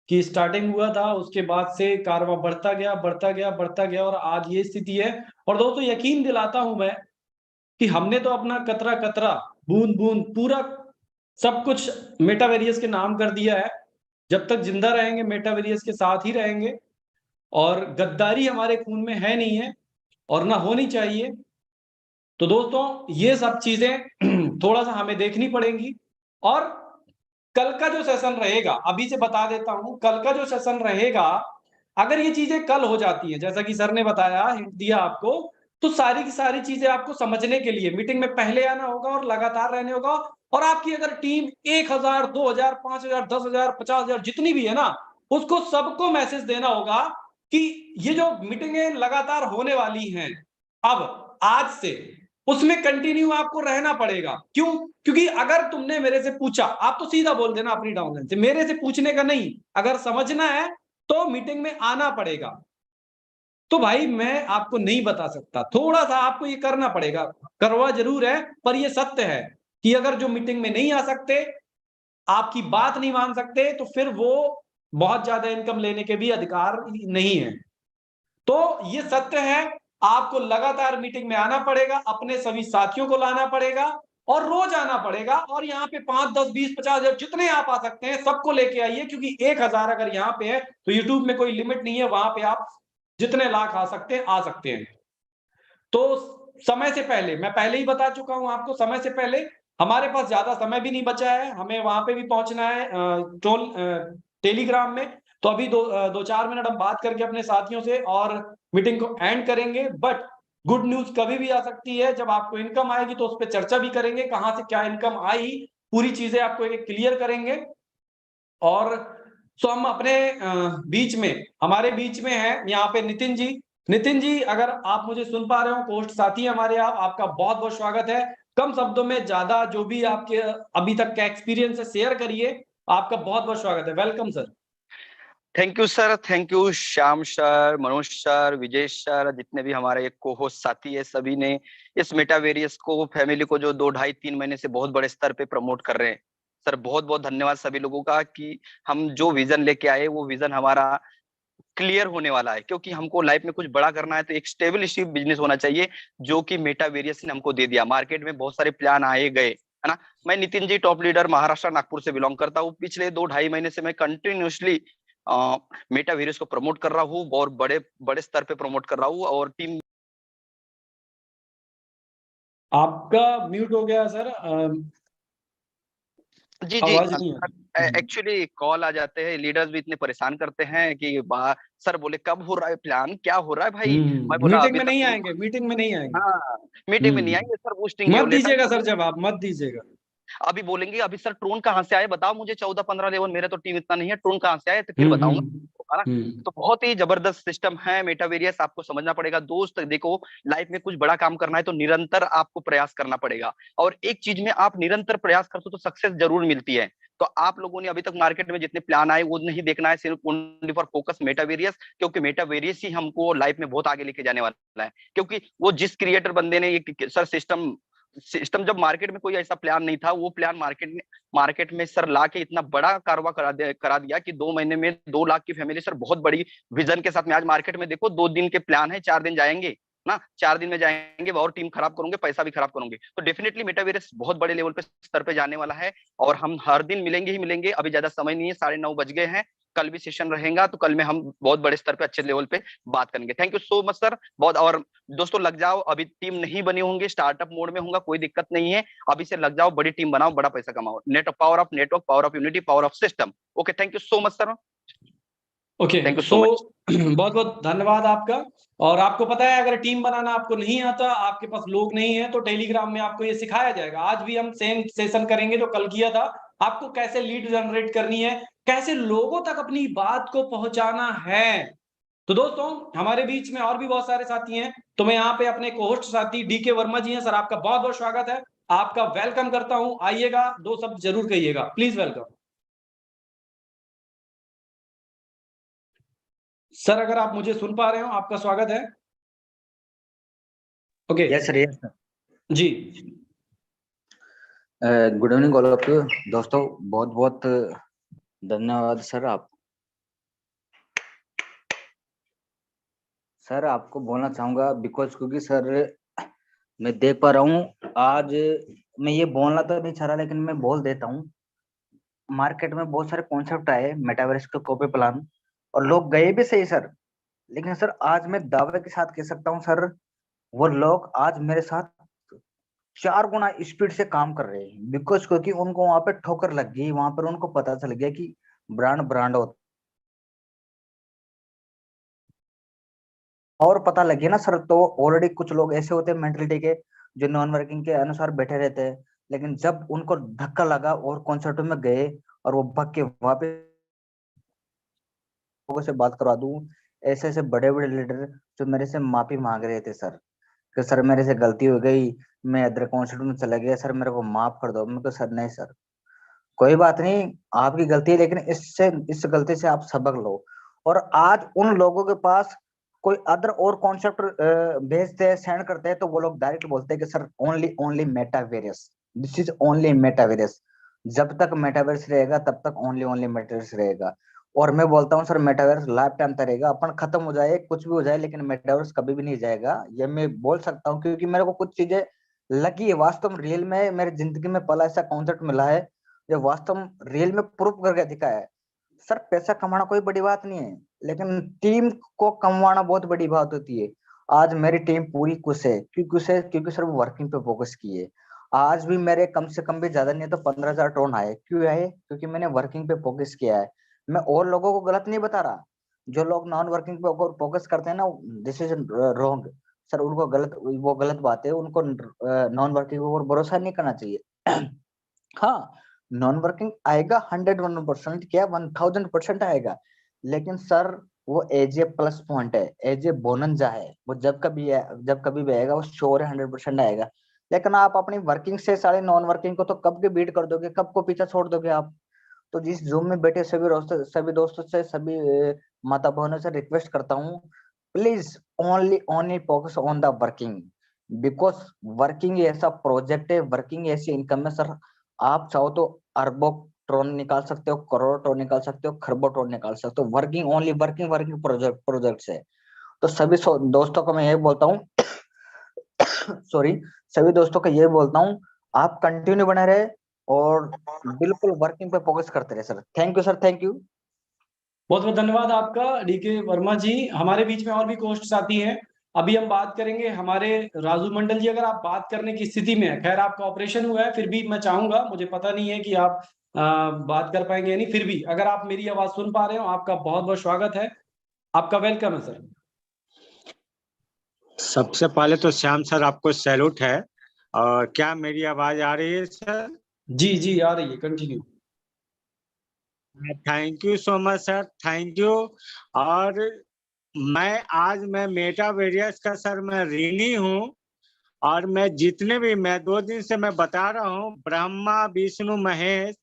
कि स्टार्टिंग हुआ था, उसके बाद से कारवां बढ़ता गया बढ़ता गया बढ़ता गया और आज ये स्थिति है। और दोस्तों यकीन दिलाता हूं मैं कि हमने तो अपना कतरा कतरा, बूंद बूंद, पूरा सब कुछ मेटावेरियस के नाम कर दिया है। जब तक जिंदा रहेंगे मेटावेरियस के साथ ही रहेंगे, और गद्दारी हमारे खून में है नहीं है और ना होनी चाहिए। तो दोस्तों ये सब चीजें थोड़ा सा हमें देखनी पड़ेंगी। और कल का जो सेशन रहेगा, अभी से बता देता हूं, कल का जो सेशन रहेगा, अगर ये चीजें कल हो जाती हैं जैसा कि सर ने बताया, हिंट दिया आपको, तो सारी की सारी चीजें आपको समझने के लिए मीटिंग में पहले आना होगा और लगातार रहने होगा। और आपकी अगर टीम 1000, 2000, 5000, 10,000, 50,000 जितनी भी है ना, उसको सबको मैसेज देना होगा कि ये जो मीटिंगें लगातार होने वाली हैं अब आज से, उसमें कंटिन्यू आपको रहना पड़ेगा। क्यों? क्योंकि अगर तुमने मेरे से पूछा, आप तो सीधा बोल देना अपनी डाउनलाइन से, मेरे से पूछने का नहीं, अगर समझना है तो मीटिंग में आना पड़ेगा। तो भाई मैं आपको नहीं बता सकता, थोड़ा सा आपको ये करना पड़ेगा। करवा जरूर है, पर ये सत्य है कि अगर जो मीटिंग में नहीं आ सकते, आपकी बात नहीं मान सकते, तो फिर वो बहुत ज्यादा इनकम लेने के भी अधिकार नहीं है। तो ये सत्य है, आपको लगातार मीटिंग में आना पड़ेगा, अपने सभी साथियों को लाना पड़ेगा और रोज आना पड़ेगा। और यहाँ पे 5, 10, 20, 50,000 जितने आप आ सकते हैं सबको लेके आइए, क्योंकि 1000 अगर यहाँ पे है तो यूट्यूब में कोई लिमिट नहीं है, वहां पे आप जितने लाख आ सकते हैं आ सकते हैं। तो समय से पहले, मैं पहले ही बता चुका हूं आपको, समय से पहले, हमारे पास ज्यादा समय भी नहीं बचा है, हमें वहां पे भी पहुंचना है टेलीग्राम में। तो अभी 2-4 मिनट हम बात करके अपने साथियों से और मीटिंग को एंड करेंगे। बट गुड न्यूज कभी भी आ सकती है। जब आपको इनकम आएगी तो उस पर चर्चा भी करेंगे, कहां से क्या इनकम आई, पूरी चीजें आपको एक क्लियर करेंगे। और तो हम अपने बीच में, हमारे बीच में है यहाँ पे नितिन जी। नितिन जी, अगर आप मुझे सुन पा रहे हो, पोस्ट साथी हमारे, आप, आपका बहुत बहुत स्वागत है। कम शब्दों में ज्यादा जो भी आपके अभी तक का एक्सपीरियंस है शेयर करिए। आपका बहुत बहुत स्वागत है, welcome sir. Thank you sir, thank you Shyam sir, Manoj sir, Vijay sir, जितने भी हमारे को होस्ट साथी है, सभी ने इस मेटावेरियस को, फैमिली को जो 2 ढाई 3 महीने से बहुत बड़े स्तर पे प्रमोट कर रहे हैं। सर बहुत बहुत धन्यवाद सभी लोगों का कि हम जो विजन लेके आए वो विजन हमारा क्लियर होने वाला है, क्योंकि हमको लाइफ में कुछ बड़ा करना है तो एक स्टेबलिश बिजनेस होना चाहिए, जो कि मेटावेरियस ने हमको दे दिया। मार्केट में बहुत सारे प्लान आए गए, है ना। मैं नितिन जी, टॉप लीडर, महाराष्ट्र नागपुर से बिलोंग करता हूँ। पिछले 2 ढाई महीने से मैं कंटिन्यूसली मेटावेरियस को प्रमोट कर रहा हूँ और बड़े बड़े स्तर पे प्रमोट कर रहा हूँ। और टीम आपका म्यूट हो गया सर, जी जी, आवाज नहीं आ रही। एक्चुअली कॉल आ जाते हैं, लीडर्स भी इतने परेशान करते हैं कि सर बोले कब हो रहा है प्लान, क्या हो रहा है भाई। मैं बोला मीटिंग अभी में तक नहीं तो आएंगे, मीटिंग में नहीं आएंगे। हाँ, मीटिंग में नहीं आएंगे सर, बूस्टिंग मत केवल लेता दीजिएगा है। सर, जवाब मत दीजिएगा। अभी बोलेंगे अभी सर ड्रोन कहाँ से आए बताओ मुझे, 14-15 लेवल, मेरे तो टीम इतना नहीं है, ड्रोन कहाँ से आए तो फिर बताऊंगा, है ना। हम्म। तो बहुत ही जबरदस्त सिस्टम है मेटावेरियस, आपको समझना पड़ेगा दोस्त। देखो, लाइफ में कुछ बड़ा काम करना है तो निरंतर आपको प्रयास करना पड़ेगा, और एक चीज में आप निरंतर प्रयास करते हो तो सक्सेस जरूर मिलती है। तो आप लोगों ने अभी तक मार्केट में जितने प्लान आए वो नहीं देखना है, सिर्फ ओनली फॉर फोकस मेटावेरियस, क्योंकि मेटावेरियस ही हमको लाइफ में बहुत आगे लेके जाने वाला है। क्योंकि वो जिस क्रिएटर बंदे ने ये सर सिस्टम सिस्टम जब मार्केट में कोई ऐसा प्लान नहीं था, वो प्लान मार्केट में सर ला के इतना बड़ा कारोबार करा दिया कि 2 महीने में 2 लाख की फैमिली, सर बहुत बड़ी विजन के साथ में आज मार्केट में देखो, 2 दिन के प्लान है, 4 दिन जाएंगे ना, 4 दिन में जाएंगे और टीम खराब करोगे, पैसा भी खराब करोगे। तो डेफिनेटली मेटावेरियस बहुत बड़े लेवल पे, स्तर पे जाने वाला है, और हम हर दिन मिलेंगे ही मिलेंगे। अभी ज्यादा समय नहीं है, 9:30 बज गए हैं, कल भी सेशन रहेगा, तो कल में हम बहुत बड़े स्तर पे अच्छे लेवल पे बात करेंगे। Thank you so much sir, बहुत। और दोस्तों लग जाओ, अभी टीम नहीं बनी होंगी, स्टार्टअप मोड में होगा, कोई दिक्कत नहीं है, अभी से लग जाओ, बड़ी टीम बनाओ, बड़ा पैसा कमाओ। Power of network, power of unity, power of system. Okay, thank you so much sir, okay, thank you so so much. बहुत बहुत धन्यवाद आपका। और आपको पता है, अगर टीम बनाना आपको नहीं आता, आपके पास लोग नहीं है, तो टेलीग्राम में आपको ये सिखाया जाएगा। आज भी हम सेम सेशन करेंगे जो कल किया था, आपको कैसे लीड जनरेट करनी है, कैसे लोगों तक अपनी बात को पहुंचाना है। तो दोस्तों, हमारे बीच में और भी बहुत सारे साथी हैं, तो मैं यहाँ पे अपने कोहोस्ट साथी डीके वर्मा जी हैं। सर, आपका बहुत बहुत स्वागत है, आपका वेलकम करता हूं। आइएगा, 2 शब्द जरूर कहिएगा, प्लीज वेलकम। सर, अगर आप मुझे सुन पा रहे हो, आपका स्वागत है। Okay, yes sir, yes sir. जी। Good evening all of you दोस्तों, बहुत बहुत धन्यवाद सर। सर आपको बोलना चाहूंगा बिकॉज, क्योंकि सर मैं देख पा रहा हूँ आज, मैं ये बोलना तो नहीं चाह रहा लेकिन मैं बोल देता हूँ। मार्केट में बहुत सारे कॉन्सेप्ट आए मेटावर्स के कॉपी प्लान, और लोग गए भी सही सर, लेकिन सर आज मैं दावे के साथ कह सकता हूँ सर, वो लोग आज मेरे साथ 4 गुना स्पीड से काम कर रहे हैं। बिकॉज क्योंकि उनको वहां पे ठोकर लग गई, वहां पर उनको पता चल गया कि ब्रांड ब्रांड होता, और पता लगे ना सर। तो ऑलरेडी कुछ लोग ऐसे होते हैं मेंटलिटी के, जो नॉन वर्किंग के अनुसार बैठे रहते हैं, लेकिन जब उनको धक्का लगा और कॉन्सर्ट में गए और वो भाग के वापस लोगों से बात करवा दूं, ऐसे ऐसे बड़े बड़े लीडर जो मेरे से माफी मांग रहे थे सर, कि सर मेरे से गलती हो गई, मैं अदर कॉन्सर्ट में चला गया, सर मेरे को माफ कर दो। मैं तो सर नहीं सर, कोई बात नहीं, आपकी गलती है, लेकिन इस गलती से आप सबक लो। और आज उन लोगों के पास कोई अदर और कॉन्सेप्ट भेजते हैं, सेंड करते हैं, तो वो लोग डायरेक्ट बोलते हैं कि sir only only metaverse, this is only metaverse. जब तक मेटावेरियस रहेगा तब तक ओनली ओनली मेटावेरियस रहेगा। और मैं बोलता हूँ सर, मेटावेरियस लाइफ टाइम तक रहेगा, अपन खत्म हो जाए कुछ भी हो जाए, लेकिन मेटावेरियस कभी भी नहीं जाएगा, ये मैं बोल सकता हूँ। क्योंकि मेरे को कुछ चीजें लगी है वास्तव में, रियल में मेरी जिंदगी में पला ऐसा कॉन्सेप्ट मिला है जो वास्तव में रियल में प्रूफ करके दिखाया है। सर पैसा कमाना कोई बड़ी बात नहीं है, लेकिन टीम को कमवाना बहुत बड़ी बात होती है। आज मेरी टीम पूरी खुश है, क्योंकि सर वो वर्किंग पे फोकस की है। आज भी मेरे कम से कम भी ज्यादा नहीं है तो 15,000 टोन आए। क्यों आए? क्योंकि मैंने वर्किंग पे फोकस किया है। मैं और लोगों को गलत नहीं बता रहा, जो लोग नॉन वर्किंग पे फोकस करते हैं ना, दिस इज रॉन्ग। सर उनको वो गलत बात है, उनको नॉन वर्किंग के ऊपर भरोसा नहीं करना चाहिए। हाँ, नॉन वर्किंग आएगा 101% क्या 1000% आएगा, लेकिन सर वो एज ए प्लस पॉइंट है, एज ए बोनंजा है, वो जब कभी भी आएगा वो श्योर है 100% आएगा। लेकिन आप अपनी वर्किंग से सारे नॉन वर्किंग को तो कब के बीट कर दोगे, कब को पीछा छोड़ दोगे आप। तो जिस जूम में बैठे सभी दोस्तों से, सभी माता बहनों से रिक्वेस्ट करता हूँ, please only focus on the working, because working ऐसा प्रोजेक्ट है, वर्किंग ऐसी इनकम है सर, आप चाहो तो अरबों ट्रोन निकाल सकते हो, करोड़ों ट्रोन निकाल सकते हो, खरबों ट्रोन निकाल सकते हो। वर्किंग ओनली वर्किंग प्रोजेक्ट है। तो सभी दोस्तों को मैं ये बोलता हूँ सॉरी, सभी दोस्तों को ये बोलता हूँ, आप कंटिन्यू बने रहे और बिल्कुल वर्किंग पे फोकस करते रहे sir. Thank you sir, thank you. बहुत बहुत धन्यवाद आपका डीके वर्मा जी। हमारे बीच में और भी कोस्ट साथी हैं, अभी हम बात करेंगे हमारे राजू मंडल जी। अगर आप बात करने की स्थिति में है, खैर आपका ऑपरेशन हुआ है, फिर भी मैं चाहूंगा, मुझे पता नहीं है कि आप बात कर पाएंगे या नहीं, फिर भी अगर आप मेरी आवाज सुन पा रहे हो, आपका बहुत बहुत स्वागत है, आपका वेलकम है सर। सबसे पहले तो श्याम सर आपको सैल्यूट है। और क्या मेरी आवाज आ रही है सर? जी जी आ रही है, continue. Thank you so much sir, thank you. और मैं मेटावेरियस का सर मैं ऋणी हूँ। और मैं 2 दिन से मैं बता रहा हूँ, ब्रह्मा विष्णु महेश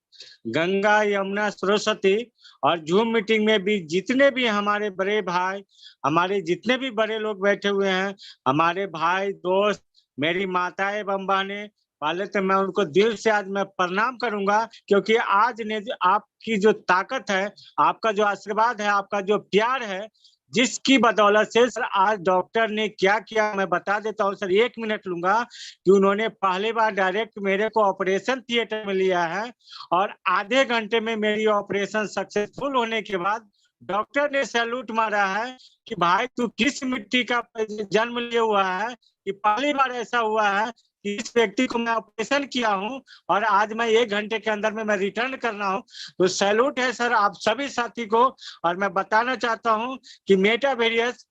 गंगा यमुना सरस्वती और जूम मीटिंग में भी जितने भी हमारे बड़े भाई, हमारे जितने भी बड़े लोग बैठे हुए हैं, हमारे भाई दोस्त, मेरी माता एवं बहनें, पहले तो मैं उनको दिल से आज मैं प्रणाम करूंगा, क्योंकि आज ने आपकी जो ताकत है, आपका जो आशीर्वाद है, आपका जो प्यार है, जिसकी बदौलत से सर आज डॉक्टर ने क्या किया मैं बता देता हूँ सर, 1 मिनट लूंगा। कि उन्होंने पहली बार डायरेक्ट मेरे को ऑपरेशन थिएटर में लिया है और आधे घंटे में मेरी ऑपरेशन सक्सेसफुल होने के बाद डॉक्टर ने सैल्यूट मारा है कि भाई तू किस मिट्टी का जन्म लिया हुआ है कि पहली बार ऐसा हुआ है कि इस व्यक्ति को मैं ऑपरेशन किया हूं और आज मैं 1 घंटे के अंदर में मैं रिटर्न कर रहा हूं। तो सैल्यूट है सर आप सभी साथी को। और मैं बताना चाहता हूं कि मेटावेरियस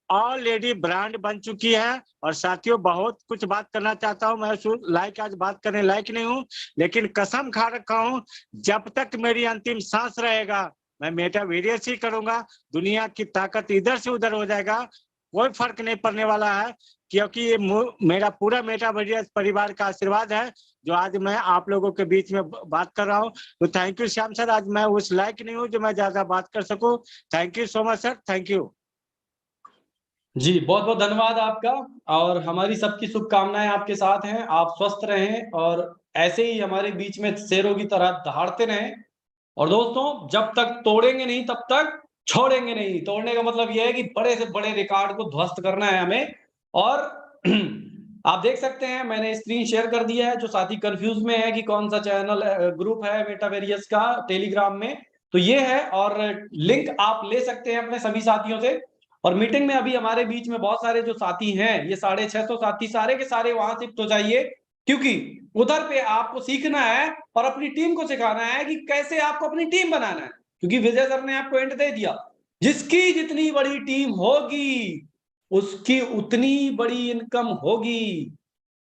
ऑलरेडी ब्रांड बन चुकी है। और साथियों बहुत कुछ बात करना चाहता हूं, मैं आज बात करने लायक नहीं हूं, लेकिन कसम खा रखा हूं जब तक मेरी अंतिम सांस रहेगा मैं मेटावेरियस ही करूंगा। दुनिया की ताकत इधर से उधर हो जाएगा, कोई फर्क नहीं पड़ने वाला है, क्योंकि ये मेरा पूरा मेटावेरियस परिवार का आशीर्वाद है जो आज मैं आप लोगों के बीच में बात कर रहा हूं। तो थैंक यू श्याम सर, आज मैं उस लायक नहीं हूं जो मैं ज्यादा बात कर सकूं। Thank you so much sir, thank you. जी बहुत बहुत धन्यवाद आपका, और हमारी सबकी शुभकामनाएं आपके साथ हैं। आप स्वस्थ रहें और ऐसे ही हमारे बीच में शेरों की तरह दहाड़ते रहें। और दोस्तों जब तक तोड़ेंगे नहीं तब तक छोड़ेंगे नहीं। तोड़ने का मतलब यह है कि बड़े से बड़े रिकॉर्ड को ध्वस्त करना है हमें। और आप देख सकते हैं मैंने स्क्रीन शेयर कर दिया है, जो साथी कंफ्यूज में है कि कौन सा चैनल ग्रुप है मेटावेरियस का टेलीग्राम में, तो ये है। और लिंक आप ले सकते हैं अपने सभी साथियों से। और मीटिंग में अभी हमारे बीच में बहुत सारे जो साथी हैं, ये 650 साथी सारे के सारे वहां शिफ्ट हो जाइए, क्योंकि उधर पे आपको सीखना है और अपनी टीम को सिखाना है कि कैसे आपको अपनी टीम बनाना है। क्योंकि विजय सर ने आपको एंड दे दिया, जिसकी जितनी बड़ी टीम होगी उसकी उतनी बड़ी इनकम होगी।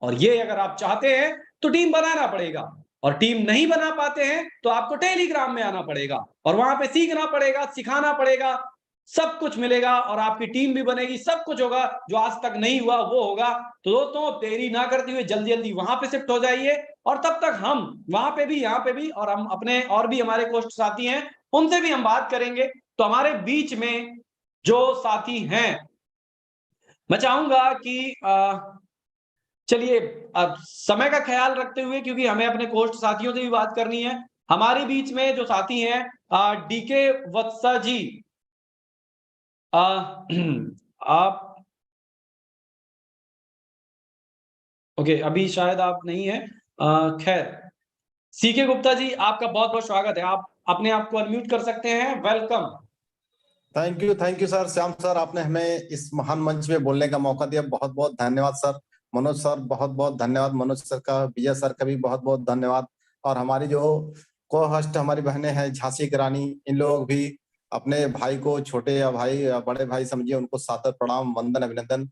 और ये अगर आप चाहते हैं तो टीम बनाना पड़ेगा, और टीम नहीं बना पाते हैं तो आपको टेलीग्राम में आना पड़ेगा और वहां पे सीखना पड़ेगा, सिखाना पड़ेगा, सब कुछ मिलेगा और आपकी टीम भी बनेगी, सब कुछ होगा। जो आज तक नहीं हुआ वो होगा। तो दोस्तों देरी ना करते हुए जल्दी जल्दी वहां पे शिफ्ट हो जाइए। और तब तक हम वहां पे भी, यहाँ पे भी, और हम अपने और भी हमारे कोस्ट साथी हैं उनसे भी हम बात करेंगे। तो हमारे बीच में जो साथी हैं, मैं चाहूंगा कि चलिए अब समय का ख्याल रखते हुए, क्योंकि हमें अपने कोस्ट साथियों से भी बात करनी है, हमारे बीच में जो साथी हैं डीके वत्सा जी, आप ओके अभी शायद आप नहीं है। खैर सीके गुप्ता जी आपका बहुत बहुत स्वागत है, आप अपने आप को अनम्यूट कर सकते हैं, welcome. Thank you sir. Shyam sir आपने हमें इस महान मंच में बोलने का मौका दिया, बहुत बहुत धन्यवाद सर। मनोज सर बहुत बहुत धन्यवाद, मनोज सर का, विजय सर का भी बहुत बहुत धन्यवाद। और हमारी जो को होस्ट हमारी बहनें हैं झांसी की रानी, इन लोग भी अपने भाई को छोटे या भाई या बड़े भाई समझिए, उनको सादर प्रणाम, वंदन, अभिनंदन।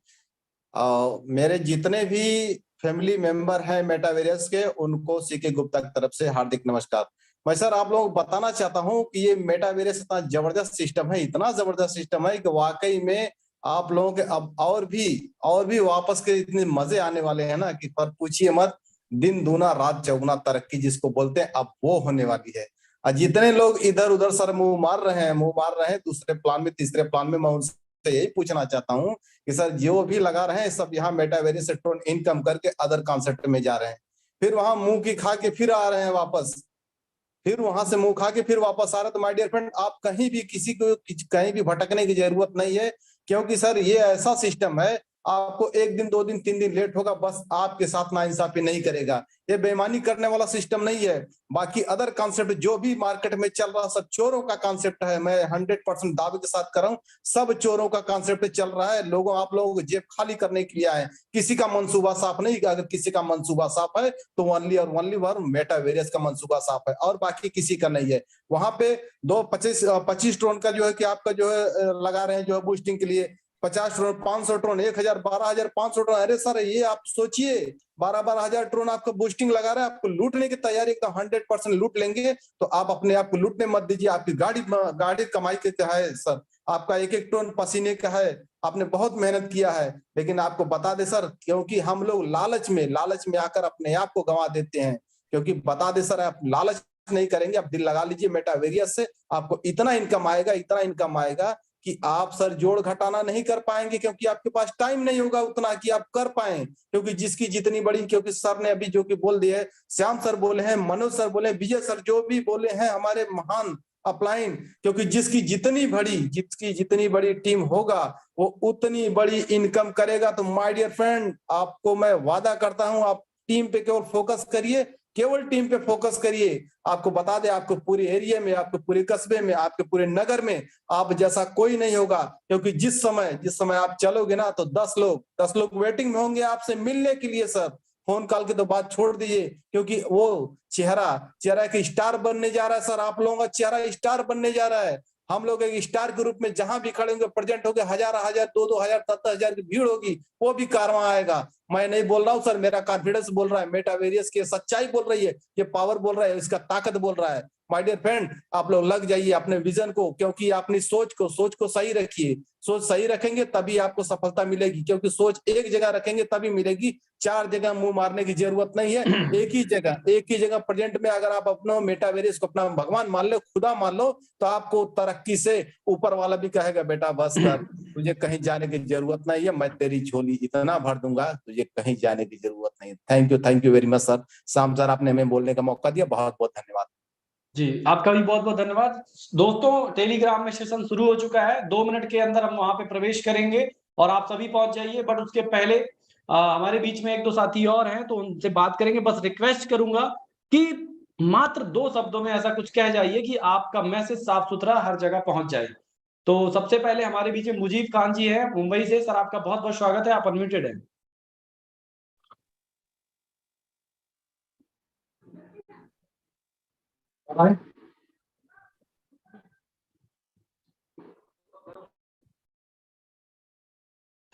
मेरे जितने भी फैमिली मेंबर हैं मेटावेरियस के, उनको सीके गुप्ता की तरफ से हार्दिक नमस्कार। मैं सर आप लोगों को बताना चाहता हूं कि ये मेटावेरियस इतना जबरदस्त सिस्टम है, इतना जबरदस्त सिस्टम है कि वाकई में आप लोगों के अब और भी वापस के इतने मजे आने वाले हैं ना कि पर पूछिए मत। दिन दूना रात चौगुना तरक्की जिसको बोलते हैं, अब वो होने वाली है। और जितने लोग इधर उधर सर मुंह मार रहे हैं दूसरे प्लान में, तीसरे प्लान में, मैं उनसे यही पूछना चाहता हूँ कि सर जो भी लगा रहे हैं सब यहाँ मेटावेरियस से टोन इनकम करके अदर कॉन्सेप्ट में जा रहे हैं, फिर वहां मुंह की खा के फिर आ रहे हैं वापस, फिर वहां से मुंह खा के फिर वापस आ रहे। तो माय डियर फ्रेंड, आप कहीं भी किसी को कहीं भी भटकने की जरूरत नहीं है, क्योंकि सर ये ऐसा सिस्टम है, आपको 1 दिन 2 दिन 3 दिन लेट होगा, बस आपके साथ नाइंसाफी नहीं करेगा। ये बेईमानी करने वाला सिस्टम नहीं है। बाकी अदर कॉन्सेप्ट जो भी मार्केट में चल रहा सब चोरों का कॉन्सेप्ट है। मैं 100% दावे के साथ कर रहा हूँ, सब चोरों का कॉन्सेप्ट चल रहा है। आप लोगों को जेब खाली करने के लिए आए, किसी का मंसूबा साफ नहीं। अगर किसी का मंसूबा साफ है तो ओनली और ओनली मेटावेरियस का मंसूबा साफ है, और बाकी किसी का नहीं है। वहां पे 25 ड्रोन का जो है कि आपका जो है लगा रहे हैं जो है बूस्टिंग के लिए 50 ड्रोन, 500 ड्रोन, 1000, 12,500 ड्रोन। अरे सर ये आप सोचिए, 12,000 ड्रोन आपको बूस्टिंग लगा रहा है, आपको लूटने की तैयारी, एकदम 100% लूट लेंगे। तो आप अपने आप को लूटने मत दीजिए। आपकी गाड़ी कमाई के क्या है सर, आपका एक एक टन पसीने का है, आपने बहुत मेहनत किया है। लेकिन आपको बता दे सर, क्योंकि हम लोग लालच में आकर अपने आप को गंवा देते हैं। क्योंकि बता दे सर, आप लालच नहीं करेंगे, आप दिल लगा लीजिए, मेटावेरियस से आपको इतना इनकम आएगा कि आप सर जोड़ घटाना नहीं कर पाएंगे, क्योंकि आपके पास टाइम नहीं होगा उतना कि आप कर पाए। क्योंकि जिसकी जितनी बड़ी, क्योंकि सर ने अभी जो कि बोल दिया है, श्याम सर बोले हैं, मनोज सर बोले, विजय सर जो भी बोले हैं हमारे महान अपलाइन, क्योंकि जिसकी जितनी बड़ी टीम होगा वो उतनी बड़ी इनकम करेगा। तो माय डियर फ्रेंड, आपको मैं वादा करता हूं, आप टीम पे केवल फोकस करिए, केवल टीम पे फोकस करिए। आपको बता दें, आपको पूरे एरिया में, आपके पूरे कस्बे में, आपके पूरे नगर में आप जैसा कोई नहीं होगा। क्योंकि जिस समय आप चलोगे ना, तो 10 लोग वेटिंग में होंगे आपसे मिलने के लिए। सर फोन कॉल की तो बात छोड़ दीजिए, क्योंकि वो चेहरा एक स्टार बनने जा रहा है। सर आप लोगों का चेहरा स्टार बनने जा रहा है। हम लोग एक स्टार के रूप में जहां भी खड़े होंगे, प्रेजेंट होंगे, 1000 2,000 10,000 की भीड़ होगी, वो भी कारवां आएगा। मैं नहीं बोल रहा हूँ सर, मेरा कॉन्फिडेंस बोल रहा है, मेटावेरियस की सच्चाई बोल रही है, ये पावर बोल रहा है, इसका ताकत बोल रहा है। माय डियर फ्रेंड, आप लोग लग जाइए अपने विजन को, क्योंकि अपनी सोच को सही रखिए। सोच सही रखेंगे तभी आपको सफलता मिलेगी, क्योंकि सोच एक जगह रखेंगे तभी मिलेगी। 4 जगह मुंह मारने की जरूरत नहीं है। एक ही जगह प्रेजेंट में अगर आप अपना मेटावेरियस को अपना भगवान मान लो, खुदा मान लो, तो आपको तरक्की से ऊपर वाला भी कहेगा, बेटा बस कर, तुझे कहीं जाने की जरूरत नहीं है, मैं तेरी झोली इतना भर दूंगा, तुझे कहीं जाने की जरूरत नहीं। Thank you very much sir. शाम सर, आपने हमें बोलने का मौका दिया, बहुत बहुत धन्यवाद। जी, आपका भी बहुत बहुत धन्यवाद। दोस्तों, टेलीग्राम में सेशन शुरू हो चुका है, 2 मिनट के अंदर हम वहां पे प्रवेश करेंगे और आप सभी पहुंच जाइए। बट उसके पहले हमारे बीच में 1-2 साथी और हैं, तो उनसे बात करेंगे। बस रिक्वेस्ट करूंगा कि मात्र 2 शब्दों में ऐसा कुछ कह जाइए कि आपका मैसेज साफ सुथरा हर जगह पहुंच जाए। तो सबसे पहले हमारे बीच में मुजीब खान जी है मुंबई से। सर आपका बहुत बहुत स्वागत है, आप अनम्यूटेड हैं।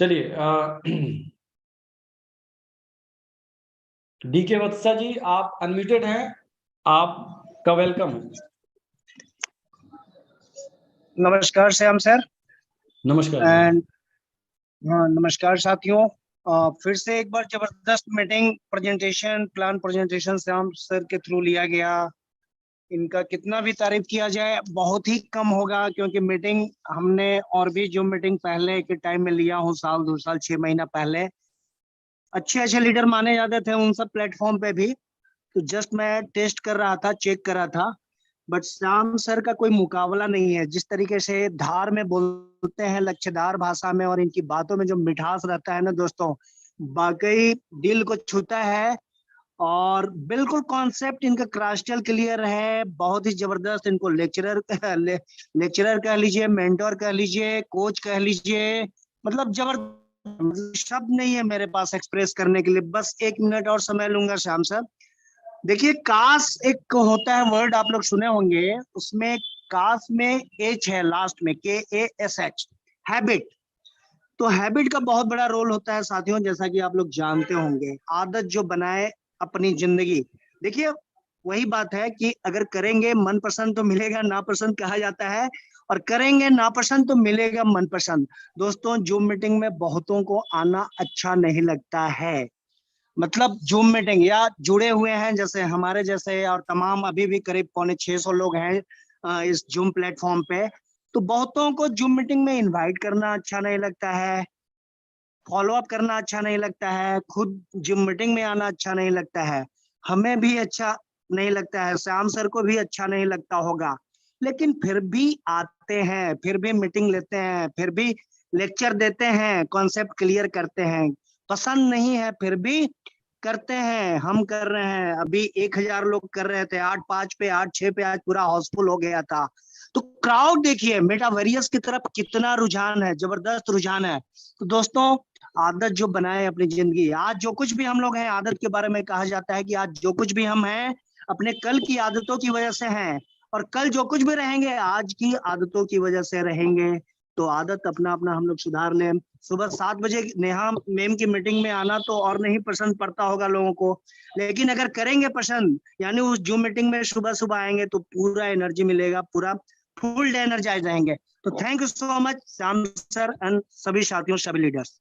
चलिए, डीके वत्सा जी आप अनम्यूटेड हैं, आपका वेलकम है। नमस्कार श्याम सर। नमस्कार। एंड नमस्कार साथियों। फिर से एक बार जबरदस्त meeting plan presentation Shyam sir के थ्रू लिया गया। इनका कितना भी तारीफ किया जाए बहुत ही कम होगा, क्योंकि मीटिंग हमने और भी जो मीटिंग पहले के टाइम में लिया हूँ, 1 साल 2 साल 6 महीना पहले, अच्छे लीडर माने जाते थे उन सब प्लेटफॉर्म पे भी। तो जस्ट मैं टेस्ट कर रहा था, चेक कर रहा था। बट श्याम सर का कोई मुकाबला नहीं है। जिस तरीके से धार में बोलते हैं, लच्छेदार भाषा में, और इनकी बातों में जो मिठास रहता है ना दोस्तों, वाकई दिल को छूता है। और बिल्कुल कॉन्सेप्ट इनका क्रिस्टल क्लियर है, बहुत ही जबरदस्त। इनको लेक्चरर कह लीजिए, मेंटोर कह लीजिए, कोच कह लीजिए, मतलब जबरदस्त शब्द नहीं है मेरे पास एक्सप्रेस करने के लिए। बस 1 मिनट और समय लूंगा श्याम सर। देखिए, कास एक होता है वर्ड, आप लोग सुने होंगे, उसमें कास में एच है लास्ट में, KASH, हैबिट। तो हैबिट का बहुत बड़ा रोल होता है साथियों, जैसा कि आप लोग जानते होंगे। आदत जो बनाए अपनी जिंदगी, देखिए वही बात है कि अगर करेंगे मनपसंद तो मिलेगा नापसंद कहा जाता है, और करेंगे नापसंद तो मिलेगा मनपसंद। दोस्तों जूम मीटिंग में बहुतों को आना अच्छा नहीं लगता है, मतलब जूम मीटिंग या जुड़े हुए हैं जैसे हमारे जैसे, और तमाम अभी भी करीब 550 लोग हैं इस जूम प्लेटफॉर्म पे। तो बहुतों को जूम मीटिंग में इनवाइट करना अच्छा नहीं लगता है, फॉलो अप करना अच्छा नहीं लगता है, खुद जिम मीटिंग में आना अच्छा नहीं लगता है। हमें भी अच्छा नहीं लगता है, श्याम सर को भी अच्छा नहीं लगता होगा, लेकिन फिर भी आते हैं, फिर भी मीटिंग लेते हैं, फिर भी लेक्चर देते हैं, कॉन्सेप्ट क्लियर करते हैं। पसंद नहीं है फिर भी करते हैं। हम कर रहे हैं, अभी 1000 लोग कर रहे थे, 8-5 पे 8-6 पे आज पूरा हाउसफुल हो गया था। तो क्राउड देखिए मेटावर्स की तरफ कितना रुझान है, जबरदस्त रुझान है। तो दोस्तों आदत जो बनाए अपनी जिंदगी, आज जो कुछ भी हम लोग हैं, आदत के बारे में कहा जाता है कि आज जो कुछ भी हम हैं अपने कल की आदतों की वजह से हैं, और कल जो कुछ भी रहेंगे आज की आदतों की वजह से रहेंगे। तो आदत अपना अपना हम लोग सुधार लें। सुबह 7 बजे नेहा मैम की मीटिंग में आना तो और नहीं पसंद पड़ता होगा लोगों को, लेकिन अगर करेंगे पसंद, यानी उस जूम मीटिंग में सुबह सुबह आएंगे तो पूरा एनर्जी मिलेगा, पूरा फुल डे एनर्जाइज रहेंगे। तो thank you so much Shyam sir and सभी साथियों, सभी लीडर्स।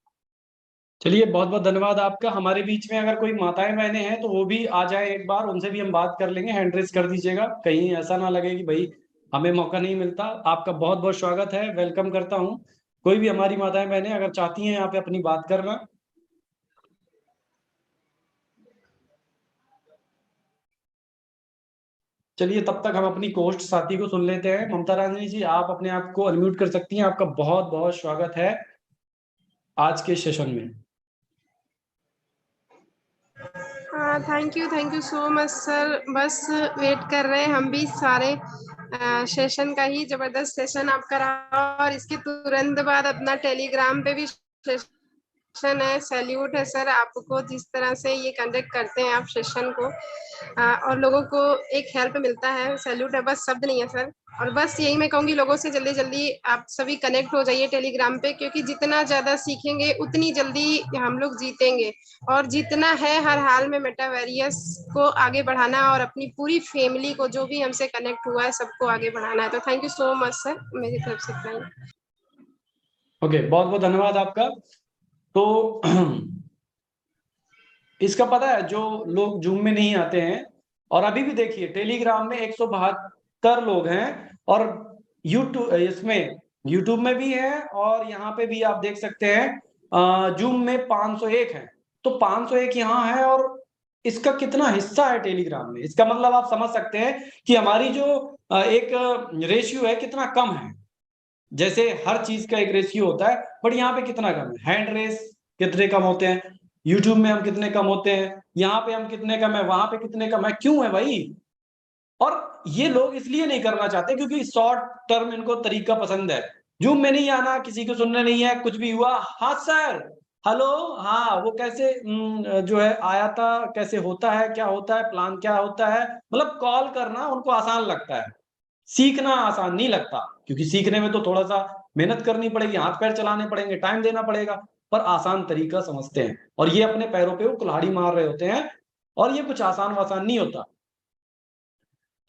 चलिए बहुत बहुत धन्यवाद आपका। हमारे बीच में अगर कोई माताएं बहनें हैं तो वो भी आ जाए, एक बार उनसे भी हम बात कर लेंगे। हैंड रेस कर दीजिएगा, कहीं ऐसा ना लगे कि भाई हमें मौका नहीं मिलता। आपका बहुत बहुत स्वागत है, वेलकम करता हूँ। कोई भी हमारी माताएं बहनें अगर चाहती हैं यहाँ पे अपनी बात करना। चलिए तब तक हम अपनी कोस्ट साथी को सुन लेते हैं। ममता रानी जी, आप अपने आप को अनम्यूट कर सकती हैं। आपका बहुत बहुत स्वागत है आज के सेशन में। Thank you so much sir. बस वेट कर रहे हैं हम भी सारे सेशन का ही। जबरदस्त सेशन आपका रहा, और इसके तुरंत बाद अपना टेलीग्राम पे भी सेशन है। सैल्यूट है सर आपको, जिस तरह से ये कंडक्ट करते हैं आप सेशन को, और लोगों को एक हेल्प मिलता है। सैल्यूट है, बस शब्द नहीं है सर। और बस यही मैं कहूंगी, लोगों से जल्दी जल्दी आप सभी कनेक्ट हो जाइए टेलीग्राम पे, क्योंकि जितना ज्यादा सीखेंगे उतनी जल्दी हम लोग जीतेंगे। और जितना है हर हाल में मेटावेरियस को आगे बढ़ाना, और अपनी पूरी फैमिली को जो भी हमसे कनेक्ट हुआ है सबको आगे बढ़ाना है। तो thank you so much sir, मेरी तरफ से इतना ही। ओके, बहुत बहुत धन्यवाद आपका। तो इसका पता है, जो लोग जूम में नहीं आते हैं, और अभी भी देखिए टेलीग्राम में 172 लोग हैं, और यूट्यूब में भी है, और यहाँ पे भी आप देख सकते हैं जूम में 501 है। तो 501 यहाँ है, और इसका कितना हिस्सा है टेलीग्राम में, इसका मतलब आप समझ सकते हैं कि हमारी जो एक रेशियो है कितना कम है। जैसे हर चीज का एक रेशियो होता है, बट यहाँ पे कितना कम है। हैंड रेस कितने कम होते हैं, यूट्यूब में हम कितने कम होते हैं, यहाँ पे हम कितने कम है, वहां पे कितने कम है, क्यों है भाई? और ये लोग इसलिए नहीं करना चाहते क्योंकि शॉर्ट टर्म इनको तरीका पसंद है। जूम में नहीं आना, किसी को सुनना नहीं है, कुछ भी हुआ हाँ सर हेलो, हाँ वो कैसे जो है आया था, कैसे होता है, क्या होता है, प्लान क्या होता है, मतलब कॉल करना उनको आसान लगता है, सीखना आसान नहीं लगता। क्योंकि सीखने में तो थोड़ा सा मेहनत करनी पड़ेगी, हाथ पैर चलाने पड़ेंगे, टाइम देना पड़ेगा, पर आसान तरीका समझते हैं, और ये अपने पैरों पे वो कुल्हाड़ी मार रहे होते हैं, और ये कुछ आसान वासान नहीं होता।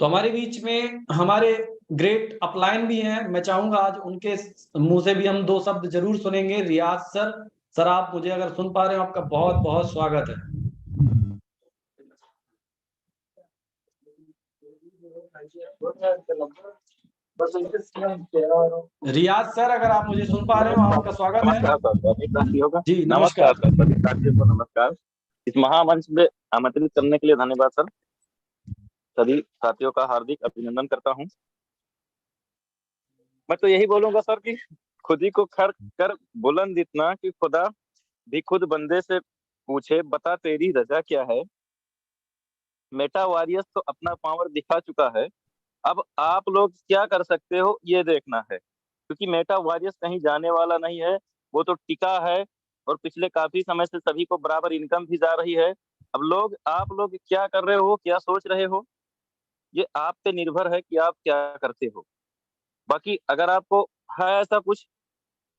तो हमारे बीच में हमारे ग्रेट अपलाइन भी हैं, मैं चाहूंगा आज उनके मुंह से भी हम 2 शब्द जरूर सुनेंगे। रियाज सर, सर आप मुझे अगर सुन पा रहे हो, आपका बहुत बहुत स्वागत है। रियाज सर, अगर आप मुझे सुन पा रहे हो, आपका स्वागत है। जी नमस्कार नमस्कार। सर, सभी साथियों को नमस्कार। इस महामंच में आमंत्रित करने के लिए धन्यवाद सर। सभी साथियों का हार्दिक अभिनंदन करता हूं। मैं तो यही बोलूंगा सर कि खुद ही को खड़ कर बुलंद इतना कि खुदा भी खुद बंदे से पूछे, बता तेरी रजा क्या है। मेटा वॉरियर्स तो अपना पावर दिखा चुका है, अब आप लोग क्या कर सकते हो ये देखना है, क्योंकि मेटा वॉरियर्स कहीं जाने वाला नहीं है, वो तो टिका है, और पिछले काफी समय से सभी को बराबर इनकम भी जा रही है। अब आप लोग क्या कर रहे हो, क्या सोच रहे हो, ये आप पे निर्भर है कि आप क्या करते हो। बाकी अगर आपको है ऐसा कुछ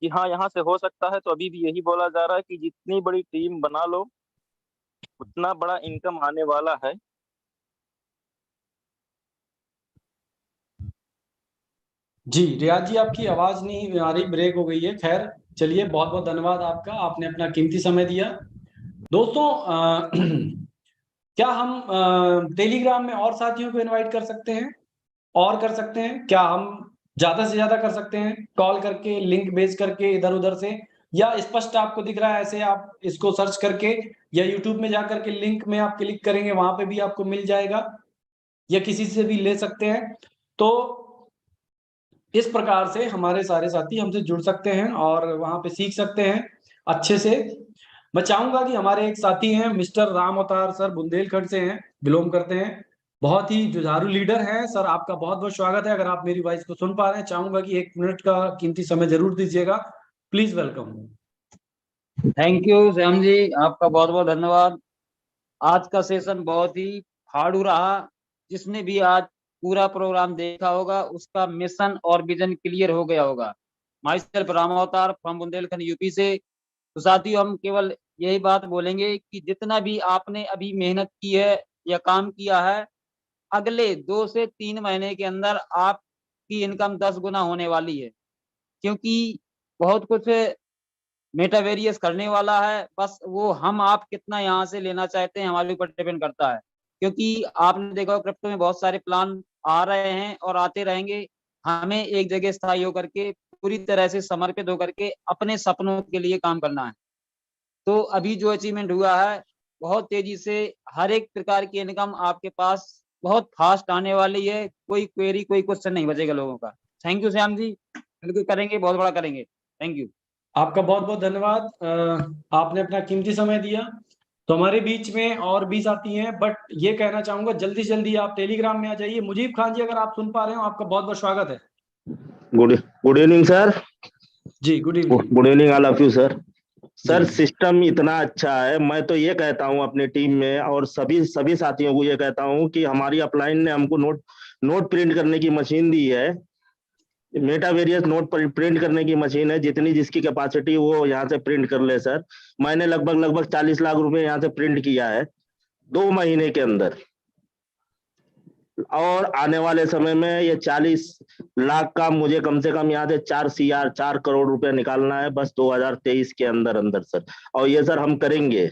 कि हाँ यहाँ से हो सकता है, तो अभी भी यही बोला जा रहा है कि जितनी बड़ी टीम बना लो उतना बड़ा इनकम आने वाला है। जी रियाज जी, आपकी आवाज नहीं आ रही, ब्रेक हो गई है। खैर चलिए, बहुत बहुत धन्यवाद आपका, आपने अपना कीमती समय दिया। दोस्तों क्या हम टेलीग्राम में और साथियों को इनवाइट कर सकते हैं? और कर सकते हैं क्या? हम ज्यादा से ज्यादा कर सकते हैं, कॉल करके, लिंक भेज करके इधर उधर से, या स्पष्ट आपको दिख रहा है ऐसे आप इसको सर्च करके, या यूट्यूब में जाकर के लिंक में आप क्लिक करेंगे, वहां पे भी आपको मिल जाएगा, या किसी से भी ले सकते हैं। तो इस प्रकार से हमारे सारे साथी हमसे जुड़ सकते हैं और वहां पे सीख सकते हैं अच्छे से। मैं चाहूंगा कि हमारे एक साथी हैं मिस्टर राम अवतार सर, बुंदेलखंड से हैं, बिलोंग करते हैं, बहुत ही जुझारू लीडर हैं। सर आपका बहुत बहुत स्वागत है। अगर आप मेरी वॉइस को सुन पा रहे हैं, चाहूंगा कि 1 मिनट का कीमती समय जरूर दीजिएगा। Please welcome. Thank you Shyam ji, आपका बहुत बहुत धन्यवाद। आज का सेशन बहुत ही फाड़ू रहा। जिसने भी आज पूरा प्रोग्राम देखा होगा उसका मिशन और विजन क्लियर हो गया होगा। माई सेल्फ राम अवतार फ्रॉम बुंदेलखंड यूपी से। तो साथियों, हम केवल यही बात बोलेंगे कि जितना भी आपने अभी मेहनत की है या काम किया है, अगले 2 से 3 महीने के अंदर आपकी इनकम 10 गुना होने वाली है। क्योंकि बहुत कुछ मेटावेरियस करने वाला है, बस वो हम आप कितना यहाँ से लेना चाहते हैं हमारे ऊपर डिपेंड करता है। क्योंकि आपने देखा क्रिप्टो में बहुत सारे प्लान आ रहे हैं और आते रहेंगे। हमें एक जगह स्थायी होकर के पूरी तरह से समर्पित होकर के अपने सपनों के लिए काम करना है। तो अभी जो अचीवमेंट हुआ है, बहुत तेजी से हर एक प्रकार की इनकम आपके पास बहुत फास्ट आने वाली है। कोई क्वेरी, कोई क्वेश्चन नहीं बचेगा लोगों का। थैंक यू श्याम जी, बिल्कुल करेंगे, बहुत बड़ा करेंगे। Thank you. आपका बहुत बहुत धन्यवाद। आपने अपना कीमती समय दिया। तो हमारे बीच में और भी साथी हैं, बट ये कहना चाहूंगा जल्दी से जल्दी आप टेलीग्राम में आ जाइए। मुजीब खान जी, अगर आप सुन पा रहे हो, आपका बहुत बहुत स्वागत है। Good evening sir. जी good evening. Good evening all of you sir. Sir जी। सिस्टम इतना अच्छा है, मैं तो ये कहता हूँ अपने टीम में और सभी साथियों को ये कहता हूँ कि हमारी अपलाइन ने हमको नोट प्रिंट करने की मशीन दी है। मेटावेरियस नोट पर प्रिंट करने की मशीन है, जितनी जिसकी कैपेसिटी वो यहाँ से प्रिंट कर ले सर। मैंने लगभग 40 लाख रुपए यहाँ से प्रिंट किया है 2 महीने के अंदर। और आने वाले समय में ये 40 लाख का मुझे कम से कम यहाँ से 4 करोड़ रुपए निकालना है, बस 2023 के अंदर अंदर सर। और ये सर हम करेंगे।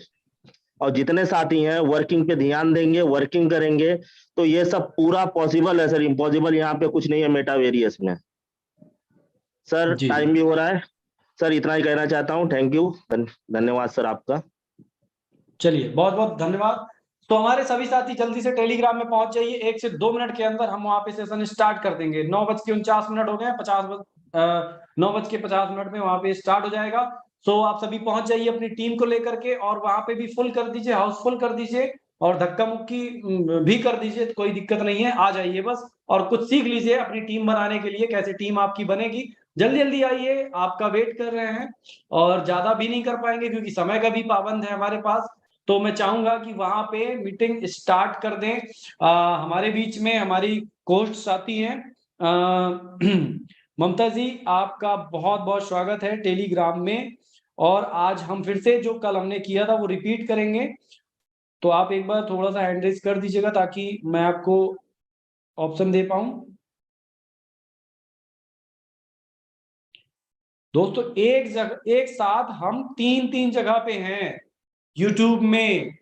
और जितने साथी हैं वर्किंग पे ध्यान देंगे, वर्किंग करेंगे, तो ये सब पूरा पॉसिबल है सर। इम्पॉसिबल यहाँ पे कुछ नहीं है मेटावेरियस में सर। टाइम भी हो रहा है सर, इतना ही कहना चाहता हूँ। थैंक यू, धन्यवाद सर आपका। चलिए, बहुत बहुत धन्यवाद। तो हमारे सभी साथी जल्दी से टेलीग्राम में पहुंच जाइए। 1 से 2 मिनट के अंदर हम वहां पे सेशन स्टार्ट कर देंगे। 9:49 हो गए, 9:50 में वहां पे स्टार्ट हो जाएगा। सो आप सभी पहुंच जाइए अपनी टीम को लेकर के, और वहां पे भी फुल कर दीजिए, हाउसफुल कर दीजिए, और धक्का मुक्की भी कर दीजिए, तो कोई दिक्कत नहीं है। आ जाइए बस, और कुछ सीख लीजिए अपनी टीम बनाने के लिए, कैसे टीम आपकी बनेगी। जल्दी जल्दी आइए, आपका वेट कर रहे हैं। और ज्यादा भी नहीं कर पाएंगे क्योंकि समय का भी पाबंद है हमारे पास। तो मैं चाहूंगा कि वहां पे मीटिंग स्टार्ट कर दें। हमारे बीच में हमारी कोस्ट साथी हैं, ममता जी, आपका बहुत बहुत स्वागत है टेलीग्राम में। और आज हम फिर से जो कल हमने किया था वो रिपीट करेंगे। तो आप एक बार थोड़ा सा हैंड रेज कर दीजिएगा ताकि मैं आपको ऑप्शन दे पाऊं। दोस्तों, एक साथ हम 3 जगह पे हैं, यूट्यूब में,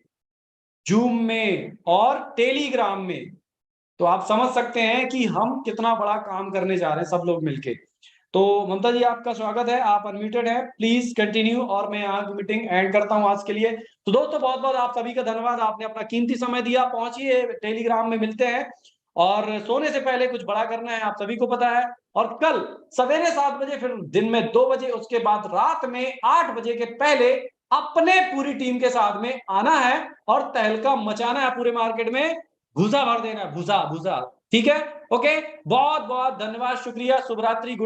जूम में और टेलीग्राम में। तो आप समझ सकते हैं कि हम कितना बड़ा काम करने जा रहे हैं सब लोग मिलके। तो ममता जी, आपका स्वागत है, आप अनम्यूटेड हैं, प्लीज कंटिन्यू। और मैं यहाँ की मीटिंग एंड करता हूँ आज के लिए। तो दोस्तों, बहुत बहुत आप सभी का धन्यवाद, आपने अपना कीमती समय दिया। पहुंचिए, टेलीग्राम में मिलते हैं। और सोने से पहले कुछ बड़ा करना है, आप सभी को पता है। और कल सवेरे 7 बजे, फिर दिन में 2 बजे, उसके बाद रात में 8 बजे के पहले अपने पूरी टीम के साथ में आना है और तहलका मचाना है पूरे मार्केट में, भूसा भर देना है, भूसा भूसा। ठीक है, ओके, बहुत बहुत धन्यवाद, शुक्रिया, शुभ रात्रि।